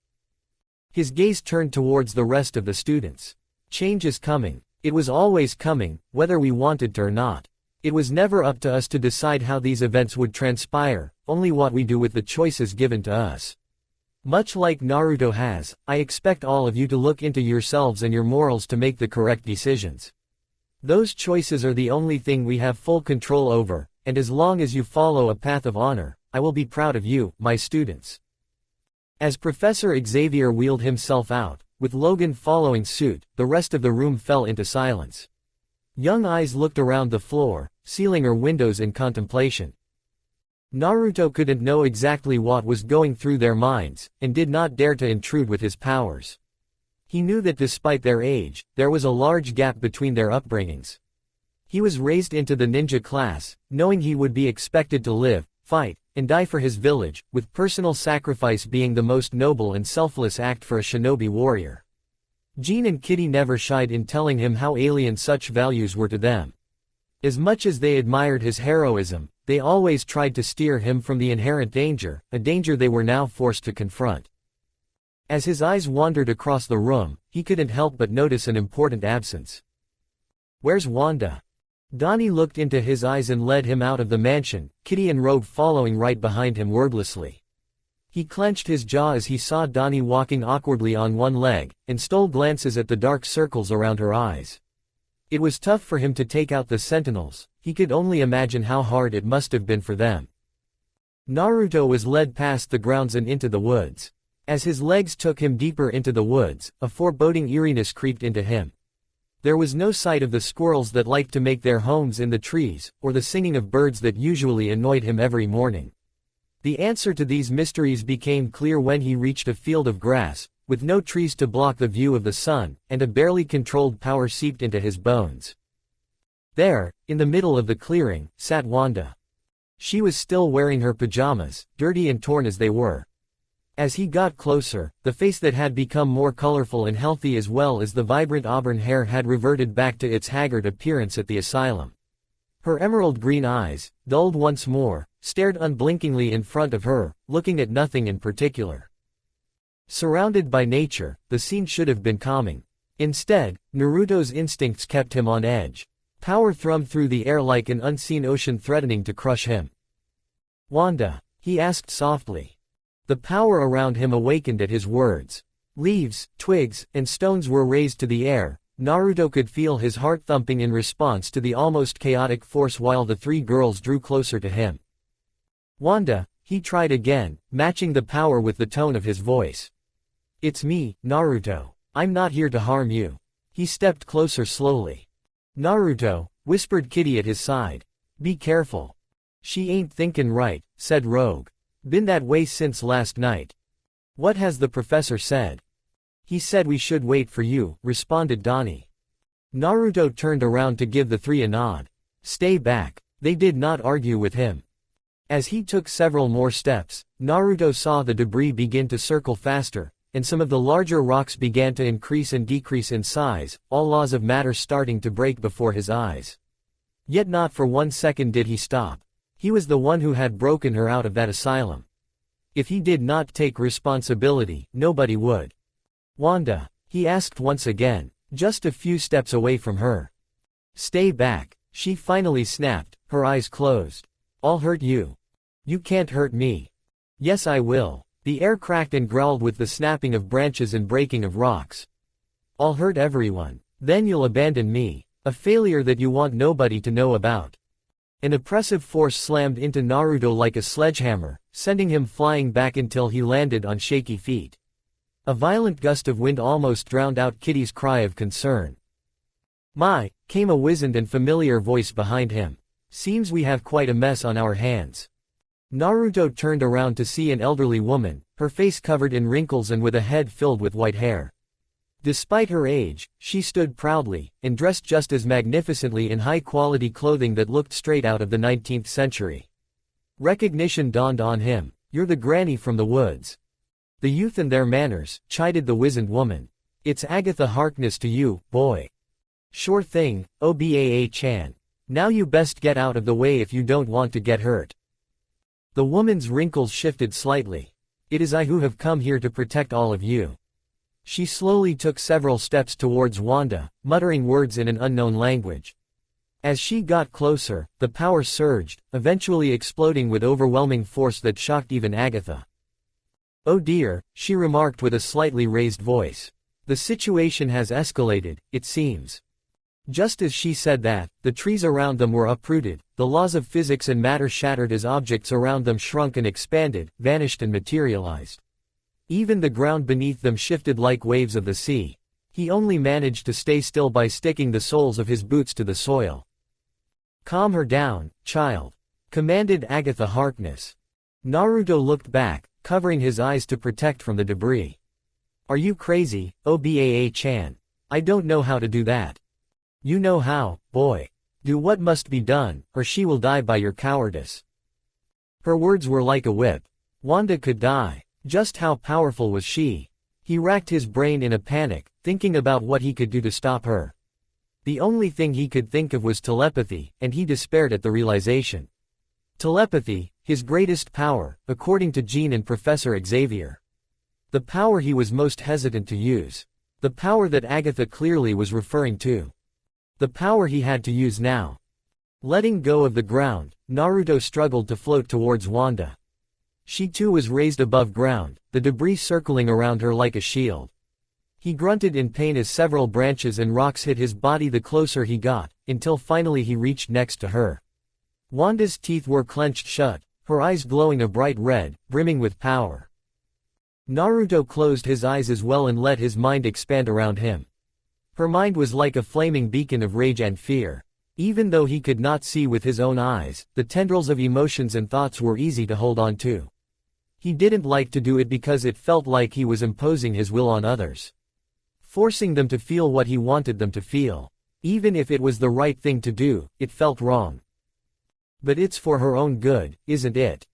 His gaze turned towards the rest of the students. Change is coming. It was always coming, whether we wanted to or not. It was never up to us to decide how these events would transpire, only what we do with the choices given to us. Much like Naruto has, I expect all of you to look into yourselves and your morals to make the correct decisions. Those choices are the only thing we have full control over, and as long as you follow a path of honor, I will be proud of you, my students. As Professor Xavier wheeled himself out, with Logan following suit, the rest of the room fell into silence. Young eyes looked around the floor, ceiling or windows in contemplation. Naruto couldn't know exactly what was going through their minds, and did not dare to intrude with his powers. He knew that despite their age, there was a large gap between their upbringings. He was raised into the ninja class, knowing he would be expected to live, fight, and die for his village, with personal sacrifice being the most noble and selfless act for a shinobi warrior. Jean and Kitty never shied in telling him how alien such values were to them. As much as they admired his heroism, they always tried to steer him from the inherent danger, a danger they were now forced to confront. As his eyes wandered across the room, he couldn't help but notice an important absence. Where's Wanda? Donnie looked into his eyes and led him out of the mansion, Kitty and Rogue following right behind him wordlessly. He clenched his jaw as he saw Donnie walking awkwardly on one leg, and stole glances at the dark circles around her eyes. It was tough for him to take out the Sentinels, he could only imagine how hard it must have been for them. Naruto was led past the grounds and into the woods. As his legs took him deeper into the woods, a foreboding eeriness creeped into him. There was no sight of the squirrels that liked to make their homes in the trees, or the singing of birds that usually annoyed him every morning. The answer to these mysteries became clear when he reached a field of grass, with no trees to block the view of the sun, and a barely controlled power seeped into his bones. There, in the middle of the clearing, sat Wanda. She was still wearing her pajamas, dirty and torn as they were. As he got closer, the face that had become more colorful and healthy as well as the vibrant auburn hair had reverted back to its haggard appearance at the asylum. Her emerald green eyes, dulled once more, stared unblinkingly in front of her, looking at nothing in particular. Surrounded by nature, the scene should have been calming. Instead, Naruto's instincts kept him on edge. Power thrummed through the air like an unseen ocean threatening to crush him. "Wanda?" he asked softly. The power around him awakened at his words. Leaves, twigs, and stones were raised to the air. Naruto could feel his heart thumping in response to the almost chaotic force while the three girls drew closer to him. "Wanda," he tried again, matching the power with the tone of his voice. "It's me, Naruto. I'm not here to harm you." He stepped closer slowly. "Naruto," whispered Kitty at his side. "Be careful." "She ain't thinkin' right," said Rogue. "Been that way since last night." "What has the professor said?" "He said we should wait for you," responded Donnie. Naruto turned around to give the three a nod. "Stay back." They did not argue with him. As he took several more steps, Naruto saw the debris begin to circle faster, and some of the larger rocks began to increase and decrease in size, all laws of matter starting to break before his eyes. Yet not for 1 second did he stop. He was the one who had broken her out of that asylum. If he did not take responsibility, nobody would. "Wanda?" he asked once again, just a few steps away from her. "Stay back," she finally snapped, her eyes closed. "I'll hurt you." "You can't hurt me." "Yes I will." The air cracked and growled with the snapping of branches and breaking of rocks. "I'll hurt everyone. Then you'll abandon me. A failure that you want nobody to know about." An oppressive force slammed into Naruto like a sledgehammer, sending him flying back until he landed on shaky feet. A violent gust of wind almost drowned out Kitty's cry of concern. "My," came a wizened and familiar voice behind him. "Seems we have quite a mess on our hands." Naruto turned around to see an elderly woman, her face covered in wrinkles and with a head filled with white hair. Despite her age, she stood proudly, and dressed just as magnificently in high-quality clothing that looked straight out of the 19th century. Recognition dawned on him. "You're the granny from the woods." "The youth and their manners," chided the wizened woman. "It's Agatha Harkness to you, boy." "Sure thing, Obaa-chan. Now you best get out of the way if you don't want to get hurt." The woman's wrinkles shifted slightly. "It is I who have come here to protect all of you." She slowly took several steps towards Wanda, muttering words in an unknown language. As she got closer, the power surged, eventually exploding with overwhelming force that shocked even Agatha. "Oh dear," she remarked with a slightly raised voice. "The situation has escalated, it seems." Just as she said that, the trees around them were uprooted, the laws of physics and matter shattered as objects around them shrunk and expanded, vanished and materialized. Even the ground beneath them shifted like waves of the sea. He only managed to stay still by sticking the soles of his boots to the soil. "Calm her down, child," commanded Agatha Harkness. Naruto looked back, covering his eyes to protect from the debris. "Are you crazy, Obaa-chan? I don't know how to do that." "You know how, boy. Do what must be done, or she will die by your cowardice." Her words were like a whip. Wanda could die. Just how powerful was she? He racked his brain in a panic, thinking about what he could do to stop her. The only thing he could think of was telepathy, and he despaired at the realization. Telepathy, his greatest power, according to Jean and Professor Xavier. The power he was most hesitant to use. The power that Agatha clearly was referring to. The power he had to use now. Letting go of the ground, Naruto struggled to float towards Wanda. She too was raised above ground, the debris circling around her like a shield. He grunted in pain as several branches and rocks hit his body the closer he got, until finally he reached next to her. Wanda's teeth were clenched shut, her eyes glowing a bright red, brimming with power. Naruto closed his eyes as well and let his mind expand around him. Her mind was like a flaming beacon of rage and fear. Even though he could not see with his own eyes, the tendrils of emotions and thoughts were easy to hold on to. He didn't like to do it because it felt like he was imposing his will on others. Forcing them to feel what he wanted them to feel. Even if it was the right thing to do, it felt wrong. But it's for her own good, isn't it?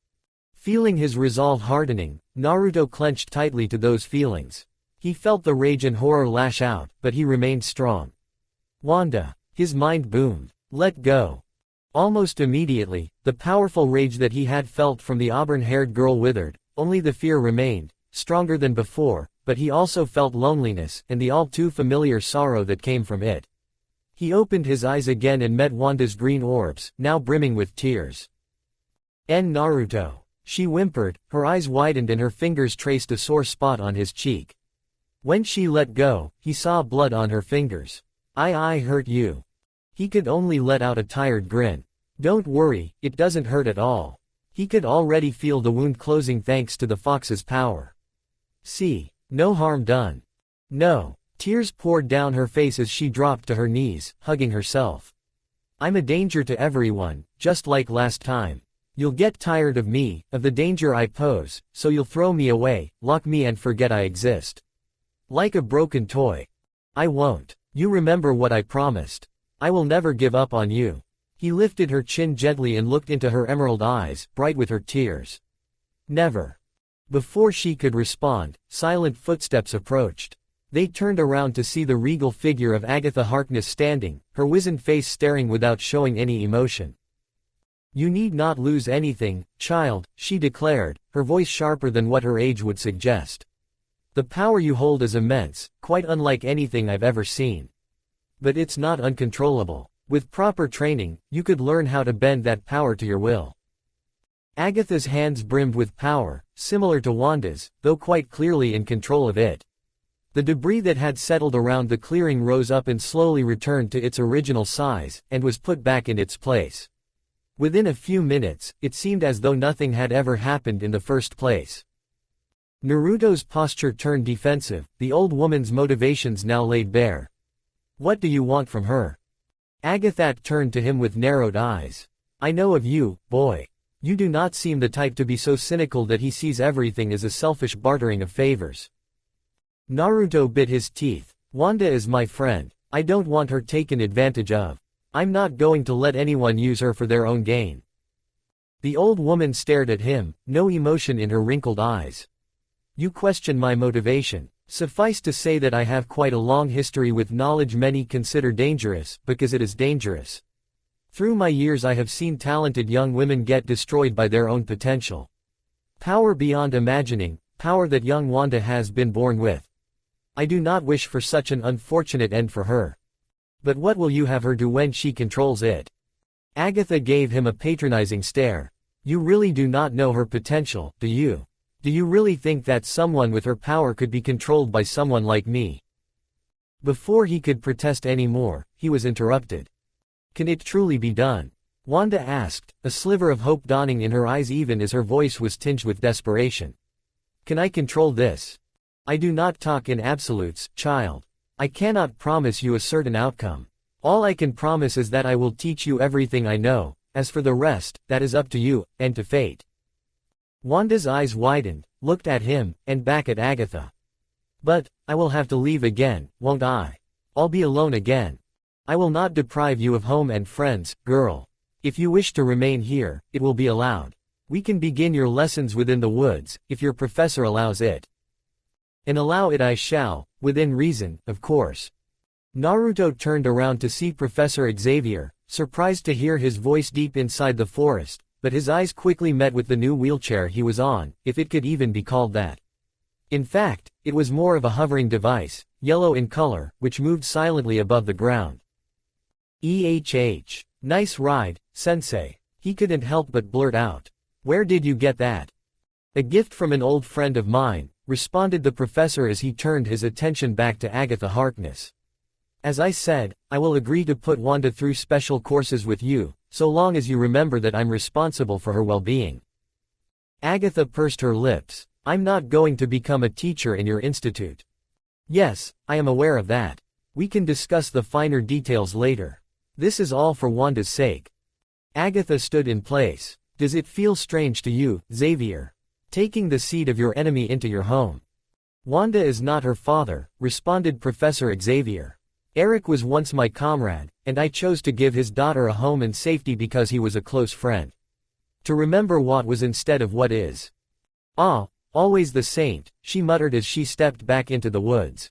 Feeling his resolve hardening, Naruto clenched tightly to those feelings. He felt the rage and horror lash out, but he remained strong. Wanda. His mind boomed. Let go. Almost immediately, the powerful rage that he had felt from the auburn-haired girl withered, only the fear remained, stronger than before, but he also felt loneliness and the all-too-familiar sorrow that came from it. He opened his eyes again and met Wanda's green orbs, now brimming with tears. Naruto. She whimpered, her eyes widened and her fingers traced a sore spot on his cheek. When she let go, he saw blood on her fingers. I hurt you. He could only let out a tired grin. Don't worry, it doesn't hurt at all. He could already feel the wound closing thanks to the fox's power. See, no harm done. No. Tears poured down her face as she dropped to her knees, hugging herself. I'm a danger to everyone, just like last time. You'll get tired of me, of the danger I pose, so you'll throw me away, lock me and forget I exist. Like a broken toy. I won't. You remember what I promised. I will never give up on you. He lifted her chin gently and looked into her emerald eyes, bright with her tears. Never. Before she could respond, silent footsteps approached. They turned around to see the regal figure of Agatha Harkness standing, her wizened face staring without showing any emotion. You need not lose anything, child, she declared, her voice sharper than what her age would suggest. The power you hold is immense, quite unlike anything I've ever seen. But it's not uncontrollable. With proper training, you could learn how to bend that power to your will. Agatha's hands brimmed with power, similar to Wanda's, though quite clearly in control of it. The debris that had settled around the clearing rose up and slowly returned to its original size, and was put back in its place. Within a few minutes, it seemed as though nothing had ever happened in the first place. Naruto's posture turned defensive, the old woman's motivations now laid bare. What do you want from her? Agatha turned to him with narrowed eyes. I know of you, boy. You do not seem the type to be so cynical that he sees everything as a selfish bartering of favors. Naruto bit his teeth. Wanda is my friend. I don't want her taken advantage of. I'm not going to let anyone use her for their own gain. The old woman stared at him, no emotion in her wrinkled eyes. You question my motivation. Suffice to say that I have quite a long history with knowledge many consider dangerous, because it is dangerous. Through my years I have seen talented young women get destroyed by their own potential. Power beyond imagining, power that young Wanda has been born with. I do not wish for such an unfortunate end for her. But what will you have her do when she controls it? Agatha gave him a patronizing stare. You really do not know her potential, do you? Do you really think that someone with her power could be controlled by someone like me? Before he could protest any more, he was interrupted. Can it truly be done? Wanda asked, a sliver of hope dawning in her eyes even as her voice was tinged with desperation. Can I control this? I do not talk in absolutes, child. I cannot promise you a certain outcome. All I can promise is that I will teach you everything I know. As for the rest, that is up to you, and to fate. Wanda's eyes widened, looked at him, and back at Agatha. But, I will have to leave again, won't I? I'll be alone again. I will not deprive you of home and friends, girl. If you wish to remain here, it will be allowed. We can begin your lessons within the woods, if your professor allows it. And allow it I shall, within reason, of course. Naruto turned around to see Professor Xavier, surprised to hear his voice deep inside the forest, but his eyes quickly met with the new wheelchair he was on, if it could even be called that. In fact, it was more of a hovering device, yellow in color, which moved silently above the ground. Nice ride, sensei. He couldn't help but blurt out. Where did you get that? A gift from an old friend of mine, responded the professor as he turned his attention back to Agatha Harkness. As I said, I will agree to put Wanda through special courses with you, so long as you remember that I'm responsible for her well-being. Agatha pursed her lips. I'm not going to become a teacher in your institute. Yes, I am aware of that. We can discuss the finer details later. This is all for Wanda's sake. Agatha stood in place. Does it feel strange to you, Xavier? Taking the seed of your enemy into your home. Wanda is not her father, responded Professor Xavier. Eric was once my comrade, and I chose to give his daughter a home and safety because he was a close friend. To remember what was instead of what is. Ah, always the saint, she muttered as she stepped back into the woods.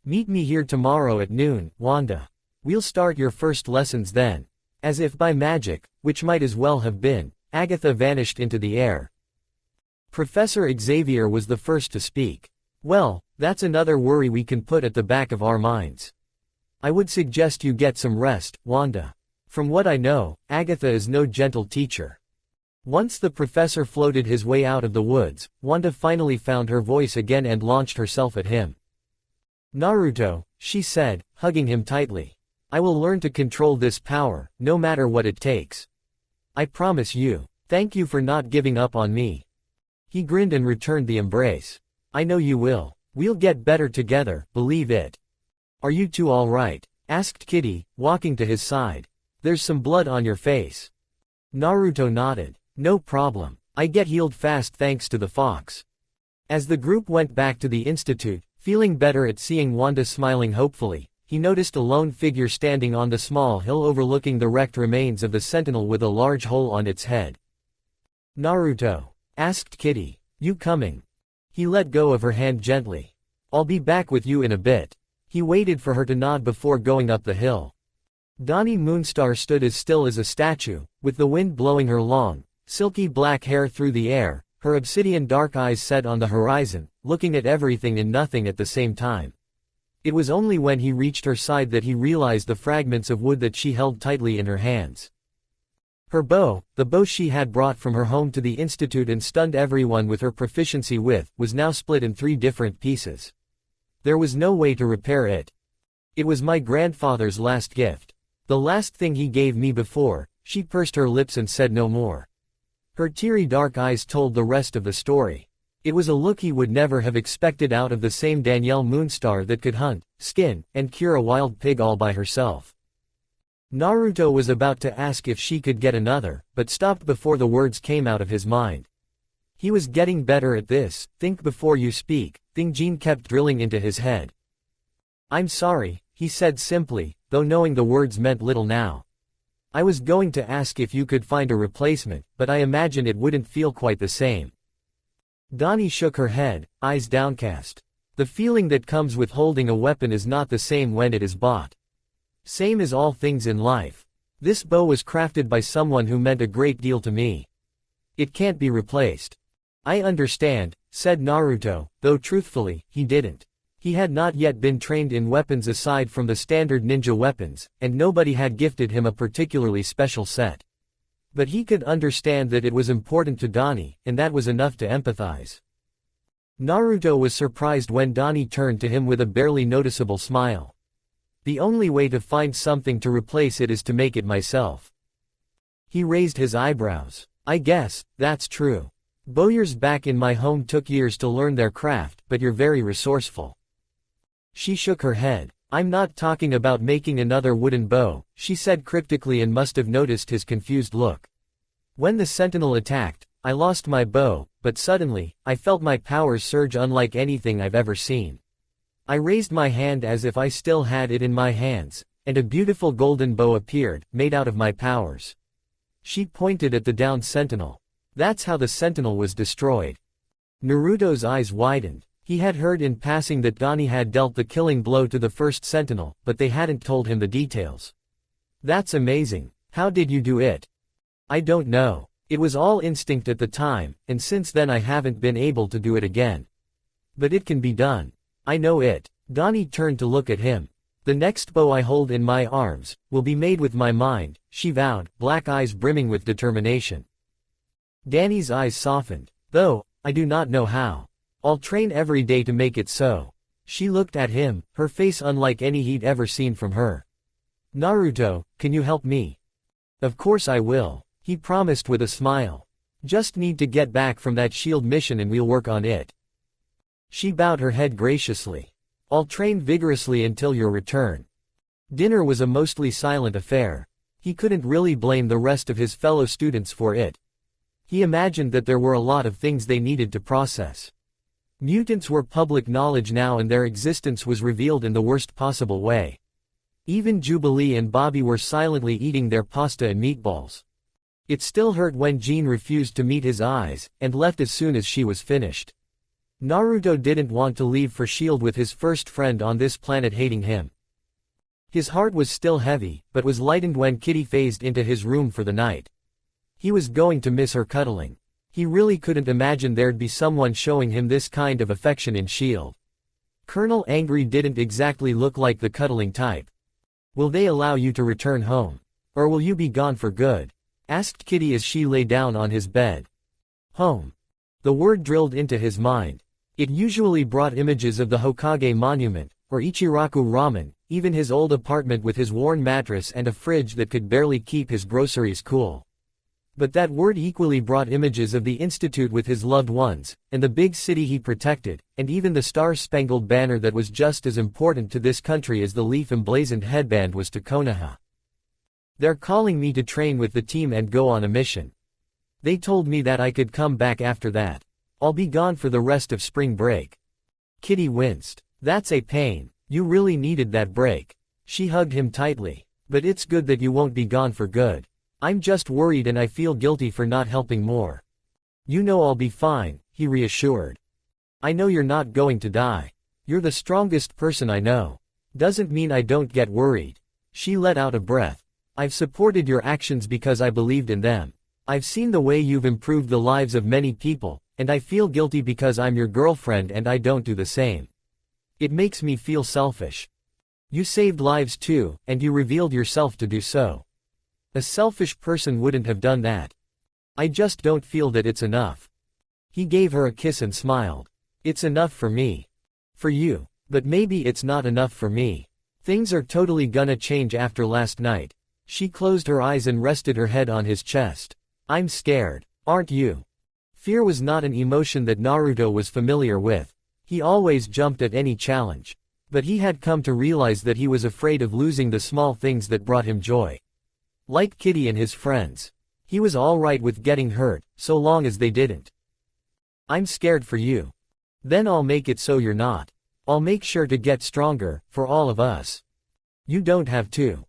Meet me here tomorrow at noon, Wanda. We'll start your first lessons then. As if by magic, which might as well have been, Agatha vanished into the air. Professor Xavier was the first to speak. Well, that's another worry we can put at the back of our minds. I would suggest you get some rest, Wanda. From what I know, Agatha is no gentle teacher. Once the professor floated his way out of the woods, Wanda finally found her voice again and launched herself at him. Naruto, she said, hugging him tightly. I will learn to control this power, no matter what it takes. I promise you. Thank you for not giving up on me. He grinned and returned the embrace. I know you will. We'll get better together, believe it. Are you two all right? Asked Kitty, walking to his side. There's some blood on your face. Naruto nodded. No problem. I get healed fast thanks to the fox. As the group went back to the institute, feeling better at seeing Wanda smiling hopefully, he noticed a lone figure standing on the small hill overlooking the wrecked remains of the Sentinel with a large hole on its head. Naruto, asked Kitty, you coming? He let go of her hand gently. I'll be back with you in a bit. He waited for her to nod before going up the hill. Donnie Moonstar stood as still as a statue, with the wind blowing her long, silky black hair through the air, her obsidian dark eyes set on the horizon, looking at everything and nothing at the same time. It was only when he reached her side that he realized the fragments of wood that she held tightly in her hands. Her bow, the bow she had brought from her home to the institute and stunned everyone with her proficiency with, was now split in 3 different pieces. There was no way to repair it. It was my grandfather's last gift. The last thing he gave me before. She pursed her lips and said no more. Her teary dark eyes told the rest of the story. It was a look he would never have expected out of the same Danielle Moonstar that could hunt, skin, and cure a wild pig all by herself. Naruto was about to ask if she could get another, but stopped before the words came out of his mind. He was getting better at this. Think before you speak, Thing kept drilling into his head. I'm sorry, he said simply, though knowing the words meant little now. I was going to ask if you could find a replacement, but I imagine it wouldn't feel quite the same. Donnie shook her head, eyes downcast. The feeling that comes with holding a weapon is not the same when it is bought. Same as all things in life. This bow was crafted by someone who meant a great deal to me. It can't be replaced. I understand, said Naruto, though truthfully, he didn't. He had not yet been trained in weapons aside from the standard ninja weapons, and nobody had gifted him a particularly special set. But he could understand that it was important to Donnie, and that was enough to empathize. Naruto was surprised when Donnie turned to him with a barely noticeable smile. The only way to find something to replace it is to make it myself. He raised his eyebrows. I guess, that's true. Bowyers back in my home took years to learn their craft, but you're very resourceful. She shook her head. I'm not talking about making another wooden bow, she said cryptically and must have noticed his confused look. When the Sentinel attacked, I lost my bow, but suddenly, I felt my powers surge unlike anything I've ever seen. I raised my hand as if I still had it in my hands, and a beautiful golden bow appeared, made out of my powers. She pointed at the downed Sentinel. That's how the Sentinel was destroyed. Naruto's eyes widened. He had heard in passing that Donnie had dealt the killing blow to the first Sentinel, but they hadn't told him the details. That's amazing. How did you do it? I don't know. It was all instinct at the time, and since then I haven't been able to do it again. But it can be done. I know it. Donnie turned to look at him. The next bow I hold in my arms, will be made with my mind, she vowed, black eyes brimming with determination. Danny's eyes softened. Though, I do not know how. I'll train every day to make it so. She looked at him, her face unlike any he'd ever seen from her. Naruto, can you help me? Of course I will, he promised with a smile. Just need to get back from that SHIELD mission and we'll work on it. She bowed her head graciously. I'll train vigorously until your return. Dinner was a mostly silent affair. He couldn't really blame the rest of his fellow students for it. He imagined that there were a lot of things they needed to process. Mutants were public knowledge now and their existence was revealed in the worst possible way. Even Jubilee and Bobby were silently eating their pasta and meatballs. It still hurt when Jean refused to meet his eyes, and left as soon as she was finished. Naruto didn't want to leave for SHIELD with his first friend on this planet hating him. His heart was still heavy, but was lightened when Kitty phased into his room for the night. He was going to miss her cuddling. He really couldn't imagine there'd be someone showing him this kind of affection in SHIELD. Colonel Angry didn't exactly look like the cuddling type. Will they allow you to return home? Or will you be gone for good? Asked Kitty as she lay down on his bed. Home. The word drilled into his mind. It usually brought images of the Hokage Monument, or Ichiraku Ramen, even his old apartment with his worn mattress and a fridge that could barely keep his groceries cool. But that word equally brought images of the Institute with his loved ones, and the big city he protected, and even the star-spangled banner that was just as important to this country as the leaf-emblazoned headband was to Konoha. They're calling me to train with the team and go on a mission. They told me that I could come back after that. I'll be gone for the rest of spring break. Kitty winced. That's a pain. You really needed that break. She hugged him tightly. But it's good that you won't be gone for good. I'm just worried and I feel guilty for not helping more. You know I'll be fine, he reassured. I know you're not going to die. You're the strongest person I know. Doesn't mean I don't get worried. She let out a breath. I've supported your actions because I believed in them. I've seen the way you've improved the lives of many people, and I feel guilty because I'm your girlfriend and I don't do the same. It makes me feel selfish. You saved lives too, and you revealed yourself to do so. A selfish person wouldn't have done that. I just don't feel that it's enough. He gave her a kiss and smiled. It's enough for me. For you. But maybe it's not enough for me. Things are totally gonna change after last night. She closed her eyes and rested her head on his chest. I'm scared. Aren't you? Fear was not an emotion that Naruto was familiar with. He always jumped at any challenge. But he had come to realize that he was afraid of losing the small things that brought him joy. Like Kitty and his friends. He was alright with getting hurt, so long as they didn't. I'm scared for you. Then I'll make it so you're not. I'll make sure to get stronger, for all of us. You don't have to.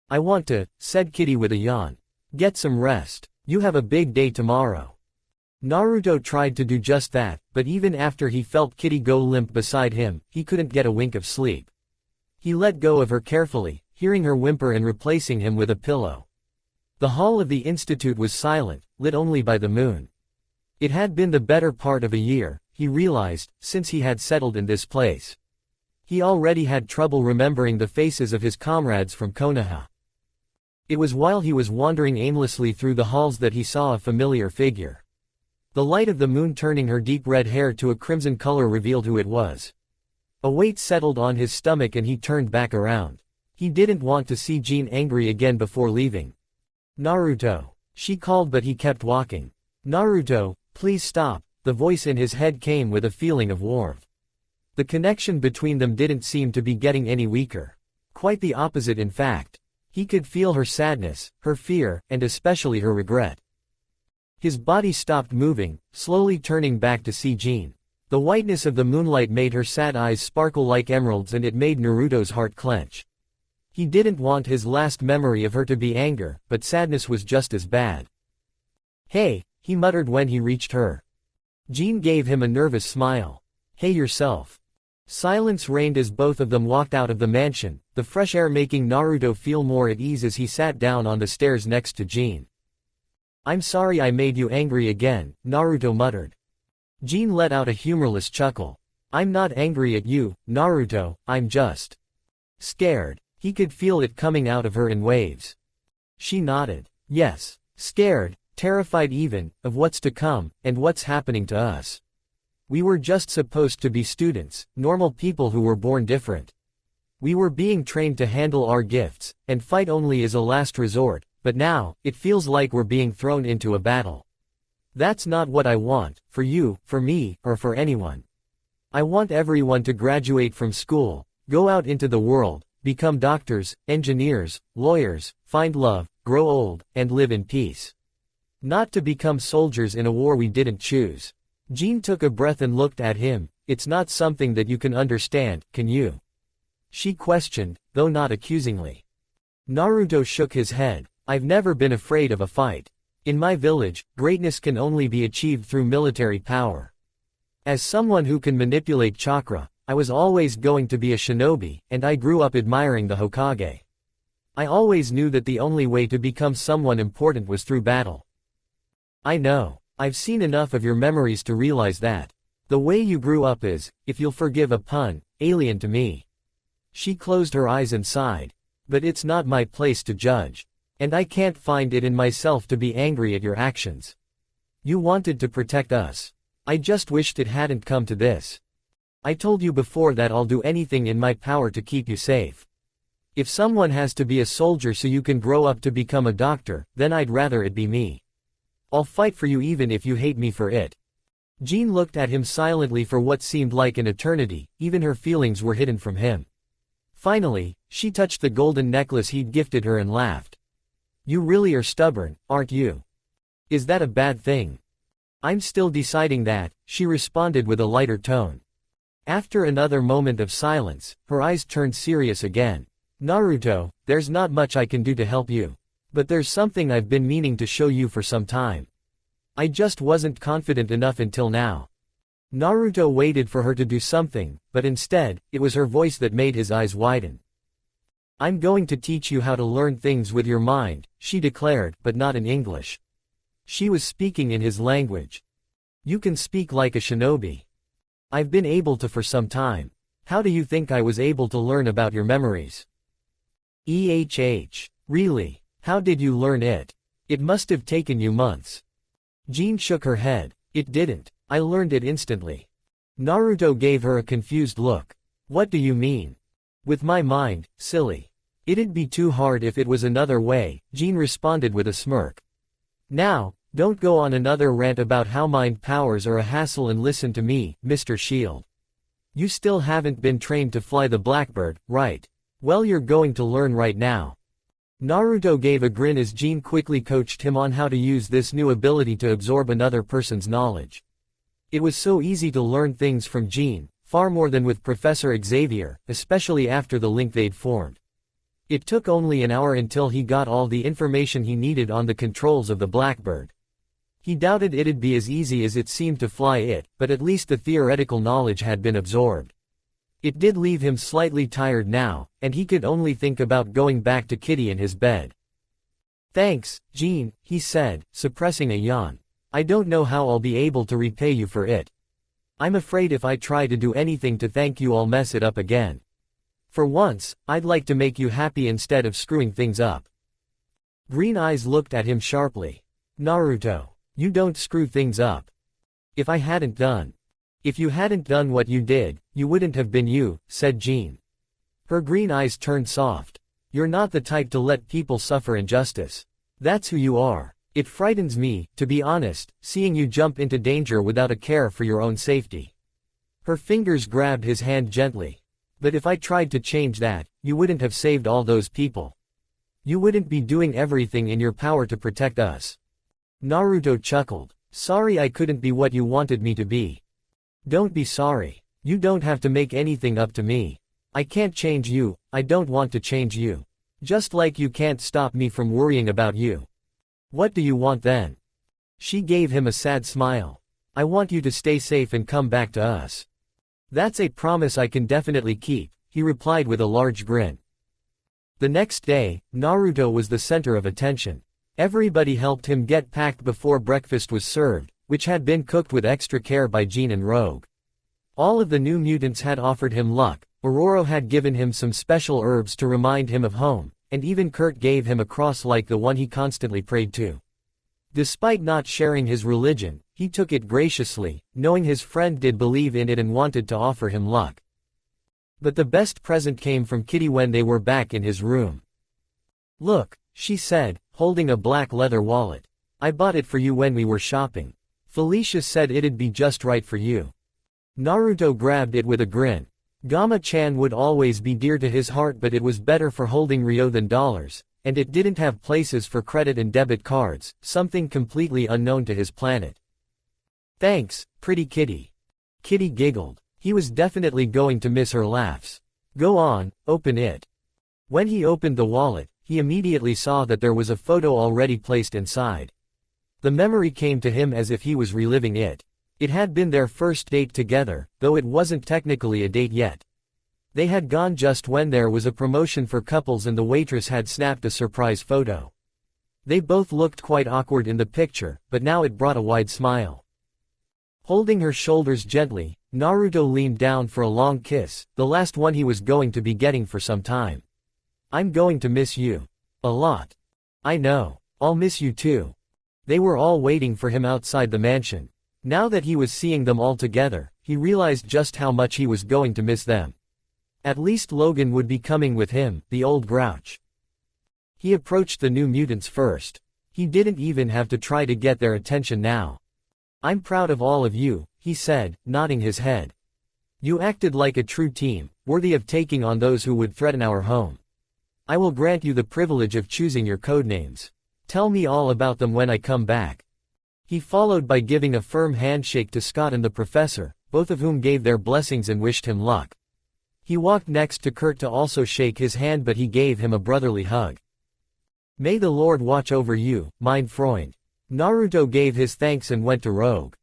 I want to, said Kitty with a yawn. Get some rest. You have a big day tomorrow. Naruto tried to do just that, but even after he felt Kitty go limp beside him, he couldn't get a wink of sleep. He let go of her carefully, hearing her whimper and replacing him with a pillow. The hall of the institute was silent, lit only by the moon. It had been the better part of a year, he realized, since he had settled in this place. He already had trouble remembering the faces of his comrades from Konoha. It was while he was wandering aimlessly through the halls that he saw a familiar figure. The light of the moon turning her deep red hair to a crimson color revealed who it was. A weight settled on his stomach and he turned back around. He didn't want to see Jean angry again before leaving. Naruto. She called but he kept walking. Naruto, please stop. The voice in his head came with a feeling of warmth. The connection between them didn't seem to be getting any weaker. Quite the opposite in fact. He could feel her sadness, her fear, and especially her regret. His body stopped moving, slowly turning back to see Jean. The whiteness of the moonlight made her sad eyes sparkle like emeralds and it made Naruto's heart clench. He didn't want his last memory of her to be anger, but sadness was just as bad. Hey, he muttered when he reached her. Jean gave him a nervous smile. Hey yourself. Silence reigned as both of them walked out of the mansion, the fresh air making Naruto feel more at ease as he sat down on the stairs next to Jean. I'm sorry I made you angry again, Naruto muttered. Jean let out a humorless chuckle. I'm not angry at you, Naruto, I'm just scared. He could feel it coming out of her in waves. She nodded. Yes, scared, terrified even, of what's to come, and what's happening to us. We were just supposed to be students, normal people who were born different. We were being trained to handle our gifts, and fight only as a last resort, but now, it feels like we're being thrown into a battle. That's not what I want, for you, for me, or for anyone. I want everyone to graduate from school, go out into the world, become doctors, engineers, lawyers, find love, grow old, and live in peace. Not to become soldiers in a war we didn't choose. Jean took a breath and looked at him. It's not something that you can understand, can you? She questioned, though not accusingly. Naruto shook his head. I've never been afraid of a fight. In my village, greatness can only be achieved through military power. As someone who can manipulate chakra, I was always going to be a shinobi, and I grew up admiring the Hokage. I always knew that the only way to become someone important was through battle. I know. I've seen enough of your memories to realize that. The way you grew up is, if you'll forgive a pun, alien to me. She closed her eyes and sighed. But it's not my place to judge. And I can't find it in myself to be angry at your actions. You wanted to protect us. I just wished it hadn't come to this. I told you before that I'll do anything in my power to keep you safe. If someone has to be a soldier so you can grow up to become a doctor, then I'd rather it be me. I'll fight for you even if you hate me for it. Jean looked at him silently for what seemed like an eternity, even her feelings were hidden from him. Finally, she touched the golden necklace he'd gifted her and laughed. You really are stubborn, aren't you? Is that a bad thing? I'm still deciding that, she responded with a lighter tone. After another moment of silence, her eyes turned serious again. Naruto, there's not much I can do to help you. But there's something I've been meaning to show you for some time. I just wasn't confident enough until now. Naruto waited for her to do something, but instead, it was her voice that made his eyes widen. I'm going to teach you how to learn things with your mind, she declared, but not in English. She was speaking in his language. You can speak like a shinobi. I've been able to for some time. How do you think I was able to learn about your memories? Really? How did you learn it? It must have taken you months. Jean shook her head. It didn't. I learned it instantly. Naruto gave her a confused look. What do you mean? With my mind, silly. It'd be too hard if it was another way, Jean responded with a smirk. Now, don't go on another rant about how mind powers are a hassle and listen to me, Mr. Shield. You still haven't been trained to fly the Blackbird, right? Well, you're going to learn right now. Naruto gave a grin as Jean quickly coached him on how to use this new ability to absorb another person's knowledge. It was so easy to learn things from Jean, far more than with Professor Xavier, especially after the link they'd formed. It took only an hour until he got all the information he needed on the controls of the Blackbird. He doubted it'd be as easy as it seemed to fly it, but at least the theoretical knowledge had been absorbed. It did leave him slightly tired now, and he could only think about going back to Kitty in his bed. Thanks, Jean, he said, suppressing a yawn. I don't know how I'll be able to repay you for it. I'm afraid if I try to do anything to thank you I'll mess it up again. For once, I'd like to make you happy instead of screwing things up. Green Eyes looked at him sharply. Naruto, you don't screw things up. If you hadn't done what you did, you wouldn't have been you, said Jean. Her green eyes turned soft. You're not the type to let people suffer injustice. That's who you are. It frightens me, to be honest, seeing you jump into danger without a care for your own safety. Her fingers grabbed his hand gently. But if I tried to change that, you wouldn't have saved all those people. You wouldn't be doing everything in your power to protect us. Naruto chuckled. Sorry I couldn't be what you wanted me to be. Don't be sorry. You don't have to make anything up to me. I can't change you, I don't want to change you. Just like you can't stop me from worrying about you. What do you want then? She gave him a sad smile. I want you to stay safe and come back to us. That's a promise I can definitely keep, he replied with a large grin. The next day, Naruto was the center of attention. Everybody helped him get packed before breakfast was served, which had been cooked with extra care by Jean and Rogue. All of the new mutants had offered him luck, Aurora had given him some special herbs to remind him of home, and even Kurt gave him a cross like the one he constantly prayed to. Despite not sharing his religion, he took it graciously, knowing his friend did believe in it and wanted to offer him luck. But the best present came from Kitty when they were back in his room. Look, she said, holding a black leather wallet. I bought it for you when we were shopping. Felicia said it'd be just right for you. Naruto grabbed it with a grin. Gamma-chan would always be dear to his heart, but it was better for holding Ryo than dollars, and it didn't have places for credit and debit cards, something completely unknown to his planet. Thanks, pretty kitty. Kitty giggled. He was definitely going to miss her laughs. Go on, open it. When he opened the wallet, he immediately saw that there was a photo already placed inside. The memory came to him as if he was reliving it. It had been their first date together, though it wasn't technically a date yet. They had gone just when there was a promotion for couples and the waitress had snapped a surprise photo. They both looked quite awkward in the picture, but now it brought a wide smile. Holding her shoulders gently, Naruto leaned down for a long kiss, the last one he was going to be getting for some time. I'm going to miss you. A lot. I know. I'll miss you too. They were all waiting for him outside the mansion. Now that he was seeing them all together, he realized just how much he was going to miss them. At least Logan would be coming with him, the old grouch. He approached the New Mutants first. He didn't even have to try to get their attention now. I'm proud of all of you, he said, nodding his head. You acted like a true team, worthy of taking on those who would threaten our home. I will grant you the privilege of choosing your codenames. Tell me all about them when I come back. He followed by giving a firm handshake to Scott and the professor, both of whom gave their blessings and wished him luck. He walked next to Kurt to also shake his hand, but he gave him a brotherly hug. May the Lord watch over you, mein Freund. Naruto gave his thanks and went to Rogue.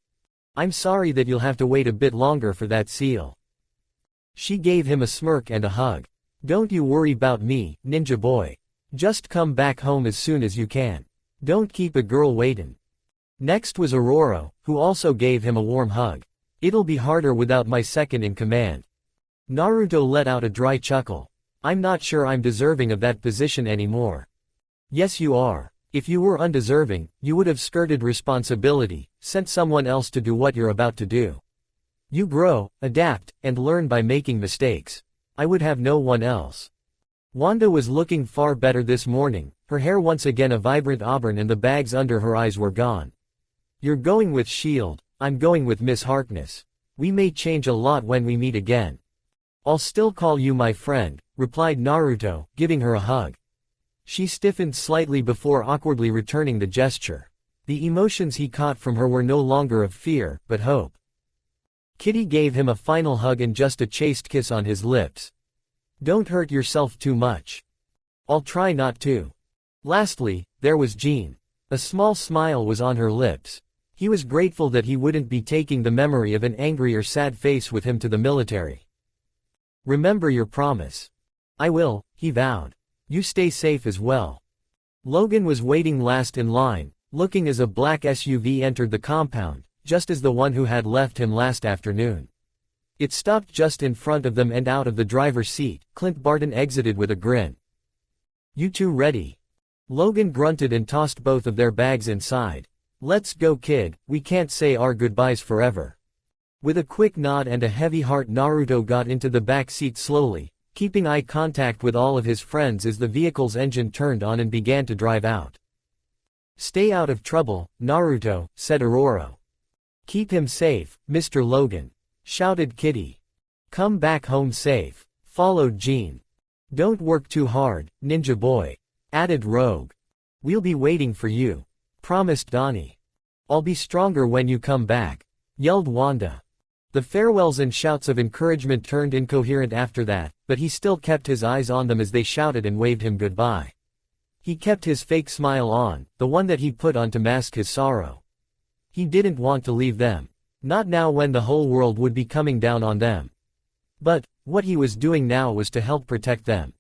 I'm sorry that you'll have to wait a bit longer for that seal. She gave him a smirk and a hug. Don't you worry about me, ninja boy. Just come back home as soon as you can. Don't keep a girl waitin'. Next was Aurora, who also gave him a warm hug. It'll be harder without my second in command. Naruto let out a dry chuckle. I'm not sure I'm deserving of that position anymore. Yes you are. If you were undeserving, you would have skirted responsibility, sent someone else to do what you're about to do. You grow, adapt, and learn by making mistakes. I would have no one else. Wanda was looking far better this morning, her hair once again a vibrant auburn and the bags under her eyes were gone. You're going with S.H.I.E.L.D., I'm going with Miss Harkness. We may change a lot when we meet again. I'll still call you my friend, replied Naruto, giving her a hug. She stiffened slightly before awkwardly returning the gesture. The emotions he caught from her were no longer of fear, but hope. Kitty gave him a final hug and just a chaste kiss on his lips. Don't hurt yourself too much. I'll try not to. Lastly, there was Jean. A small smile was on her lips. He was grateful that he wouldn't be taking the memory of an angry or sad face with him to the military. Remember your promise. I will, he vowed. You stay safe as well. Logan was waiting last in line, looking as a black SUV entered the compound, just as the one who had left him last afternoon. It stopped just in front of them and out of the driver's seat, Clint Barton exited with a grin. You two ready? Logan grunted and tossed both of their bags inside. Let's go kid, we can't say our goodbyes forever. With a quick nod and a heavy heart Naruto got into the back seat slowly, keeping eye contact with all of his friends as the vehicle's engine turned on and began to drive out. Stay out of trouble, Naruto, said Aurora. Keep him safe, Mr. Logan, shouted Kitty. Come back home safe, followed Jean. Don't work too hard, ninja boy, added Rogue. We'll be waiting for you, promised Donnie. I'll be stronger when you come back, yelled Wanda. The farewells and shouts of encouragement turned incoherent after that, but he still kept his eyes on them as they shouted and waved him goodbye. He kept his fake smile on, the one that he put on to mask his sorrow. He didn't want to leave them. Not now when the whole world would be coming down on them. But, what he was doing now was to help protect them.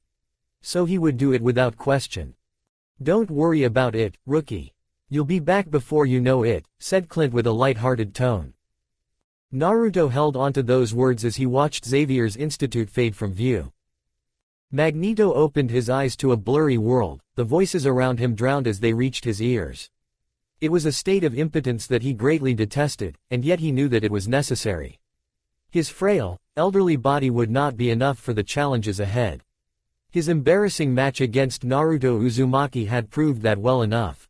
So he would do it without question. Don't worry about it, rookie. You'll be back before you know it, said Clint with a light-hearted tone. Naruto held onto those words as he watched Xavier's institute fade from view. Magneto opened his eyes to a blurry world, the voices around him drowned as they reached his ears. It was a state of impotence that he greatly detested, and yet he knew that it was necessary. His frail, elderly body would not be enough for the challenges ahead. His embarrassing match against Naruto Uzumaki had proved that well enough.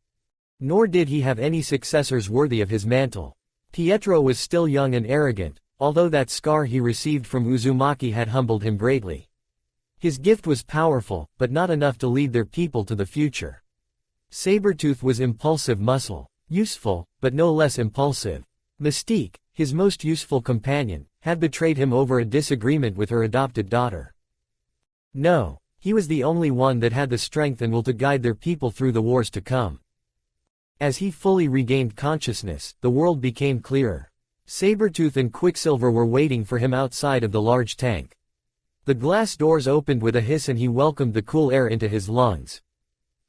Nor did he have any successors worthy of his mantle. Pietro was still young and arrogant, although that scar he received from Uzumaki had humbled him greatly. His gift was powerful, but not enough to lead their people to the future. Sabretooth was impulsive muscle, useful, but no less impulsive. Mystique, his most useful companion, had betrayed him over a disagreement with her adopted daughter. No, he was the only one that had the strength and will to guide their people through the wars to come. As he fully regained consciousness, the world became clearer. Sabretooth and Quicksilver were waiting for him outside of the large tank. The glass doors opened with a hiss and he welcomed the cool air into his lungs.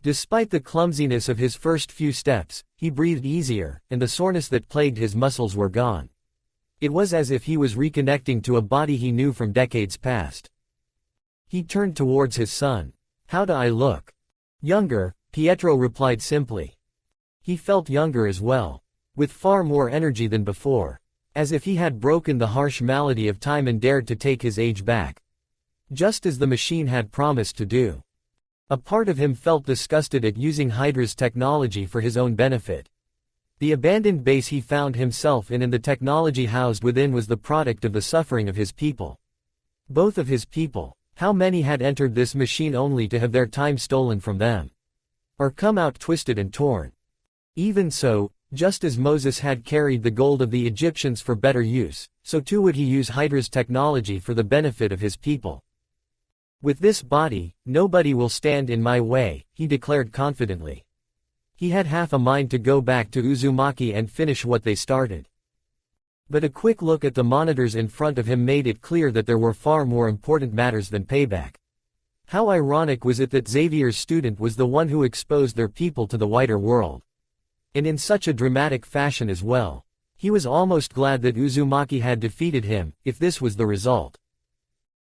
Despite the clumsiness of his first few steps, he breathed easier, and the soreness that plagued his muscles were gone. It was as if he was reconnecting to a body he knew from decades past. He turned towards his son. "How do I look?" "Younger," Pietro replied simply. He felt younger as well, with far more energy than before, as if he had broken the harsh malady of time and dared to take his age back. Just as the machine had promised to do. A part of him felt disgusted at using Hydra's technology for his own benefit. The abandoned base he found himself in and the technology housed within was the product of the suffering of his people. Both of his people. How many had entered this machine only to have their time stolen from them? Or come out twisted and torn? Even so, just as Moses had carried the gold of the Egyptians for better use, so too would he use Hydra's technology for the benefit of his people. "With this body, nobody will stand in my way," he declared confidently. He had half a mind to go back to Uzumaki and finish what they started. But a quick look at the monitors in front of him made it clear that there were far more important matters than payback. How ironic was it that Xavier's student was the one who exposed their people to the wider world. And in such a dramatic fashion as well. He was almost glad that Uzumaki had defeated him, if this was the result.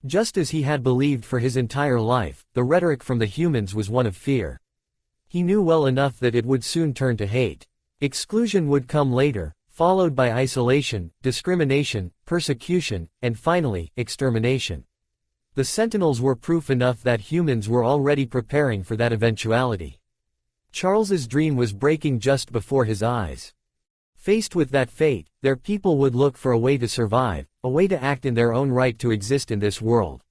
Just as he had believed for his entire life, the rhetoric from the humans was one of fear. He knew well enough that it would soon turn to hate. Exclusion would come later, followed by isolation, discrimination, persecution, and finally, extermination. The Sentinels were proof enough that humans were already preparing for that eventuality. Charles's dream was breaking just before his eyes. Faced with that fate, their people would look for a way to survive, a way to act in their own right to exist in this world.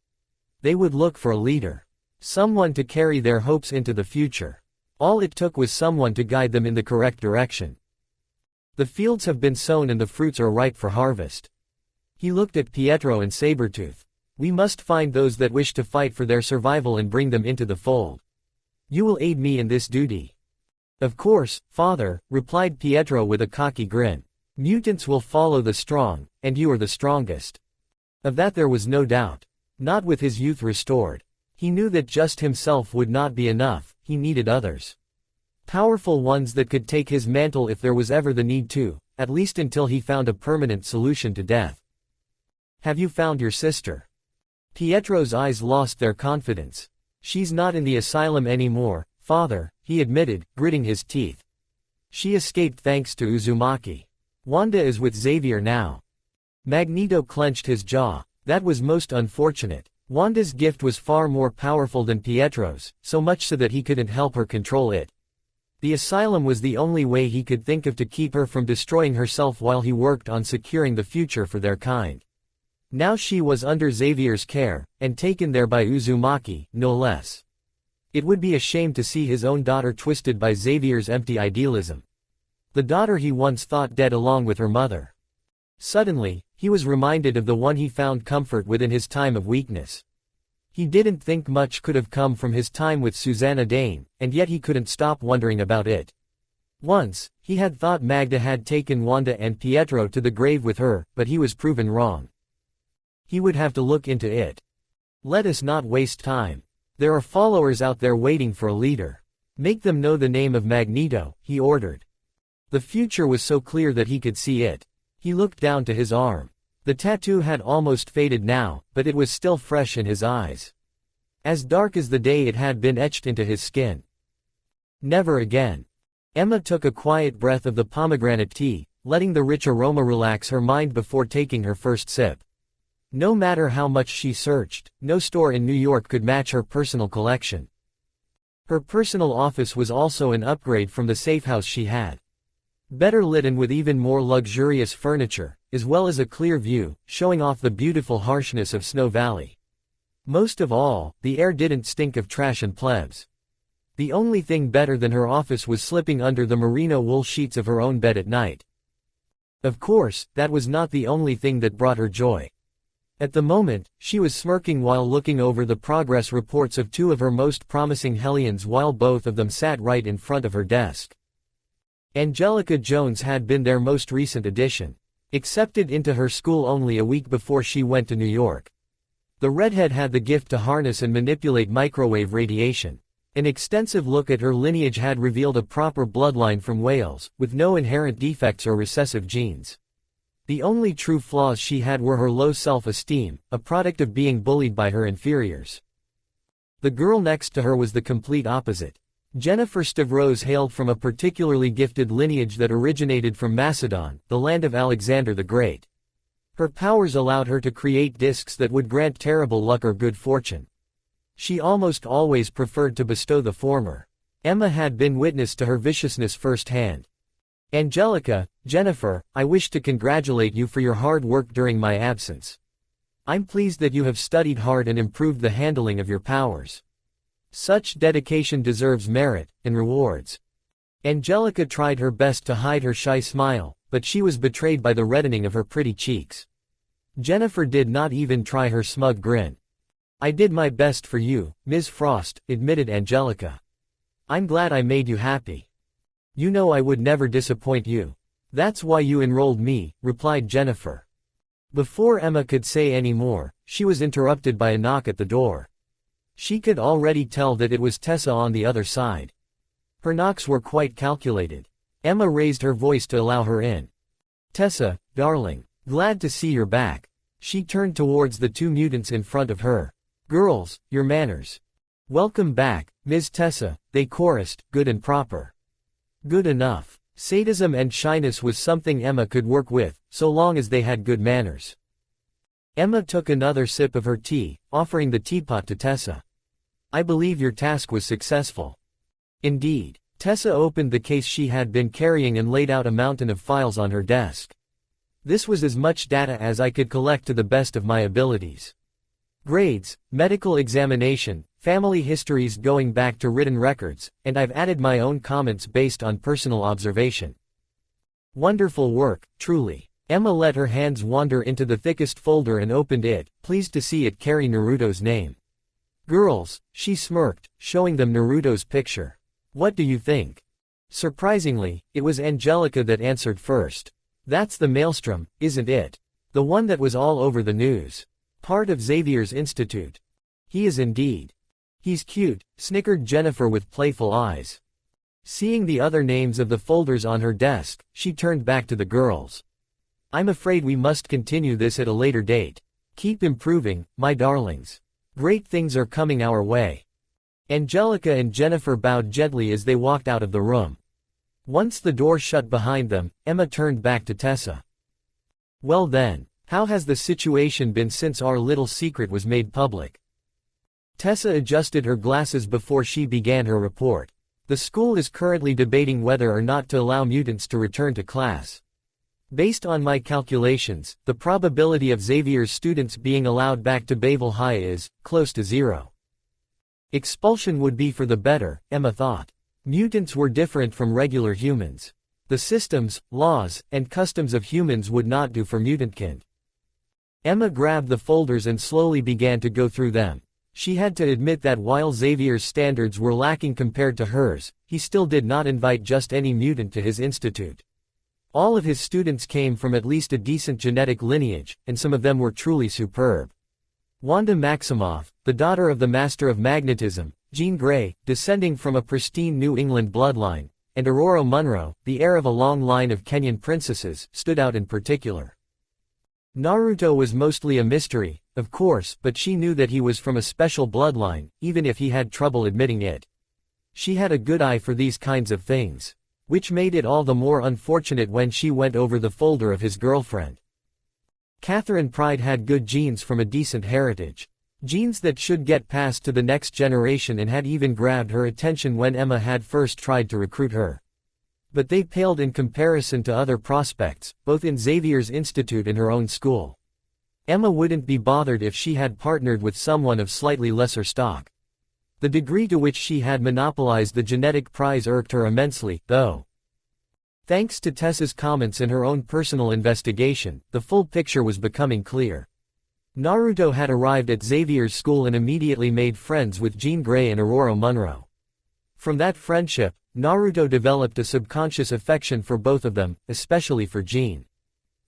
They would look for a leader. Someone to carry their hopes into the future. All it took was someone to guide them in the correct direction. The fields have been sown and the fruits are ripe for harvest. He looked at Pietro and Sabretooth. We must find those that wish to fight for their survival and bring them into the fold. You will aid me in this duty. Of course, father, replied Pietro with a cocky grin. Mutants will follow the strong, and you are the strongest. Of that there was no doubt. Not with his youth restored. He knew that just himself would not be enough, he needed others. Powerful ones that could take his mantle if there was ever the need to, at least until he found a permanent solution to death. Have you found your sister? Pietro's eyes lost their confidence. She's not in the asylum anymore, father, he admitted, gritting his teeth. She escaped thanks to Uzumaki. Wanda is with Xavier now. Magneto clenched his jaw. That was most unfortunate. Wanda's gift was far more powerful than Pietro's, so much so that he couldn't help her control it. The asylum was the only way he could think of to keep her from destroying herself while he worked on securing the future for their kind. Now she was under Xavier's care, and taken there by Uzumaki, no less. It would be a shame to see his own daughter twisted by Xavier's empty idealism. The daughter he once thought dead along with her mother. Suddenly, he was reminded of the one he found comfort with in his time of weakness. He didn't think much could have come from his time with Susanna Dane, and yet he couldn't stop wondering about it. Once, he had thought Magda had taken Wanda and Pietro to the grave with her, but he was proven wrong. He would have to look into it. Let us not waste time. There are followers out there waiting for a leader. Make them know the name of Magneto, he ordered. The future was so clear that he could see it. He looked down to his arm. The tattoo had almost faded now, but it was still fresh in his eyes. As dark as the day it had been etched into his skin. Never again. Emma took a quiet breath of the pomegranate tea, letting the rich aroma relax her mind before taking her first sip. No matter how much she searched, no store in New York could match her personal collection. Her personal office was also an upgrade from the safe house she had. Better lit and with even more luxurious furniture, as well as a clear view, showing off the beautiful harshness of Snow Valley. Most of all, the air didn't stink of trash and plebs. The only thing better than her office was slipping under the merino wool sheets of her own bed at night. Of course, that was not the only thing that brought her joy. At the moment, she was smirking while looking over the progress reports of two of her most promising Hellions while both of them sat right in front of her desk. Angelica Jones had been their most recent addition. Accepted into her school only a week before she went to New York. The redhead had the gift to harness and manipulate microwave radiation. An extensive look at her lineage had revealed a proper bloodline from Wales, with no inherent defects or recessive genes. The only true flaws she had were her low self-esteem, a product of being bullied by her inferiors. The girl next to her was the complete opposite. Jennifer Stavros hailed from a particularly gifted lineage that originated from Macedon, the land of Alexander the Great. Her powers allowed her to create discs that would grant terrible luck or good fortune. She almost always preferred to bestow the former. Emma had been witness to her viciousness firsthand. Angelica, Jennifer, I wish to congratulate you for your hard work during my absence. I'm pleased that you have studied hard and improved the handling of your powers. Such dedication deserves merit and rewards. Angelica tried her best to hide her shy smile, but she was betrayed by the reddening of her pretty cheeks. Jennifer did not even try her smug grin. I did my best for you, Ms. Frost, admitted Angelica. I'm glad I made you happy. You know I would never disappoint you. That's why you enrolled me, replied Jennifer. Before Emma could say any more, she was interrupted by a knock at the door. She could already tell that it was Tessa on the other side. Her knocks were quite calculated. Emma raised her voice to allow her in. Tessa, darling, glad to see you're back. She turned towards the two mutants in front of her. Girls, your manners. Welcome back, Ms. Tessa, they chorused, good and proper. Good enough. Sadism and shyness was something Emma could work with, so long as they had good manners. Emma took another sip of her tea, offering the teapot to Tessa. I believe your task was successful. Indeed. Tessa opened the case she had been carrying and laid out a mountain of files on her desk. This was as much data as I could collect to the best of my abilities. Grades, medical examination, family histories going back to written records, and I've added my own comments based on personal observation. Wonderful work, truly. Emma let her hands wander into the thickest folder and opened it, pleased to see it carry Naruto's name. Girls, she smirked, showing them Naruto's picture. What do you think? Surprisingly, it was Angelica that answered first. That's the maelstrom, isn't it? The one that was all over the news. Part of Xavier's Institute. He is indeed. He's cute, snickered Jennifer with playful eyes. Seeing the other names of the folders on her desk, she turned back to the girls. I'm afraid we must continue this at a later date. Keep improving, my darlings. Great things are coming our way. Angelica and Jennifer bowed gently as they walked out of the room. Once the door shut behind them, Emma turned back to Tessa. Well then, how has the situation been since our little secret was made public? Tessa adjusted her glasses before she began her report. The school is currently debating whether or not to allow mutants to return to class. Based on my calculations, the probability of Xavier's students being allowed back to Bayville High is close to zero. Expulsion would be for the better, Emma thought. Mutants were different from regular humans. The systems, laws, and customs of humans would not do for mutantkind. Emma grabbed the folders and slowly began to go through them. She had to admit that while Xavier's standards were lacking compared to hers, he still did not invite just any mutant to his institute. All of his students came from at least a decent genetic lineage, and some of them were truly superb. Wanda Maximoff, the daughter of the Master of Magnetism, Jean Grey, descending from a pristine New England bloodline, and Aurora Munro, the heir of a long line of Kenyan princesses, stood out in particular. Naruto was mostly a mystery, of course, but she knew that he was from a special bloodline, even if he had trouble admitting it. She had a good eye for these kinds of things. Which made it all the more unfortunate when she went over the folder of his girlfriend. Catherine Pride had good genes from a decent heritage. Genes that should get passed to the next generation and had even grabbed her attention when Emma had first tried to recruit her. But they paled in comparison to other prospects, both in Xavier's institute and her own school. Emma wouldn't be bothered if she had partnered with someone of slightly lesser stock. The degree to which she had monopolized the genetic prize irked her immensely, though. Thanks to Tessa's comments and her own personal investigation, the full picture was becoming clear. Naruto had arrived at Xavier's school and immediately made friends with Jean Grey and Aurora Munro. From that friendship, Naruto developed a subconscious affection for both of them, especially for Jean.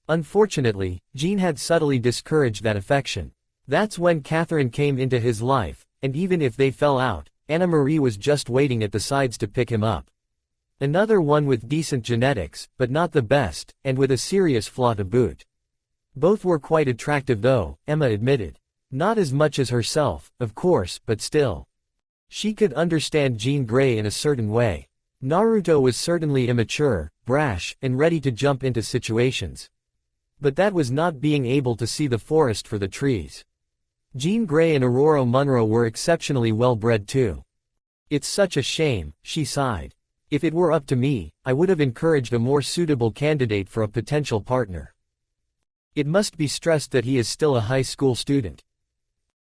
Unfortunately, Jean had subtly discouraged that affection. That's when Catherine came into his life, and even if they fell out, Anna Marie was just waiting at the sides to pick him up. Another one with decent genetics, but not the best, and with a serious flaw to boot. Both were quite attractive though, Emma admitted. Not as much as herself, of course, but still. She could understand Jean Grey in a certain way. Naruto was certainly immature, brash, and ready to jump into situations. But that was not being able to see the forest for the trees. Jean Grey and Aurora Munro were exceptionally well bred too. It's such a shame, she sighed. If it were up to me, I would have encouraged a more suitable candidate for a potential partner. It must be stressed that he is still a high school student.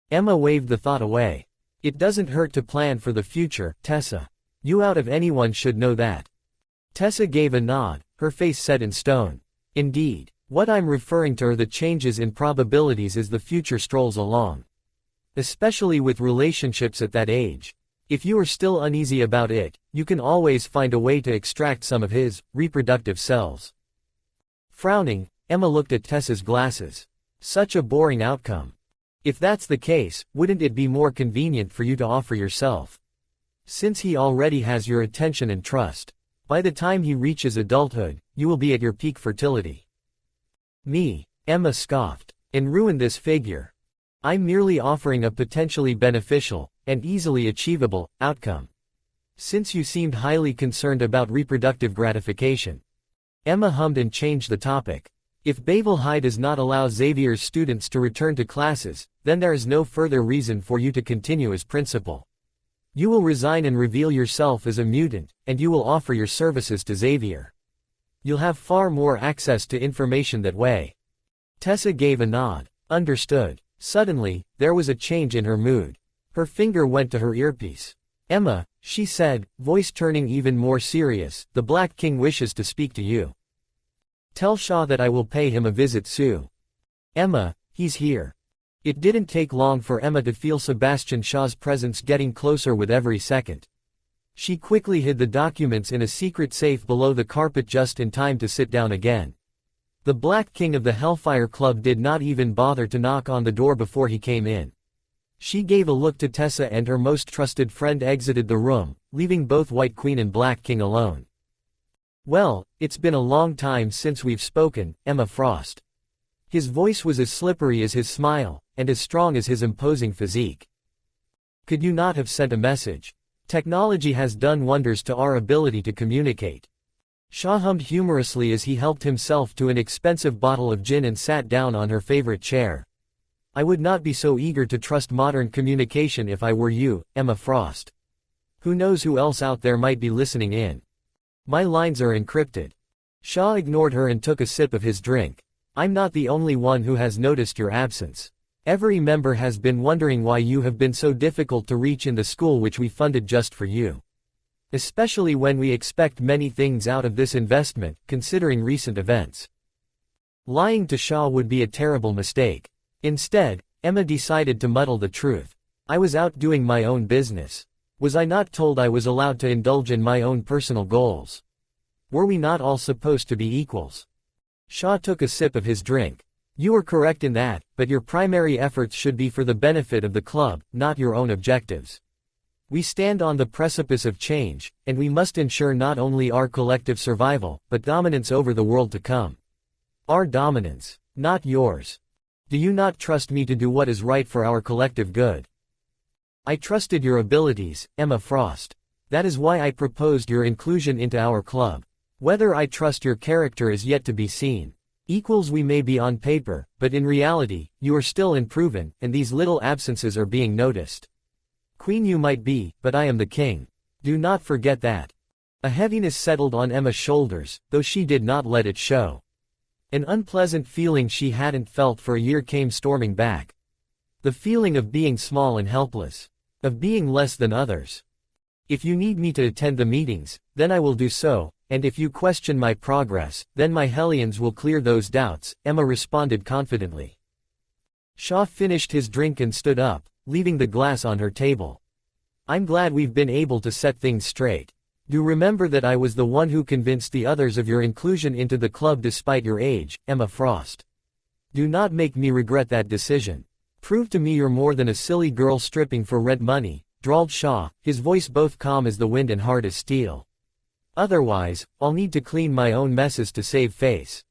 Emma waved the thought away. It doesn't hurt to plan for the future, Tessa. You out of anyone should know that. Tessa gave a nod, her face set in stone. Indeed, what I'm referring to are the changes in probabilities as the future strolls along. Especially with relationships at that age. If you are still uneasy about it, you can always find a way to extract some of his reproductive cells. Frowning, Emma looked at Tessa's glasses. Such a boring outcome. If that's the case, wouldn't it be more convenient for you to offer yourself? Since he already has your attention and trust. By the time he reaches adulthood, you will be at your peak fertility. Me, Emma scoffed, and ruin this figure. I'm merely offering a potentially beneficial, and easily achievable, outcome. Since you seemed highly concerned about reproductive gratification. Emma hummed and changed the topic. If Babel High does not allow Xavier's students to return to classes, then there is no further reason for you to continue as principal. You will resign and reveal yourself as a mutant, and you will offer your services to Xavier. You'll have far more access to information that way. Tessa gave a nod. Understood. Suddenly, there was a change in her mood. Her finger went to her earpiece. Emma, she said, voice turning even more serious, the Black King wishes to speak to you. Tell Shaw that I will pay him a visit soon. Emma, he's here. It didn't take long for Emma to feel Sebastian Shaw's presence getting closer with every second. She quickly hid the documents in a secret safe below the carpet just in time to sit down again. The Black King of the Hellfire Club did not even bother to knock on the door before he came in. She gave a look to Tessa and her most trusted friend exited the room, leaving both White Queen and Black King alone. Well, it's been a long time since we've spoken, Emma Frost. His voice was as slippery as his smile, and as strong as his imposing physique. Could you not have sent a message? Technology has done wonders to our ability to communicate. Shaw hummed humorously as he helped himself to an expensive bottle of gin and sat down on her favorite chair. I would not be so eager to trust modern communication if I were you, Emma Frost. Who knows who else out there might be listening in. My lines are encrypted. Shaw ignored her and took a sip of his drink. I'm not the only one who has noticed your absence. Every member has been wondering why you have been so difficult to reach in the school which we funded just for you. Especially when we expect many things out of this investment, considering recent events. Lying to Shaw would be a terrible mistake. Instead, Emma decided to muddle the truth. I was out doing my own business. Was I not told I was allowed to indulge in my own personal goals? Were we not all supposed to be equals? Shaw took a sip of his drink. You are correct in that, but your primary efforts should be for the benefit of the club, not your own objectives. We stand on the precipice of change, and we must ensure not only our collective survival, but dominance over the world to come. Our dominance, not yours. Do you not trust me to do what is right for our collective good? I trusted your abilities, Emma Frost. That is why I proposed your inclusion into our club. Whether I trust your character is yet to be seen. Equals we may be on paper, but in reality, you are still unproven, and these little absences are being noticed. Queen you might be, but I am the king. Do not forget that. A heaviness settled on Emma's shoulders, though she did not let it show. An unpleasant feeling she hadn't felt for a year came storming back. The feeling of being small and helpless. Of being less than others. If you need me to attend the meetings, then I will do so, and if you question my progress, then my Hellions will clear those doubts, Emma responded confidently. Shaw finished his drink and stood up, leaving the glass on her table. I'm glad we've been able to set things straight. Do remember that I was the one who convinced the others of your inclusion into the club despite your age, Emma Frost. Do not make me regret that decision. Prove to me you're more than a silly girl stripping for rent money, drawled Shaw, his voice both calm as the wind and hard as steel. Otherwise, I'll need to clean my own messes to save face.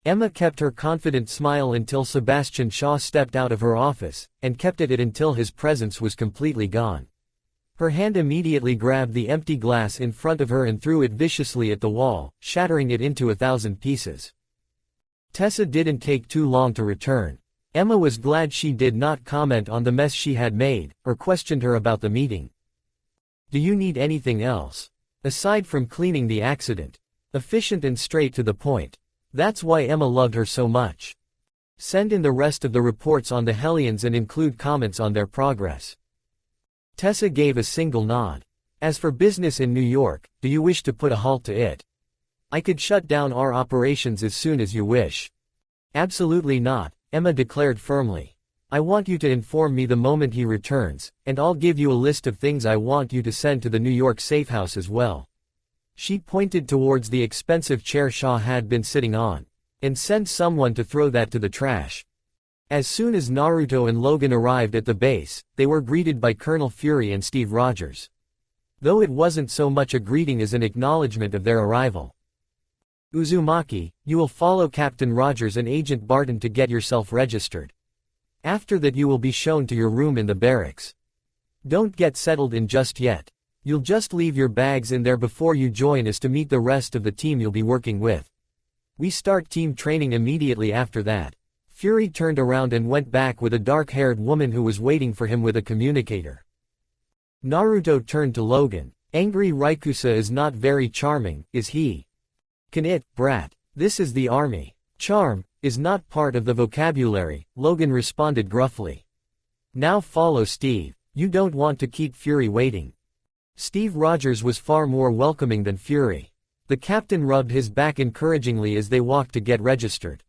Emma kept her confident smile until Sebastian Shaw stepped out of her office, and kept at it until his presence was completely gone. Her hand immediately grabbed the empty glass in front of her and threw it viciously at the wall, shattering it into 1,000 pieces. Tessa didn't take too long to return. Emma was glad she did not comment on the mess she had made, or questioned her about the meeting. Do you need anything else? Aside from cleaning the accident. Efficient and straight to the point. That's why Emma loved her so much. Send in the rest of the reports on the Hellions and include comments on their progress. Tessa gave a single nod. As for business in New York, do you wish to put a halt to it? I could shut down our operations as soon as you wish. Absolutely not, Emma declared firmly. I want you to inform me the moment he returns, and I'll give you a list of things I want you to send to the New York safehouse as well. She pointed towards the expensive chair Shaw had been sitting on. And send someone to throw that to the trash. As soon as Naruto and Logan arrived at the base, they were greeted by Colonel Fury and Steve Rogers. Though it wasn't so much a greeting as an acknowledgement of their arrival. Uzumaki, you will follow Captain Rogers and Agent Barton to get yourself registered. After that you will be shown to your room in the barracks. Don't get settled in just yet. You'll just leave your bags in there before you join us to meet the rest of the team you'll be working with. We start team training immediately after that. Fury turned around and went back with a dark-haired woman who was waiting for him with a communicator. Naruto turned to Logan. Angry Raikusa is not very charming, is he? Can it, brat? This is the army. Charm is not part of the vocabulary, Logan responded gruffly. Now follow Steve. You don't want to keep Fury waiting. Steve Rogers was far more welcoming than Fury. The captain rubbed his back encouragingly as they walked to get registered.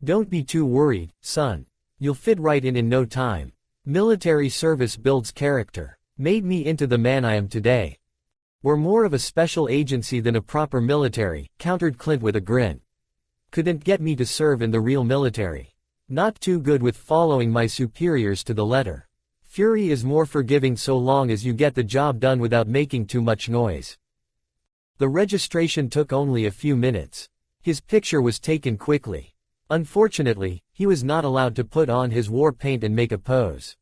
Don't be too worried, son. You'll fit right in no time. Military service builds character. Made me into the man I am today. We're more of a special agency than a proper military, countered Clint with a grin. Couldn't get me to serve in the real military. Not too good with following my superiors to the letter. Fury is more forgiving so long as you get the job done without making too much noise. The registration took only a few minutes. His picture was taken quickly. Unfortunately, he was not allowed to put on his war paint and make a pose.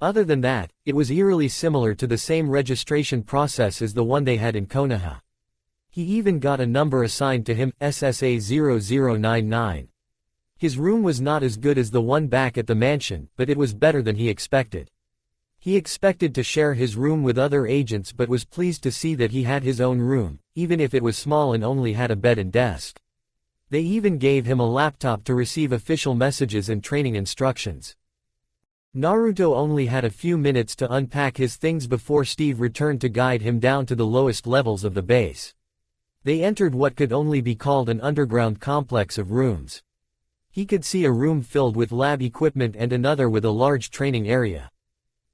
Other than that, it was eerily similar to the same registration process as the one they had in Konoha. He even got a number assigned to him, SSA 0099. His room was not as good as the one back at the mansion, but it was better than he expected. He expected to share his room with other agents but was pleased to see that he had his own room, even if it was small and only had a bed and desk. They even gave him a laptop to receive official messages and training instructions. Naruto only had a few minutes to unpack his things before Steve returned to guide him down to the lowest levels of the base. They entered what could only be called an underground complex of rooms. He could see a room filled with lab equipment and another with a large training area.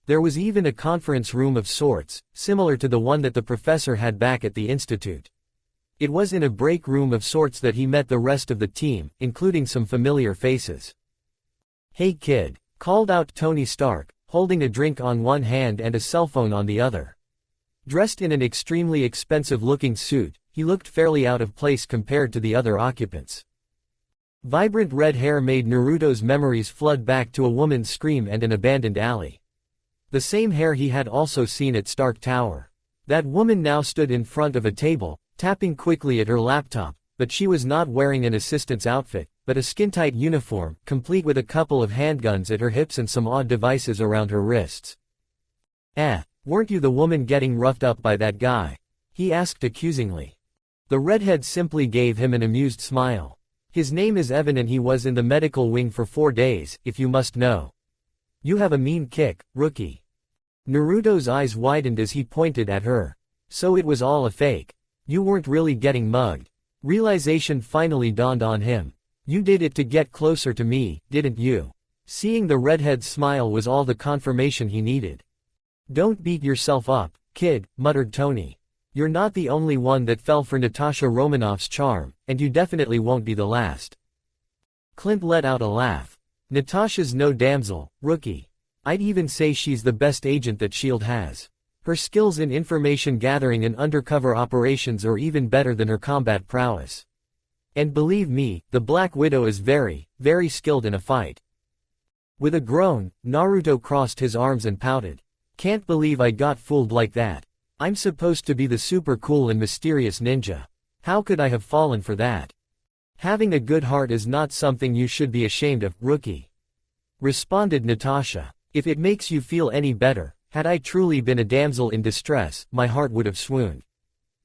There was even a conference room of sorts, similar to the one that the professor had back at the institute. It was in a break room of sorts that he met the rest of the team, including some familiar faces. "Hey kid," called out Tony Stark, holding a drink on one hand and a cell phone on the other. Dressed in an extremely expensive-looking suit, he looked fairly out of place compared to the other occupants. Vibrant red hair made Naruto's memories flood back to a woman's scream and an abandoned alley. The same hair he had also seen at Stark Tower. That woman now stood in front of a table, tapping quickly at her laptop, but she was not wearing an assistant's outfit, but a skin-tight uniform, complete with a couple of handguns at her hips and some odd devices around her wrists. Weren't you the woman getting roughed up by that guy? he asked accusingly. The redhead simply gave him an amused smile. His name is Evan and he was in the medical wing for 4 days, if you must know. You have a mean kick, rookie. Naruto's eyes widened as he pointed at her. So it was all a fake. You weren't really getting mugged. Realization finally dawned on him. You did it to get closer to me, didn't you? Seeing the redhead's smile was all the confirmation he needed. Don't beat yourself up, kid, muttered Tony. You're not the only one that fell for Natasha Romanoff's charm, and you definitely won't be the last. Clint let out a laugh. Natasha's no damsel, rookie. I'd even say she's the best agent that S.H.I.E.L.D. has. Her skills in information gathering and undercover operations are even better than her combat prowess. And believe me, the Black Widow is very, very skilled in a fight. With a groan, Naruto crossed his arms and pouted. Can't believe I got fooled like that. I'm supposed to be the super cool and mysterious ninja. How could I have fallen for that? Having a good heart is not something you should be ashamed of, rookie. Responded Natasha. If it makes you feel any better, had I truly been a damsel in distress, my heart would have swooned.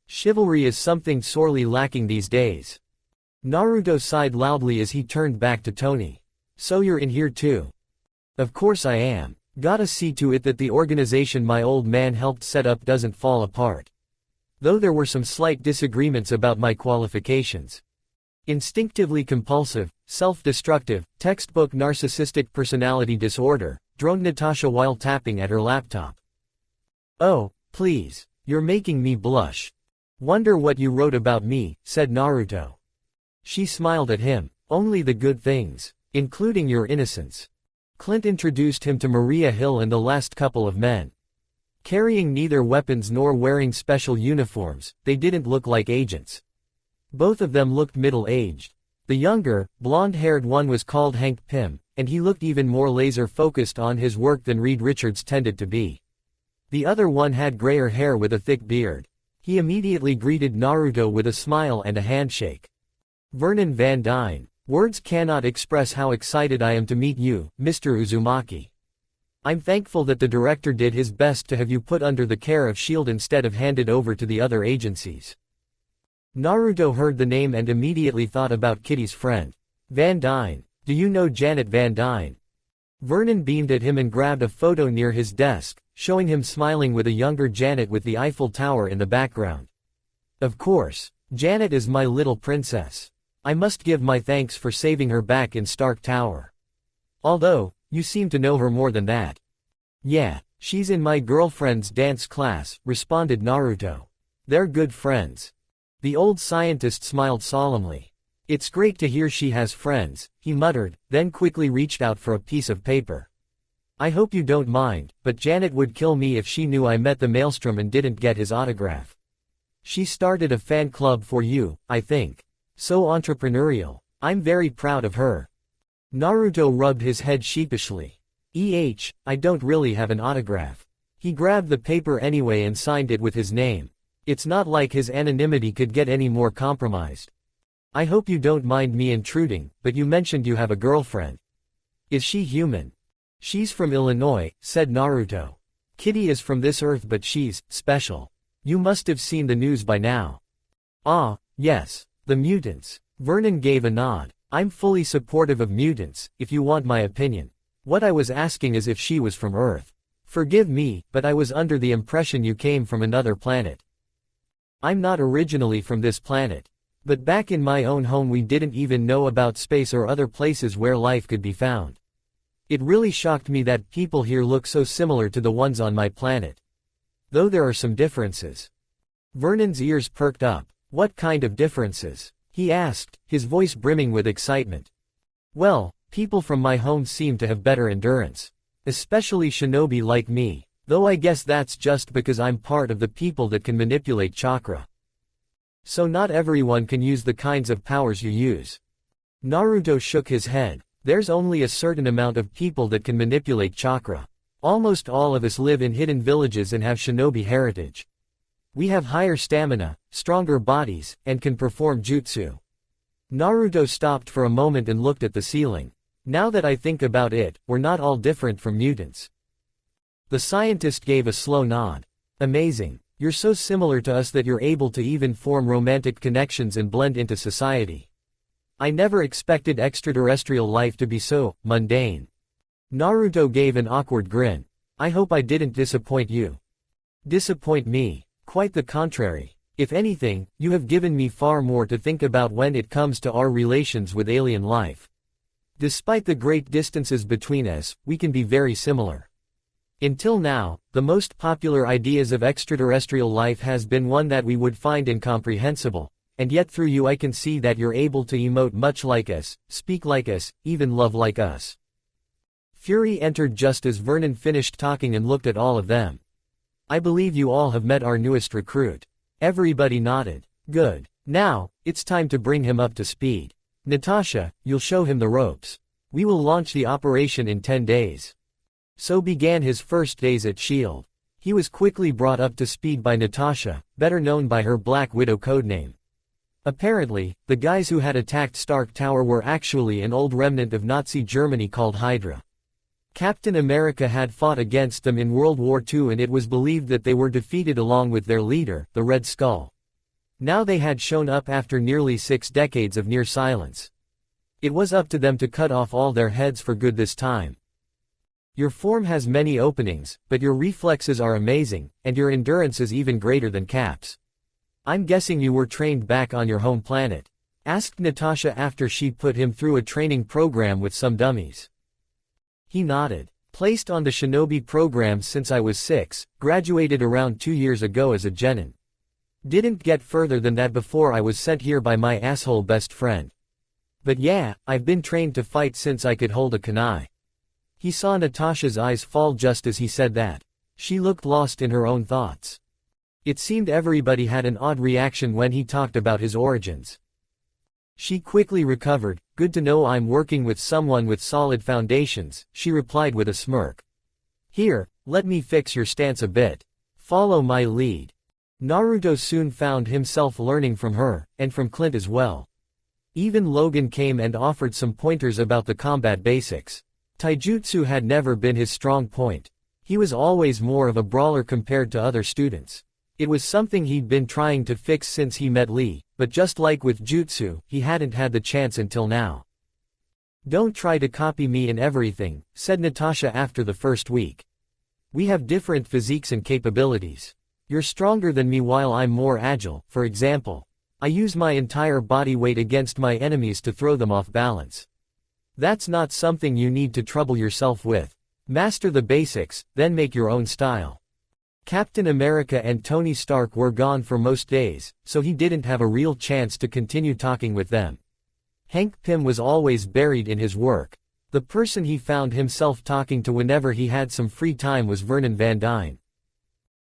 Chivalry is something sorely lacking these days. Naruto sighed loudly as he turned back to Tony. So you're in here too? Of course I am. Gotta see to it that the organization my old man helped set up doesn't fall apart. Though there were some slight disagreements about my qualifications. Instinctively compulsive, self-destructive, textbook narcissistic personality disorder, droned Natasha while tapping at her laptop. Oh, please. You're making me blush. Wonder what you wrote about me, said Naruto. She smiled at him. Only the good things, including your innocence. Clint introduced him to Maria Hill and the last couple of men. Carrying neither weapons nor wearing special uniforms, they didn't look like agents. Both of them looked middle-aged. The younger, blonde-haired one was called Hank Pym, and he looked even more laser-focused on his work than Reed Richards tended to be. The other one had grayer hair with a thick beard. He immediately greeted Naruto with a smile and a handshake. Vernon Van Dyne. Words cannot express how excited I am to meet you, Mr. Uzumaki. I'm thankful that the director did his best to have you put under the care of S.H.I.E.L.D. instead of handed over to the other agencies. Naruto heard the name and immediately thought about Kitty's friend. Van Dyne. Do you know Janet Van Dyne? Vernon beamed at him and grabbed a photo near his desk, showing him smiling with a younger Janet with the Eiffel Tower in the background. Of course. Janet is my little princess. I must give my thanks for saving her back in Stark Tower. Although, you seem to know her more than that. Yeah, she's in my girlfriend's dance class, responded Naruto. They're good friends. The old scientist smiled solemnly. It's great to hear she has friends, he muttered, then quickly reached out for a piece of paper. I hope you don't mind, but Janet would kill me if she knew I met the Maelstrom and didn't get his autograph. She started a fan club for you, I think. So entrepreneurial. I'm very proud of her. Naruto rubbed his head sheepishly. I don't really have an autograph. He grabbed the paper anyway and signed it with his name. It's not like his anonymity could get any more compromised. I hope you don't mind me intruding, but you mentioned you have a girlfriend. Is she human? She's from Illinois, said Naruto. Kitty is from this earth but she's special. You must have seen the news by now. Ah, yes. The mutants. Vernon gave a nod. I'm fully supportive of mutants, if you want my opinion. What I was asking is if she was from Earth. Forgive me, but I was under the impression you came from another planet. I'm not originally from this planet. But back in my own home we didn't even know about space or other places where life could be found. It really shocked me that people here look so similar to the ones on my planet. Though there are some differences. Vernon's ears perked up. What kind of differences? He asked, his voice brimming with excitement. Well, people from my home seem to have better endurance. Especially shinobi like me, though I guess that's just because I'm part of the people that can manipulate chakra. So not everyone can use the kinds of powers you use. Naruto shook his head. There's only a certain amount of people that can manipulate chakra. Almost all of us live in hidden villages and have shinobi heritage. We have higher stamina, stronger bodies, and can perform jutsu. Naruto stopped for a moment and looked at the ceiling. Now that I think about it, we're not all different from mutants. The scientist gave a slow nod. Amazing. You're so similar to us that you're able to even form romantic connections and blend into society. I never expected extraterrestrial life to be so mundane. Naruto gave an awkward grin. I hope I didn't disappoint you. Disappoint me? Quite the contrary. If anything, you have given me far more to think about when it comes to our relations with alien life. Despite the great distances between us, we can be very similar. Until now, the most popular ideas of extraterrestrial life has been one that we would find incomprehensible, and yet through you I can see that you're able to emote much like us, speak like us, even love like us. Fury entered just as Vernon finished talking and looked at all of them. I believe you all have met our newest recruit. Everybody nodded. Good. Now, it's time to bring him up to speed. Natasha, you'll show him the ropes. We will launch the operation in 10 days. So began his first days at S.H.I.E.L.D. He was quickly brought up to speed by Natasha, better known by her Black Widow codename. Apparently, the guys who had attacked Stark Tower were actually an old remnant of Nazi Germany called Hydra. Captain America had fought against them in World War II and it was believed that they were defeated along with their leader, the Red Skull. Now they had shown up after nearly 6 decades of near silence. It was up to them to cut off all their heads for good this time. Your form has many openings, but your reflexes are amazing, and your endurance is even greater than Cap's. I'm guessing you were trained back on your home planet? Asked Natasha after she put him through a training program with some dummies. He nodded. Placed on the Shinobi program since I was 6, graduated around 2 years ago as a genin. Didn't get further than that before I was sent here by my asshole best friend. But yeah, I've been trained to fight since I could hold a kunai. He saw Natasha's eyes fall just as he said that. She looked lost in her own thoughts. It seemed everybody had an odd reaction when he talked about his origins. She quickly recovered. Good to know I'm working with someone with solid foundations, she replied with a smirk. Here, let me fix your stance a bit. Follow my lead. Naruto soon found himself learning from her, and from Clint as well. Even Logan came and offered some pointers about the combat basics. Taijutsu had never been his strong point. He was always more of a brawler compared to other students. It was something he'd been trying to fix since he met Lee, but just like with Jutsu, he hadn't had the chance until now. Don't try to copy me in everything, said Natasha after the first week. We have different physiques and capabilities. You're stronger than me while I'm more agile, for example. I use my entire body weight against my enemies to throw them off balance. That's not something you need to trouble yourself with. Master the basics, then make your own style. Captain America and Tony Stark were gone for most days, so he didn't have a real chance to continue talking with them. Hank Pym was always buried in his work. The person he found himself talking to whenever he had some free time was Vernon Van Dyne.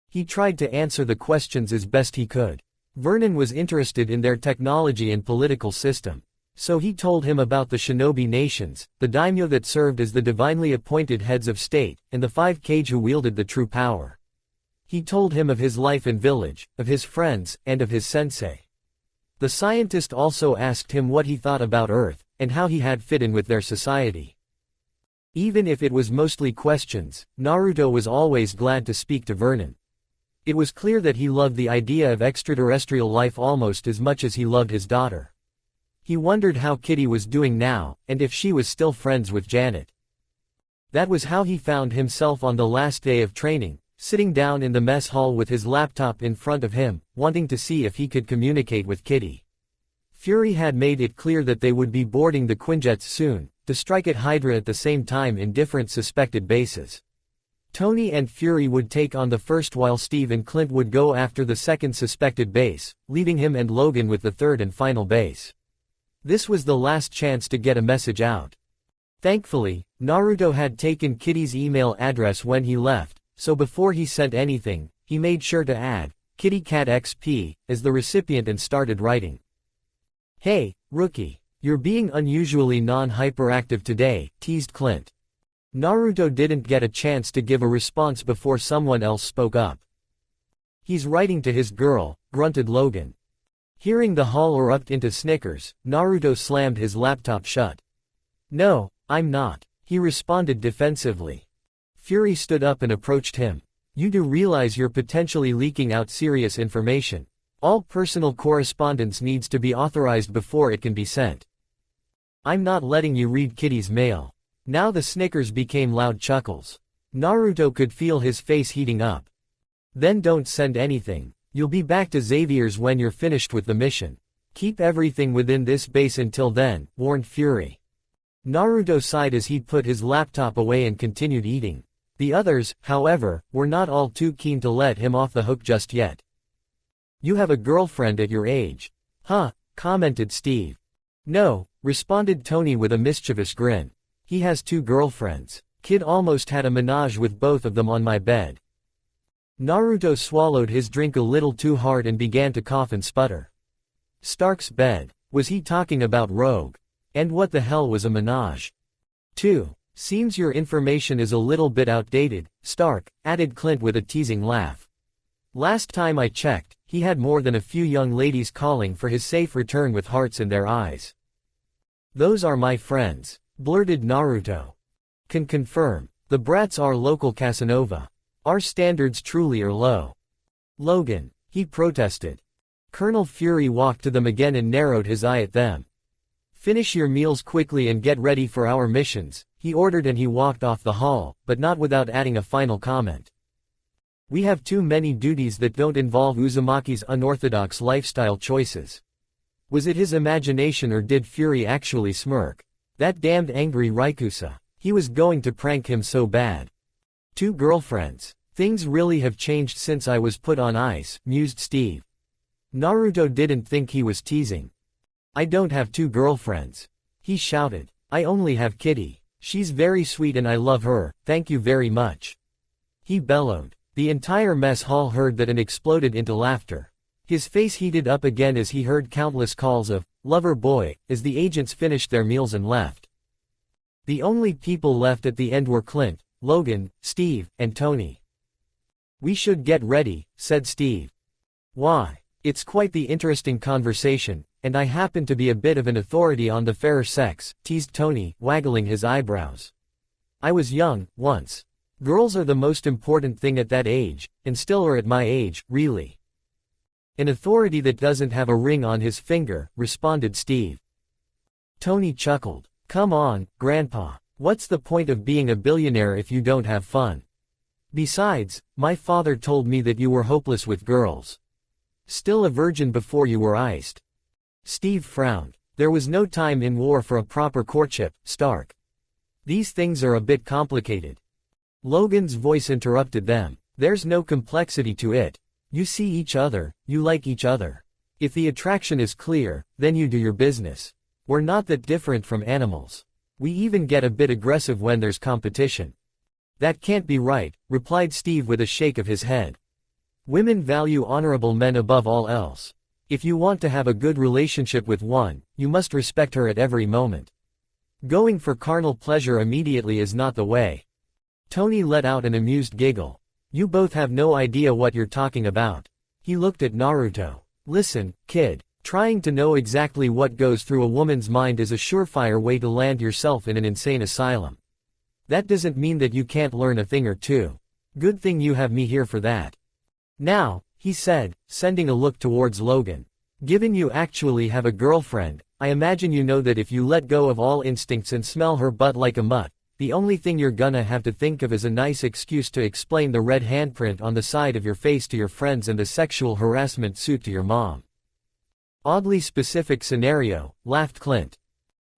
He tried to answer the questions as best he could. Vernon was interested in their technology and political system. So he told him about the Shinobi nations, the daimyo that served as the divinely appointed heads of state, and the 5 kage who wielded the true power. He told him of his life and village, of his friends, and of his sensei. The scientist also asked him what he thought about Earth, and how he had fit in with their society. Even if it was mostly questions, Naruto was always glad to speak to Vernon. It was clear that he loved the idea of extraterrestrial life almost as much as he loved his daughter. He wondered how Kitty was doing now, and if she was still friends with Janet. That was how he found himself on the last day of training, sitting down in the mess hall with his laptop in front of him, wanting to see if he could communicate with Kitty. Fury had made it clear that they would be boarding the Quinjets soon, to strike at Hydra at the same time in different suspected bases. Tony and Fury would take on the first while Steve and Clint would go after the second suspected base, leaving him and Logan with the third and final base. This was the last chance to get a message out. Thankfully, Naruto had taken Kitty's email address when he left, so before he sent anything, he made sure to add, Kitty Cat XP, as the recipient and started writing. Hey, rookie. You're being unusually non-hyperactive today, teased Clint. Naruto didn't get a chance to give a response before someone else spoke up. He's writing to his girl, grunted Logan. Hearing the hall erupt into snickers, Naruto slammed his laptop shut. No, I'm not, he responded defensively. Fury stood up and approached him. You do realize you're potentially leaking out serious information. All personal correspondence needs to be authorized before it can be sent. I'm not letting you read Kitty's mail. Now the snickers became loud chuckles. Naruto could feel his face heating up. Then don't send anything. You'll be back to Xavier's when you're finished with the mission. Keep everything within this base until then, warned Fury. Naruto sighed as he put his laptop away and continued eating. The others, however, were not all too keen to let him off the hook just yet. You have a girlfriend at your age. Huh, commented Steve. No, responded Tony with a mischievous grin. He has 2 girlfriends. Kid almost had a menage with both of them on my bed. Naruto swallowed his drink a little too hard and began to cough and sputter. Stark's bed. Was he talking about Rogue? And what the hell was a menage? 2. Seems your information is a little bit outdated, Stark, added Clint with a teasing laugh. Last time I checked, he had more than a few young ladies calling for his safe return with hearts in their eyes. Those are my friends, blurted Naruto. Can confirm. The brats are local Casanova. Our standards truly are low. Logan, he protested. Colonel Fury walked to them again and narrowed his eye at them. Finish your meals quickly and get ready for our missions, he ordered, and he walked off the hall, but not without adding a final comment. We have too many duties that don't involve Uzumaki's unorthodox lifestyle choices. Was it his imagination or did Fury actually smirk? That damned angry Raikusa. He was going to prank him so bad. 2 girlfriends. Things really have changed since I was put on ice, mused Steve. Naruto didn't think he was teasing. I don't have 2 girlfriends. He shouted. I only have Kitty. She's very sweet and I love her, thank you very much. He bellowed. The entire mess hall heard that and exploded into laughter. His face heated up again as he heard countless calls of, lover boy, as the agents finished their meals and left. The only people left at the end were Clint, Logan, Steve, and Tony. We should get ready, said Steve. Why? It's quite the interesting conversation, and I happen to be a bit of an authority on the fairer sex, teased Tony, waggling his eyebrows. I was young, once. Girls are the most important thing at that age, and still are at my age, really. An authority that doesn't have a ring on his finger, responded Steve. Tony chuckled. Come on, Grandpa. What's the point of being a billionaire if you don't have fun? Besides, my father told me that you were hopeless with girls. Still a virgin before you were iced. Steve frowned. There was no time in war for a proper courtship, Stark. These things are a bit complicated. Logan's voice interrupted them. There's no complexity to it. You see each other, you like each other. If the attraction is clear, then you do your business. We're not that different from animals. We even get a bit aggressive when there's competition. That can't be right, replied Steve with a shake of his head. Women value honorable men above all else. If you want to have a good relationship with one, you must respect her at every moment. Going for carnal pleasure immediately is not the way. Tony let out an amused giggle. You both have no idea what you're talking about. He looked at Naruto. Listen, kid, trying to know exactly what goes through a woman's mind is a surefire way to land yourself in an insane asylum. That doesn't mean that you can't learn a thing or two. Good thing you have me here for that. Now, he said, sending a look towards Logan. Given you actually have a girlfriend, I imagine you know that if you let go of all instincts and smell her butt like a mutt, the only thing you're gonna have to think of is a nice excuse to explain the red handprint on the side of your face to your friends and the sexual harassment suit to your mom. Oddly specific scenario, laughed Clint.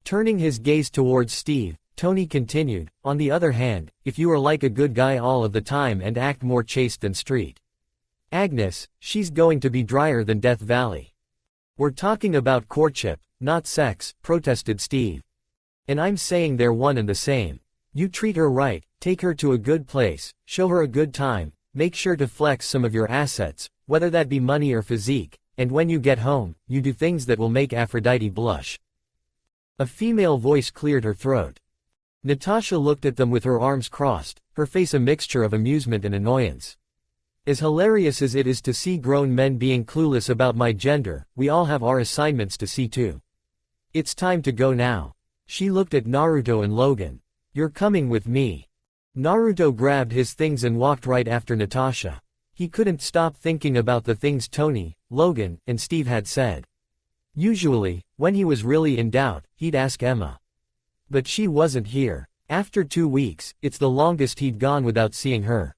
Turning his gaze towards Steve, Tony continued, on the other hand, if you are like a good guy all of the time and act more chaste than street. Agnes, she's going to be drier than Death Valley. We're talking about courtship, not sex, protested Steve. And I'm saying they're one and the same. You treat her right, take her to a good place, show her a good time, make sure to flex some of your assets, whether that be money or physique, and when you get home, you do things that will make Aphrodite blush. A female voice cleared her throat. Natasha looked at them with her arms crossed, her face a mixture of amusement and annoyance. As hilarious as it is to see grown men being clueless about my gender, we all have our assignments to see too. It's time to go now. She looked at Naruto and Logan. You're coming with me. Naruto grabbed his things and walked right after Natasha. He couldn't stop thinking about the things Tony, Logan, and Steve had said. Usually, when he was really in doubt, he'd ask Emma. But she wasn't here. After 2 weeks, it's the longest he'd gone without seeing her.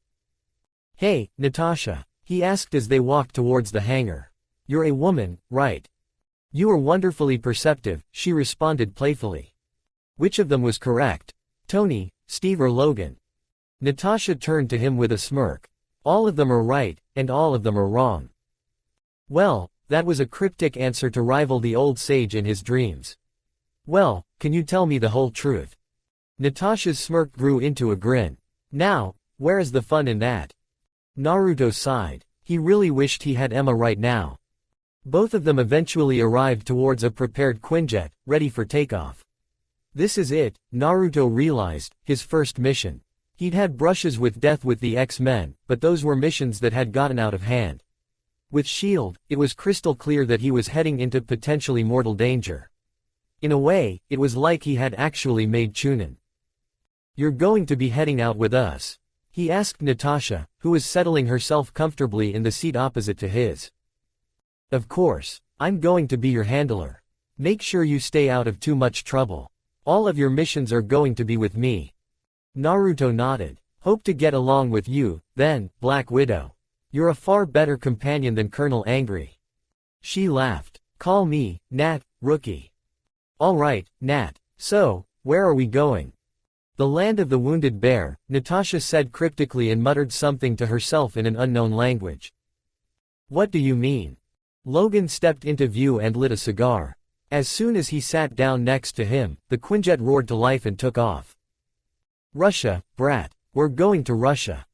"Hey, Natasha," he asked as they walked towards the hangar. "You're a woman, right?" "You are wonderfully perceptive," she responded playfully. Which of them was correct? Tony, Steve or Logan? Natasha turned to him with a smirk. "All of them are right, and all of them are wrong." Well, that was a cryptic answer to rival the old sage in his dreams. "Well, can you tell me the whole truth?" Natasha's smirk grew into a grin. "Now, where is the fun in that?" Naruto sighed. He really wished he had Emma right now. Both of them eventually arrived towards a prepared Quinjet, ready for takeoff. This is it, Naruto realized, his first mission. He'd had brushes with death with the X-Men, but those were missions that had gotten out of hand. With S.H.I.E.L.D., it was crystal clear that he was heading into potentially mortal danger. In a way, it was like he had actually made Chunin. "You're going to be heading out with us?" he asked Natasha, who was settling herself comfortably in the seat opposite to his. "Of course. I'm going to be your handler. Make sure you stay out of too much trouble. All of your missions are going to be with me." Naruto nodded. "Hope to get along with you, then, Black Widow. You're a far better companion than Colonel Angry." She laughed. "Call me, Nat, Rookie." "All right, Nat. So, where are we going?" "The land of the wounded bear," Natasha said cryptically and muttered something to herself in an unknown language. "What do you mean?" Logan stepped into view and lit a cigar. As soon as he sat down next to him, the Quinjet roared to life and took off. "Russia, brat. We're going to Russia."